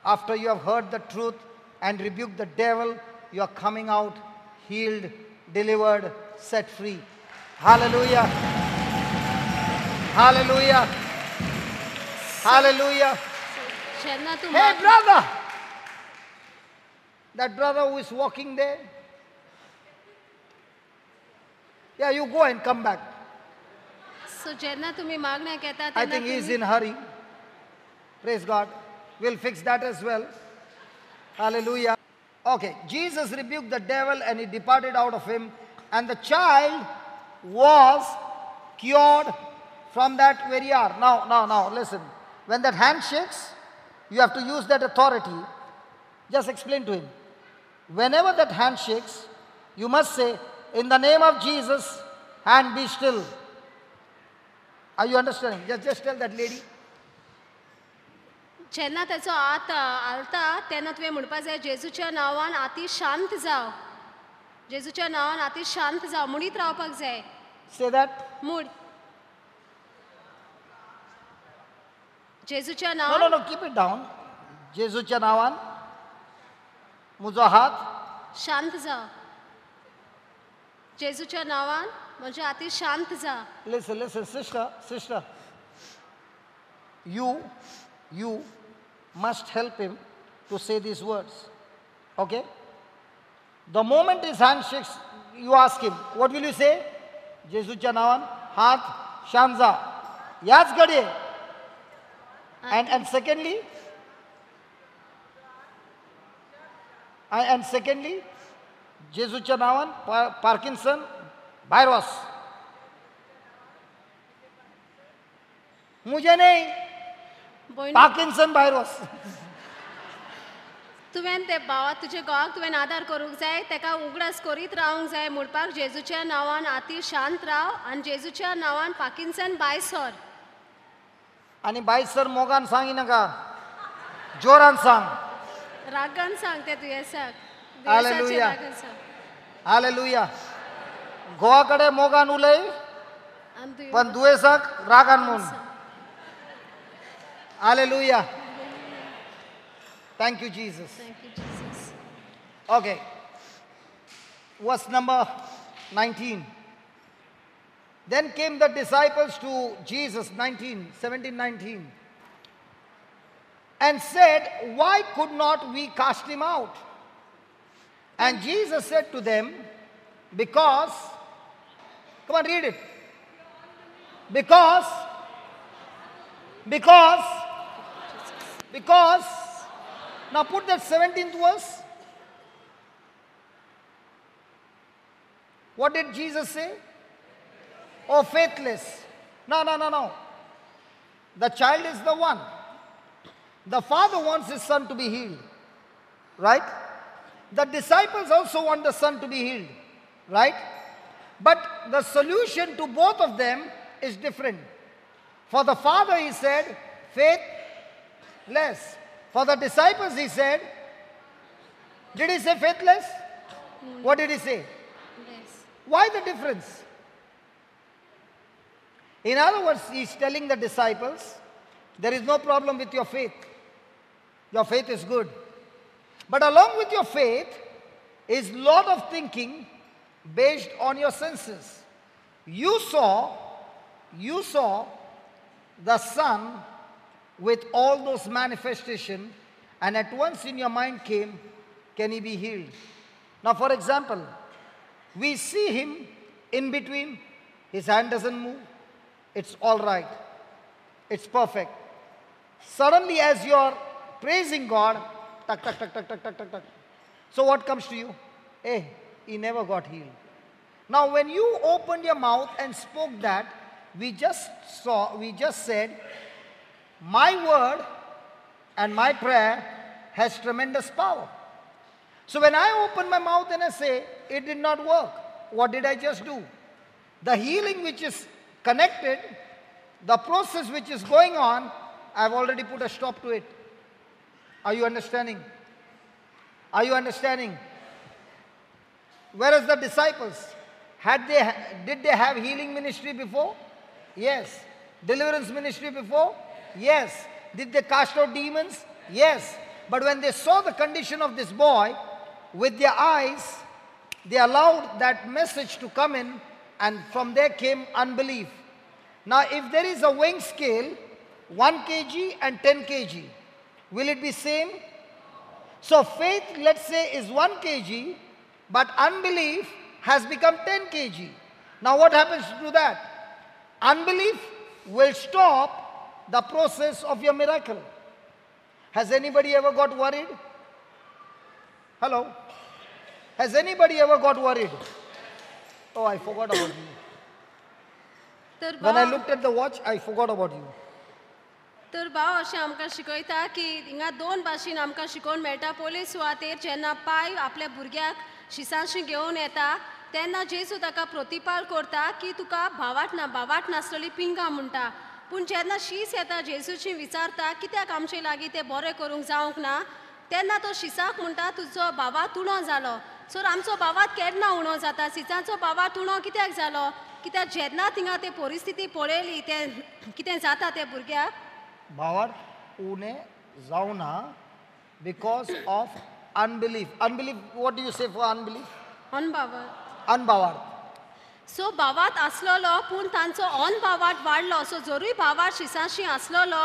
after you have heard the truth and rebuked the devil, you are coming out healed, delivered, set free. Hallelujah. Hallelujah. Hallelujah. जेन्ना तू Hey, brother. That brother who is walking there. Yeah, you go and come back. सो जेन्ना तुम्ही मागण्या घेता I तेन्ना think he is तुम्ही in hurry. Praise God. We'll fix that as well. Hallelujah. Okay, Jesus rebuked the devil and he departed out of him. And the child was cured from that very hour. Now, listen. When that hand shakes, you have to use that authority. Just explain to him. Whenever that hand shakes, you must say, in the name of Jesus, hand be still. Are you understanding? Just tell that lady. जेन्ना त्याचो हात हालता तेन्ना तुवें म्हणपाक जाय जेजूच्या नांवान आती शांत जाव. जेजूच्या नांवान आती शांत जाव म्हणीत रावपाक जाय. Say that. मूड. जेजूच्या No, no, नांवान no, keep it down. जेजूच्या नावान म्हजो हात शांत जाव. जेजूच्या नांवान म्हजे आती शांत जा. Listen, listen, sister. You must help him to say these words. Okay? The moment his hand shakes, you ask him, what will you say? जेजूच्या नावान हात शांत जा. याच घडये. And secondly, जेजूच्या नावान पार्किन्सन भायर वच. मुझे नहीं, भयणी, पार्किन्सन भायर वच. तुवें ते भावा तुजे घोवाक तुवें आदार करूंक जाय. तेका उगडास करीत रावंक जाय म्हणपाक जेजूच्या नांवान आती शांत राव आनी जेजूच्या नांवान पाकिन्सन भायर सर. आणि बाई सर मोगान सांगी नाका, जोरान सांग. रागान सांग ते दुयेसाक. Hallelujah. रागान सांग. हालेलुया. घोवाकडे मोगान उलय आनी पण दुयेसाक रागान म्हूण. Hallelujah. Thank you, Jesus. Thank you, Jesus. Okay. Verse number 19. Then came the disciples to Jesus, 17, 19, and said, why could not we cast him out? And Jesus said to them, because, come on, read it. Because, now put that 17th verse. What did Jesus say? Oh, faithless. No. The child is the one. The father wants his son to be healed. Right? The disciples also want the son to be healed. Right? But the solution to both of them is different. For the father, he said, faithless. For the disciples, he said, did he say faithless? What did he say? Yes. Why the difference? In other words, he's telling the disciples, there is no problem with your faith. Your faith is good. But along with your faith is lot of thinking based on your senses. You saw the Son with all those manifestations, and at once in your mind came, can he be healed? Now, for example, we see him in between, his hand doesn't move. It's all right. It's perfect. Suddenly, as you're praising God, tuck. So what comes to you? Hey, he never got healed. Now, when you opened your mouth and spoke that, we just said, my word and my prayer has tremendous power. So when I open my mouth and I say, it did not work, what did I just do? The healing which is connected, the process which is going on, I've already put a stop to it. Are you understanding? Are you understanding? Whereas the disciples, did they have healing ministry before? Yes. Deliverance ministry before? Yes. Did they cast out demons? Yes. But when they saw the condition of this boy, with their eyes, they allowed that message to come in, and from there came unbelief. Now, if there is a weighing scale, 1 kg and 10 kg, will it be same? So faith, let's say, is 1 kg, but unbelief has become 10 kg. Now what happens to that? Unbelief will stop the process of your miracle. Has anybody ever got worried? Hello? Has anybody ever got worried? Oh, I forgot about you. When I looked at the watch, I forgot about you. तर भाव अशें आमकां शिकयता की हिंगा दोन भाशेन आमकां शिकोवन मेळटा. पयले सुवातेर जेन्ना पाय आपल्या भुरग्याक शिसांशी घेवन येता तेन्ना जेजू ताका प्रतिपाल करता की तुका भावाट नासलेली पिंगा म्हणटा. पूण जेन्ना शीस येता जेजूची विचारता कित्याक आमचे लागीं तें बरें करूंक जावंक ना तेन्ना तो शिसाक म्हणटा तुजो भावात उणो जालो सो आमचो भावात केन्ना उणो जाता सिसाचो भावात उणो कित्याक जालो कित्याक जेन्ना थिंगा ते परिस्थिती पळयली तें कितें जाता त्या भुरग्याक भावार्थ उणे जावना because of unbelief. Unbelief, what do you say for unbelief? अनभावात Unbhavarth. सो भावात आसलोलो पूण तांचो अनभावात वाडलो सो जरूय भावात शिसाशी आसलोलो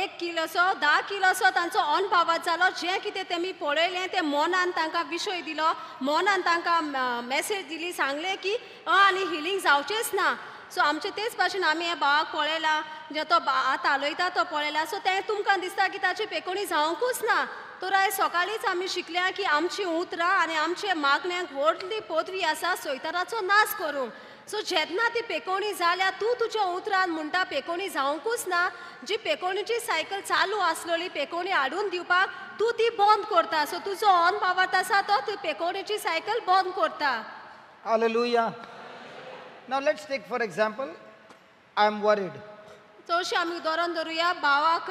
1 किलोचो 10 किलोचो तांचो अनभावात जालो जें कितें तेमी पळयलें तें मनान तांकां विशय दिलो मनान तांकां मॅसेज दिली सांगलें की आनी हिलींग जावचेंच ना सो आमचे तेच भाशेन आमी हे भावाक पळयला जे तो आतां हालयता तो पळयला सो तें तुमकां दिसता की ताची पेकोणी जावंकूच ना तर आयज सकाळींच आमी शिकल्या की आमची उतरां आनी आमचे मागण्यांक व्हडली पदवी आसा सोयताराचो नाश करूंक सो जेन्ना ती पेकोवणी जाल्या तूं तुज्या उतरान म्हणटा पेकोवणी जावंकूच ना जी पेकोवणीची सायकल चालू आसलोली पेकोवणी हाडून दिवपाक तूं ती बंद करता सो तुजो अनभावार्थ आसा तो ती पेकोवणीची सायकल बंद करता Hallelujah. Now let's take for example, I am worried. चडशें आमी उदाहरण धरुया भावाक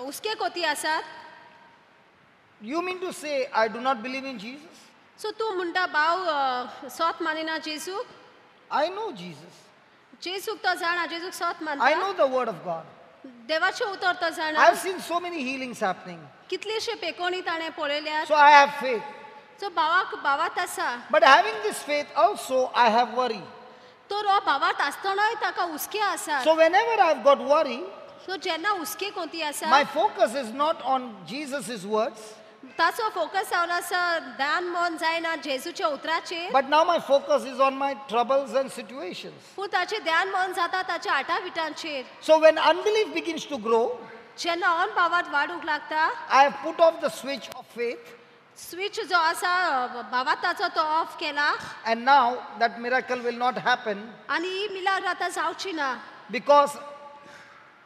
हुस्के कोती आसात You mean to say I do not believe in Jesus? सो तूं म्हणटा भाव सोत मानिना जेजूक I know Jesus. जेजूक तो जाणा जेजूक सोत I मानता know the word of God. देवाचें उतर तो जाणा I've seen so many healings happening. कितलेशे पेकोवणी ताणें पळयल्यात So I have faith. सो भावात आसा But having this faith also, I have worry. तर हो भावात आसतनाय ताका हुस्के आसा So whenever I've got worry, सो जेन्ना हुस्के कोती आसा my focus is not on Jesus' words, ताचो फोकस जावन आसा ध्यान मन जायना जेजूच्या उतराचेर but now my focus is on my troubles and situations. पूण ताचें ध्यान मन जाता ताच्या आटाविटांचेर So when unbelief begins to grow, जेन्ना अनभावात वाडूंक लागता I have put off the switch of faith, switch जो आसा भावाताचो तो ऑफ केला and now that miracle will not happen आनी ही मिलाग्र आतां जावची ना because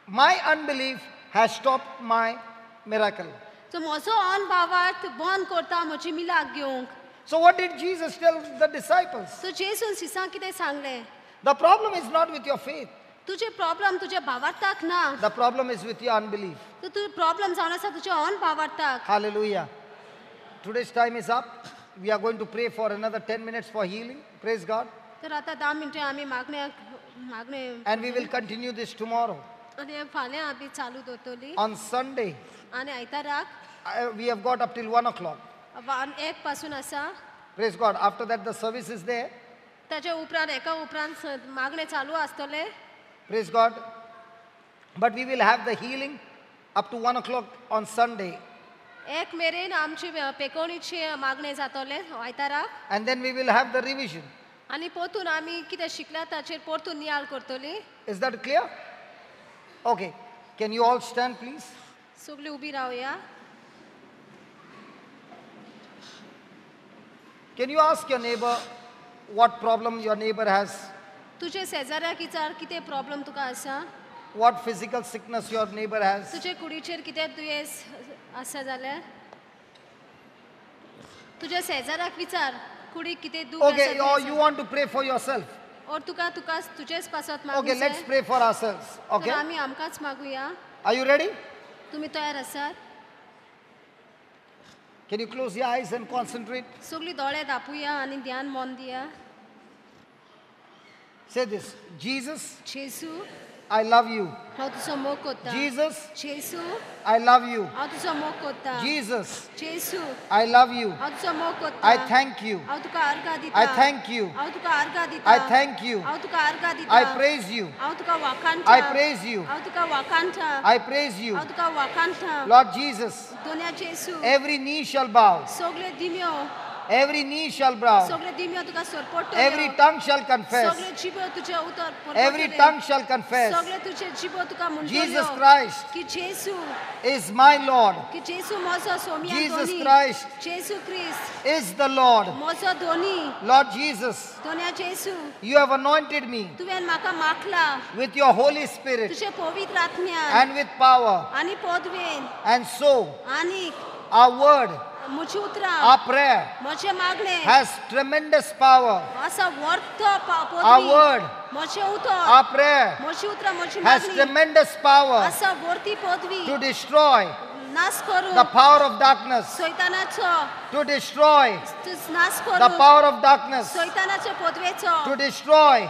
my unbelief has stopped my miracle. सो म्हजो अनभावात बंद करता म्हजी मिलाग घेवंक So what did Jesus tell the disciples? सो जेजून सिसांक कितें सांगलें The problem is not with your faith. तुजे प्रॉब्लम तुज्या भावार्थाक ना The problem is with your unbelief. सो तुजे प्रॉब्लम जावन आसा तुज्या अनभावार्थाक Hallelujah. Today's time is up. We are going to pray for another 10 minutes for healing. Praise God. तर आतां 10 मिनटां आमी मागणे And we will continue this tomorrow. आनी फाल्यां आमी चालू दवरतली On Sunday, आनी आयताराक we have got up till 1 o'clock. 1 पासून आसा Praise God. After that, the service is there. ताच्या उपरांत एका उपरांत मागणे चालू आसतले Praise God. But we will have the healing up to 1 o'clock on Sunday. 1 मेरेन आमची पेकोवणीचे मागणे जातले आयताराक And then we will have the revision. आनी परतून आमी कितें शिकल्या ताचेर परतून नियाळ करतली Is that clear? Okay. Can you all stand, please? सगळीं उबी रावया Can you ask your neighbor what problem your neighbor has? तुजे शेजाऱ्याक विचार कितें प्रॉब्लम तुका आसा What physical sickness your neighbor has? तुजे कुडीचेर कितें दुयेंस आसा जाल्यार तुज्या शेजाऱ्याक विचार कुडीक कितें दूख Okay, or आसा you want to pray for yourself? और तुका तुजेच पासत Okay, मागूंक let's जाय pray for ourselves. तर Okay? आमी आमकांच मागुया Are you ready? तुमी तयार आसात Can you close your eyes and concentrate? सगळीं दोळे धापुया आनी ध्यान मन दिया Say this. Jesus, जेसू I love you. हांव तुजो मोग कोत्ता Jesus, जेसू I love you. हांव तुजो मोग कोत्ता Jesus, जेसू I love you. हांव तुजो मोग कोत्ता I thank you. हांव तुका अर्घा दिता I thank you. हांव तुका अर्घा दिता I thank you. हांव तुका अर्घा दिता I praise you. हांव तुका वाखाणटा I praise you. हांव तुका वाखाणटा I praise you. हांव तुका वाखाणटा Lord Jesus, दोन्या जेसू every knee shall bow. सगळे दिम्यो Every knee shall bow. सगळे दिम्यो तुका सोरपडटल्यो Every tongue shall confess. सगळे जिबो तुजे उतर Every परपडटले. tongue shall confess. सगळे तुजे जिबो तुका म्हणटल्यो Jesus Christ की जेसू is my Lord. की जेसू म्हजो Saumya Jesus Dhoni Christ जेसू क्रिस्त is the Lord. म्हजो Dhoni Lord Jesus, दोन्या जेसू you have anointed me तुवें म्हाका Makhla with your Holy Spirit तुजे पवित्र आत्म्यान and with power. आनी पदवेन And so, आनी our word म्हजी उतरां our prayer म्हजे मागणे has tremendous power. असा वर्थ Our पदवी word, म्हजे उतर our prayer म्हजी उतरां म्हजी has मागणी tremendous power असा वर्ती पदवी to destroy नाश करू the power of darkness, सैतानाचो to destroy नाश the करू power of darkness, सैतानाचे पदवेचो to destroy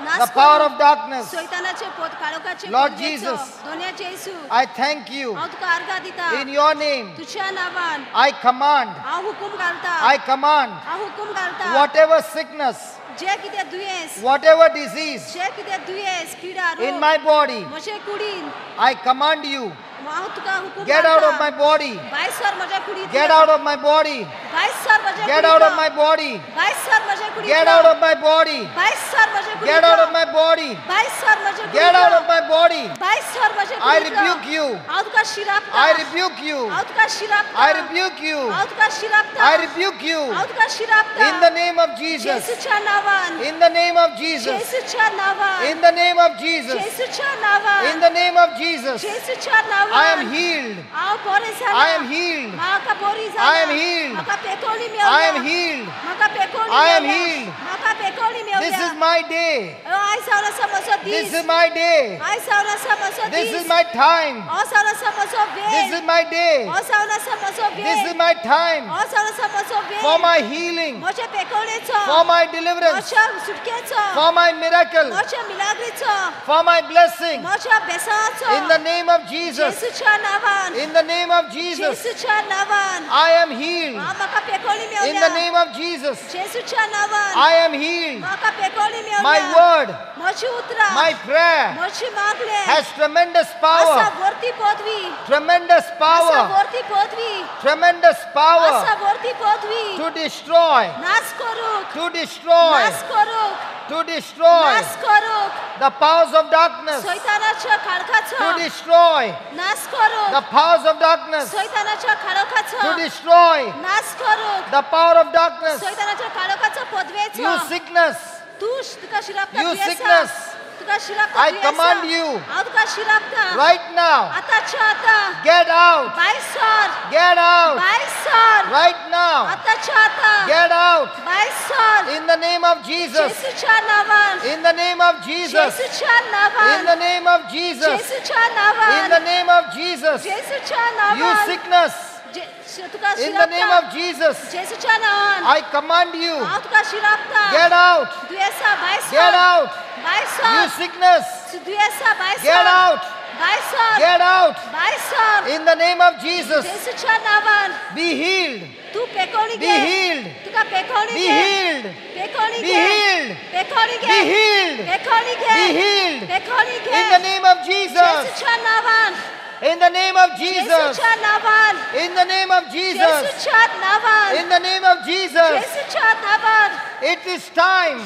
नाश the power करू of darkness. सैतानाचे पद काळोखाचे Lord पदवेचो Jesus, दोन्या जेसू I thank you. हांव तुका आर्गां दिता In your name, तुझ्या नांवान I command, हांव हुकूम घालता I command हांव हुकूम घालता whatever sickness, जे कितें दुयेंस whatever disease जे कितें दुयेंस किडा in रोग my body, म्हजे कुडीन I command you, हांव तुका हुकूम get out of घालता my body, भायर सर म्हज्या कुडींतल्यान get out of my body, भायर सर म्हज्या get out of कुडींतलो my body, भायर सर म्हज्या get कुडींतलो out of my body, भायर सर म्हज्या get out of कुडींतलो my body, भायर सर म्हज्या get out of कुडींतलो my body. भायर सर म्हज्या I कुडींतलो rebuke you, हांव तुका शिरापता I rebuke you, हांव तुका शिरापता I rebuke you, हांव तुका शिरापता I rebuke you हांव तुका शिरापता in the name of Jesus, जेसूच्या नांवान in the name of Jesus, जेसूच्या नांवान in the name of Jesus, जेसूच्या नांवान in the name of Jesus. जेसूच्या I नांवान am healed, हांव बरें जाला I am healed, म्हाका बरी I जाला am healed, म्हाका पेकोळी I मेवल्या am healed. म्हाका पेकोळी I am मेवल्या healed. म्हाका पेकोळी This मेवल्या is my day, आयज सावन आसा म्हजो this these is my day, आयज सावन आसा म्हजो this these is my time, हो सावन आसा म्हजो this वेळ is my day, हो सावन आसा म्हजो this is वेळ my time हो सावन आसा म्हजो for वेळ my healing, म्हज्या पेकोळेचो for my deliverance, म्हज्या सुटकेचो for my miracle, म्हज्या मिलाग्रीचो for my blessing. म्हज्या बेसावाचो In the name of Jesus, जेसूच्या नांवान in the name of Jesus, जेसूच्या नांवान I am healed. हांव म्हाका पेकोळी In मेवल्या the name of Jesus, जेसूच्या नांवान I am healed. म्हाका पेकोळी My मेवल्या word, म्हजी उतरां my prayer म्हजी मागणे has tremendous आसा power, वर्ती पदवी tremendous आसा power, वर्ती पदवी tremendous आसा power वर्ती पदवी to destroy, नाश करूक to destroy, नाश करूक to destroy नाश करूक the powers of darkness, सैतानाच्या खाडकाचो to destroy नाश करूक the powers of darkness, सैतानाच्या खाडकाचो to destroy नाश करूक the power of darkness. सैतानाच्या खाडकाचो पदवेचो You sickness, तू तुका शिरापता you दुयेंसा. sickness, तुका शिरापता I दुयेंसा. command you हांव तुका शिरापता right now, आतांच्या आतां get out, भायर सर get out, भायर सर right now, आतांच्या आतां get out, भायर sir in the name of Jesus, जेसूच्या नांवान in the name of Jesus, जेसूच्या in नांवान the name of Jesus, जेसूच्या in नांवान the name of Jesus, जेसूच्या you नांवान sickness, तुका in the name शिरापता of Jesus, जेसूच्या नांवान I command you, हांव तुका शिरापता get out, दुयेंसा भायर get सर out, भायर you सर sickness, दुयेंसा भायर get सर out, भायर सर get out, भायर sir in the name of Jesus, जेसूच्या नांवान be healed, तू पेकोळी be घे healed, तुका पेकोळी be घे healed, पेकोळी be घे healed, पेकोळी be घे healed, पेकोळी be घे healed, पेकोळी घे in the name of Jesus, जेसूच्या नांवान in the name of Jesus, जेसूच्या नांवान in the name of Jesus, जेसूच्या नांवान in the name of Jesus, जेसूच्या नांवान it is time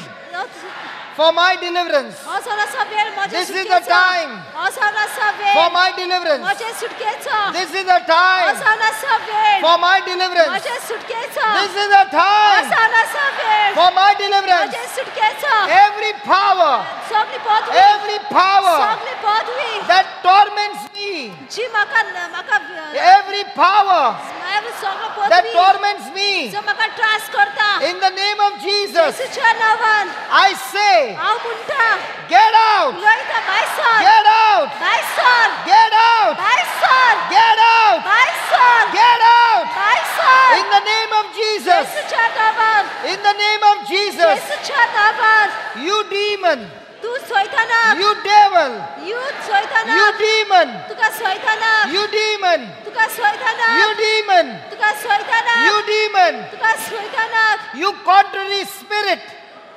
for my deliverance, हो सावन आसा वेळ म्हजे This is the सुटकेचो time हो सावन आसा for वेळ my deliverance, म्हजे सुटकेचो this is the हो time सावन आसा वेळ for my deliverance, म्हजे सुटकेचो this is the हो time सावन आसा वेळ for my deliverance, म्हजे सुटकेचो every power, सगली पदवी every power सगली पदवी that torments me, जी म्हाका every power सगळो that पदवी torments me, जो म्हाका त्रास करता in the name of Jesus, जेसूच्या नांवान I say, हांव म्हणटा get out, उलयता भायर सर get out, भायर सर get out, भायर सर get out, भायर सर get out, भायर sir in the name of Jesus, जेसूच्या नांवान in the name of Jesus, जेसूच्या नांवान you demon, तू सैतानाक you devil, you you सैतानाक demon, तुका सैतानाक you demon, तुका सैतानाक you demon, तुका सैतानाक you demon, तुका सैतानाक you contrary spirit,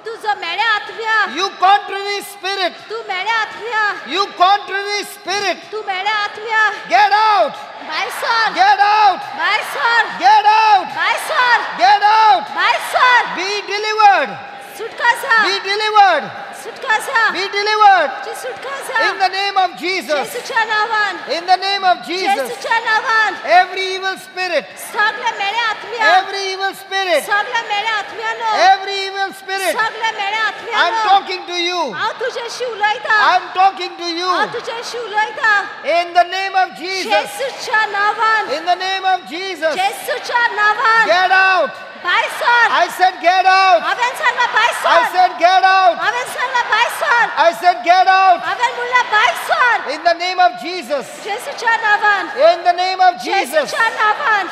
तू जो मेळ्या आत्म्या you contrary spirit, तू मेळ्या आत्म्या you contrary spirit, तू मेळ्या आत्म्या get out, भायर सर get out, भायर सर get out, भायर सर get out, भायर सर be delivered, सुटकासा be delivered, सुटकासा be delivered, जी सुटकासा in the name of Jesus, जेसूच्या नांवान in the name of Jesus, जेसूच्या नांवान every evil spirit, सगळ्या मेळ्या आत्म्या every evil spirit, सगळ्या मेळ्या आत्म्यानो every evil spirit, सगळ्या मेळ्या I'm आत्म्यानो talking talking to you. हांव तुझ्याशी उलयतां I'm talking to you. हांव तुझ्याशी उलयतां In the name of Jesus. येशूच्या नांवान In the name of Jesus. येशूच्या नांवान Get out. भायर sir I said get out. हांवें सांगलां भायर I sir said get out. हांवें सांगलां भायर sir I said get out. हांवें म्हणलां भायर sir In the name of Jesus. येशूच्या नांवान In the name of Jesus. येशूच्या नांवान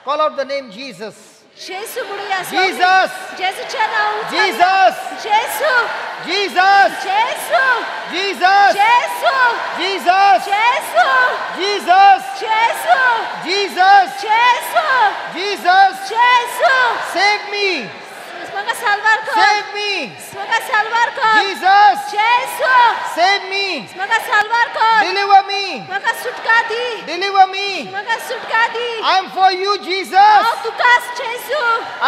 Call out the name Jesus. येशू म्हणूया Jesus. येशूच्या नांवान Jesus. येशू Jesus. येशू Jesus. येशू Jesus. येशू Jesus. येशू Jesus. येशू Jesus. येशू Save me. म्हाका साल्वार कर Save me. म्हाका साल्वार कर Jesus. येशू Save me. म्हाका साल्वार कर Deliver me. म्हाका सुटका दी Deliver me. म्हाका सुटका दी I'm for you, Jesus. हांव तुकाच येशू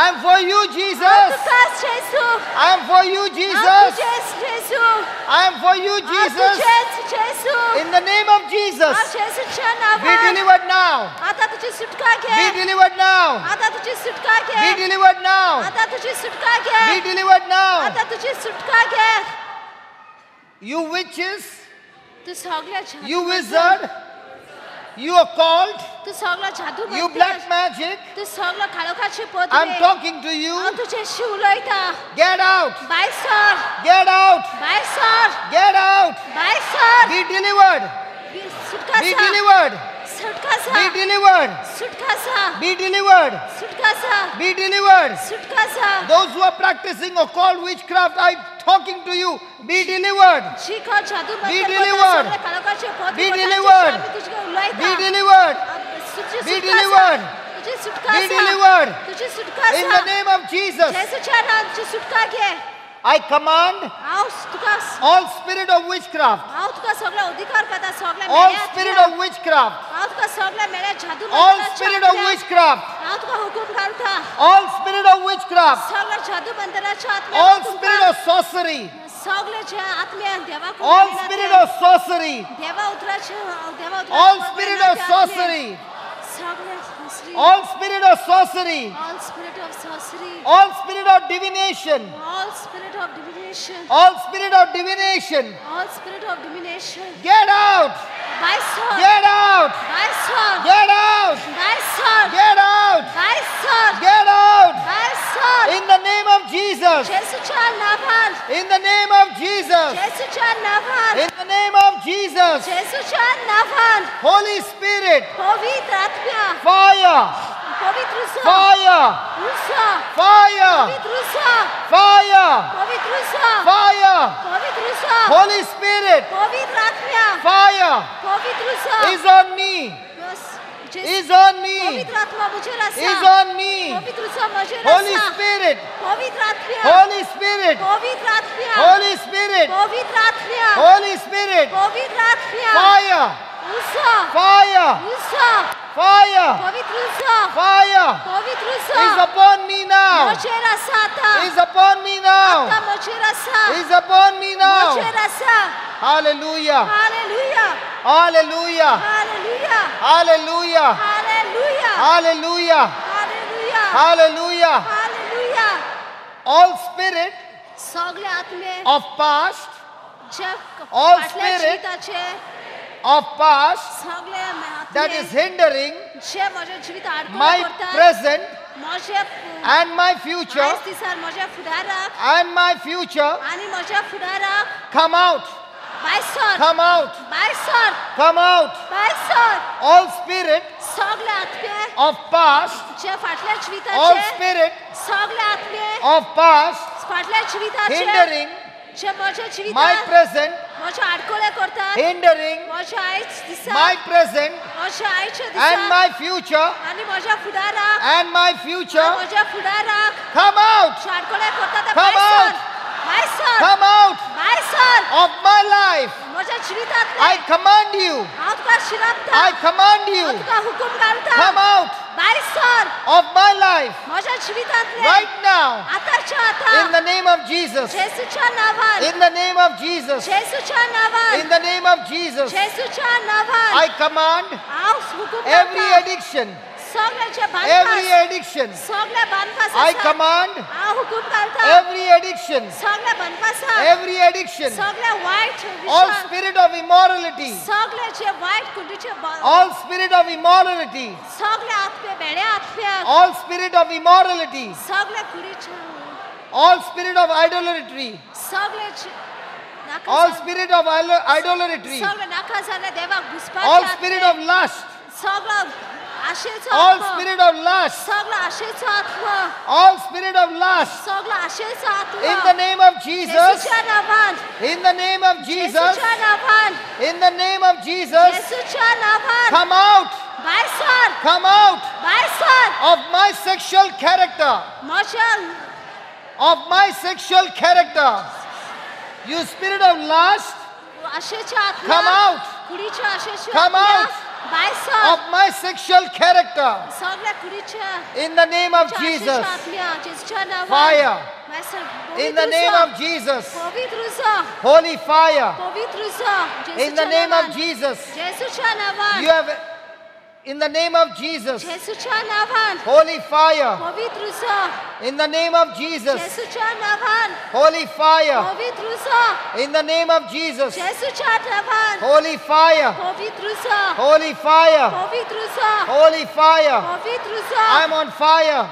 I'm for you, हांव Jesus. तुकाच येशू I'm for you, हांव Jesus. तुजेच Yeshu I'm for you, हांव Jesus. तुजेच Yeshu In the name of Jesus. हांव येशूच्या Be नांवान delivered now. आता तुझी सुटका Be घे delivered now. आता तुझी सुटका Be घे delivered now. आता तुझी सुटका घे Be delivered now. आता तुझी सुटका घे You witches, तू सगळ्या you wizard, you occult, तू सगळा जादू you black magic, तू सगळा काळोखाची I'm पदवी talking to you. हांव तुझ्याशी उलयता Get out. भायर सर Get out. भायर सर Get out. भायर सर Be delivered. सुटका Be सा delivered. सुटका सा Be delivered. सुटका सा Be delivered. सुटका सा Be delivered. सुटका सा Those who are practicing occult witchcraft, I'm talking to you. Be delivered. शिखर जादू Be delivered. सगळ्या काळोखाची पदवी Be delivered. तुझ्या उलयता Be delivered. तुझी Be सुटका सा. delivered. तुझी सुटका Be सा. delivered. तुझी सुटका In सा. the name of Jesus, येशूच्या नावाची सुटका घे I command हांव तुका all spirit of witchcraft, हांव तुका सगळा अधिकार करता सगळ्या all मेळ्यात spirit घे. of witchcraft, हांव तुका सगळ्या मेळ्या जादू all मंत्राच्या spirit of आत्म्या- witchcraft, हांव तुका हुकूम घालता all spirit of witchcraft, सगळ्या जादू मंत्राच्या आत्म्या all हुकूम spirit घाल. of sorcery, सगळे जे आत्म्या देवा all spirit of sorcery, देवा उतराचे देवा all spirit of sorcery, सगळे sorcery, all spirit of sorcery, all spirit of sorcery, all spirit of divination, all spirit of divination, all spirit of divination, all spirit of divination. get out, By sword, get out, by sword, get out, by sword, get out, by sword, get out, by sword. in the name of Jesus, येशूच्या नावान, in the name of Jesus, येशूच्या नावान, in the name of Jesus, येशूच्या नावान. Holy Spirit, पवित्र आत्म्या, fire, पवित्र सा, fire, उसा, fire, पवित्र सा, fire, पवित्र सा, fire, पवित्र सा, Holy Spirit, पवित्र आत्म्या, fire पवित्र सा. is on me, बस, is on me, पवित्र आत्मा मुझे रसा, is on me, पवित्र सा मुझे Holy रसा, Spirit, पवित्र आत्म्या, Holy Spirit, पवित्र आत्म्या, Holy Spirit, पवित्र आत्म्या, Holy Spirit, पवित्र आत्म्या, fire, उसा, fire, उसा, fire, पवित्र उसा, fire पवित्र is उसा. upon me now, मुझे रसा था, is upon me now, आता मुझे रसा, is upon me मुझे now. रसा. Hallelujah, Hallelujah, hallelujah, hallelujah, hallelujah, hallelujah, hallelujah, hallelujah, hallelujah. hallelujah. All spirit सगळे आत्मे of past, जे all फाटल्या spirit जिविताचे of past सगळे that आत्मे is hindering जे माझ्या जिवित अडकून my पडतात, present माझ्या and my future आयज दिसार माझ्या फुडाराक and my future, आणि माझ्या फुडाराक come out, by sir, come out, by sir, come out. By sir. All spirit सगळे आत्मे of past, जे फाटल्या all जिविताचे spirit सगळे आत्मे of past फाटल्या जिविताचे hindering जे माझ्या my जिवितात present, माझ्या अडकोळे करतात, hindering माझ्या आईच दिसा, my present माझ्या आईच्या and दिसा my future आणि माझ्या फुडाराक, and my future, माझ्या फुडाराक come out, जे अडकोळे करतात ते Come by out. Sir, by sir, come out by sir. of my life. माझ्या जिवितात I command you, हांव तुका शिरापता, I command you, हांव तुका हुकूम घालता, come out by sir. of my life माझ्या जिवितांतले right now आताच्या in आता the name of Jesus, येशूच्या नावान, in the name of Jesus, येशूच्या नावान, in the name of Jesus. येशूच्या नावान I command हांव हुकूम every घालता, addiction, सगळ्याचे every बांधपास addiction. सगळे बांधपास I आसा. command हांव हुकूम करता every addiction, सगळे बांधपास every addiction, सगळे वाईट all विचार spirit of immorality, सगळ्याचे white कुंडीचे all spirit of immorality, सगळे आत्मे बेडे आत्म्याक all spirit of immorality, सगळे कुडीचे all spirit of idolatry, सगळ्याचे all spirit of idolatry, सगळे नाका जाले देवाक all घुसपाचे spirit of lust, सगळं आशेचो all आत्मा spirit of lust, सगळं आशेचो आत्मा all spirit of lust, सगळं आशेचो आत्मा in the name of Jesus, येशूच्या नावान in the name of Jesus, येशूच्या नावान in the name of Jesus, येशूच्या नावान come out, भायर सर come out भायर sir of my sexual character, म्हज्या of my sexual character. You spirit of lust, आशेच्या आत्मा come out कुडीच्या आशेच्या Come आत्मा out भायर sir of my sexual character, सगळ्या कुडीच्या in the name of आशेच्या Jesus. आत्म्या येशूच्या नावान Fire. भायर sir In the name of Jesus. पवित्र जा Holy fire. पवित्र जा In the name of Jesus. येशूच्या नावान You have, in the name of Jesus. येशूच्या नावान Holy fire. पवित्र जा In the name of Jesus. येशूच्या नावान Holy fire. पवित्र जा In the name of Jesus. येशूच्या नावान Holy fire. पवित्र जा Holy fire. पवित्र जा Holy fire. पवित्र जा I am on fire.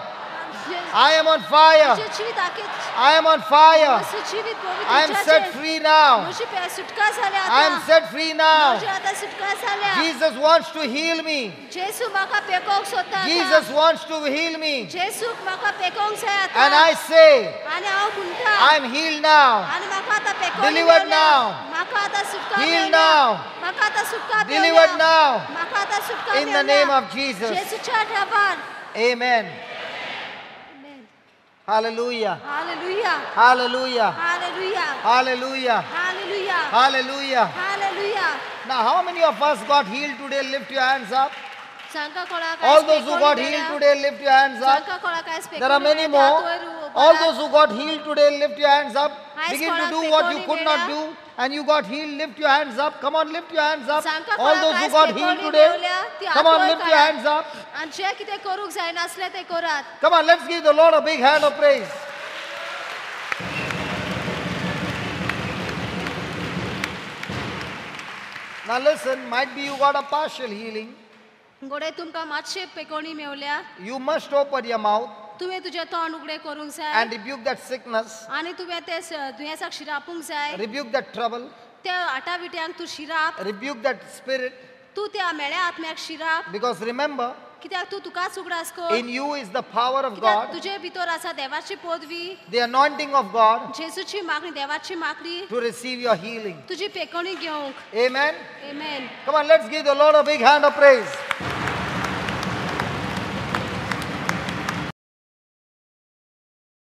I am on fire. जे जीवित आके I am on fire. म्हजे जीवित पवित्र I am set free now. म्हजी सुटका जाल्या I am आता set free now. म्हजी आता सुटका जाल्या Jesus wants to heal me. जेसू म्हाका पेकोंक सोदता आता. Jesus wants to heal me. जेसूक म्हाका पेकोंक जाय आता And I say, आनी हांव म्हणटा I am healed now. आनी म्हाका आता पेकोंक Delivered now. म्हाका आता सुटका Healed मेवल्या. now. म्हाका आता सुटका Delivered मेवल्या. now. म्हाका आता सुटका In the मेवल्या. name of Jesus. जेसूच्या नावान Amen. Hallelujah. Hallelujah. Hallelujah. Hallelujah. Hallelujah. Hallelujah. Hallelujah. Hallelujah. Now, how many of us got healed today? Lift your hands up. सांगा कोणाक All आयज those who पेकोणी got मेळ्ळ्या. healed today, lift your hands up. सांगा कोणाक आयज There are पेकोणी many मेळ्ळ्या. more. हात वयर All उबारा. those who got healed today, lift your hands up. Eyes Begin to konak do what you pekoni could not mela. do. And you got healed, lift your hands up. Come on, lift your hands up. Sanga All कोणाक those who आयज got पेकोणी healed today, मेवल्या, ती come हात on, वयर lift your काडात. hands up. आनी जे कितें करूंक जायनासलें तें करात. Come on, let's give the Lord a big hand of praise. Now listen, might be you got a partial healing. घोडे तुमकां मातशे पेकोणी मेवल्या. You must open your mouth तुवें तुजें तोंड उगडें करूंक जाय. and rebuke that sickness, आनी तुवें ते दुयेंसाक शिरापूंक जाय. rebuke that trouble, त्या आटाविट्यांक तूं शिराप. rebuke that spirit. तूं त्या मेळ्या आत्म्याक शिराप. Because remember, कित्याक तूं तुकाच उगडास कर. in you is the power of कित्याक God, तुजे भितर आसा देवाची पदवी. the anointing of God जेजूची मागणी देवाची मागणी. to receive your healing. तुजी पेकोणी घेवंक. Amen. Amen. Come on, let's give the Lord a big hand of praise.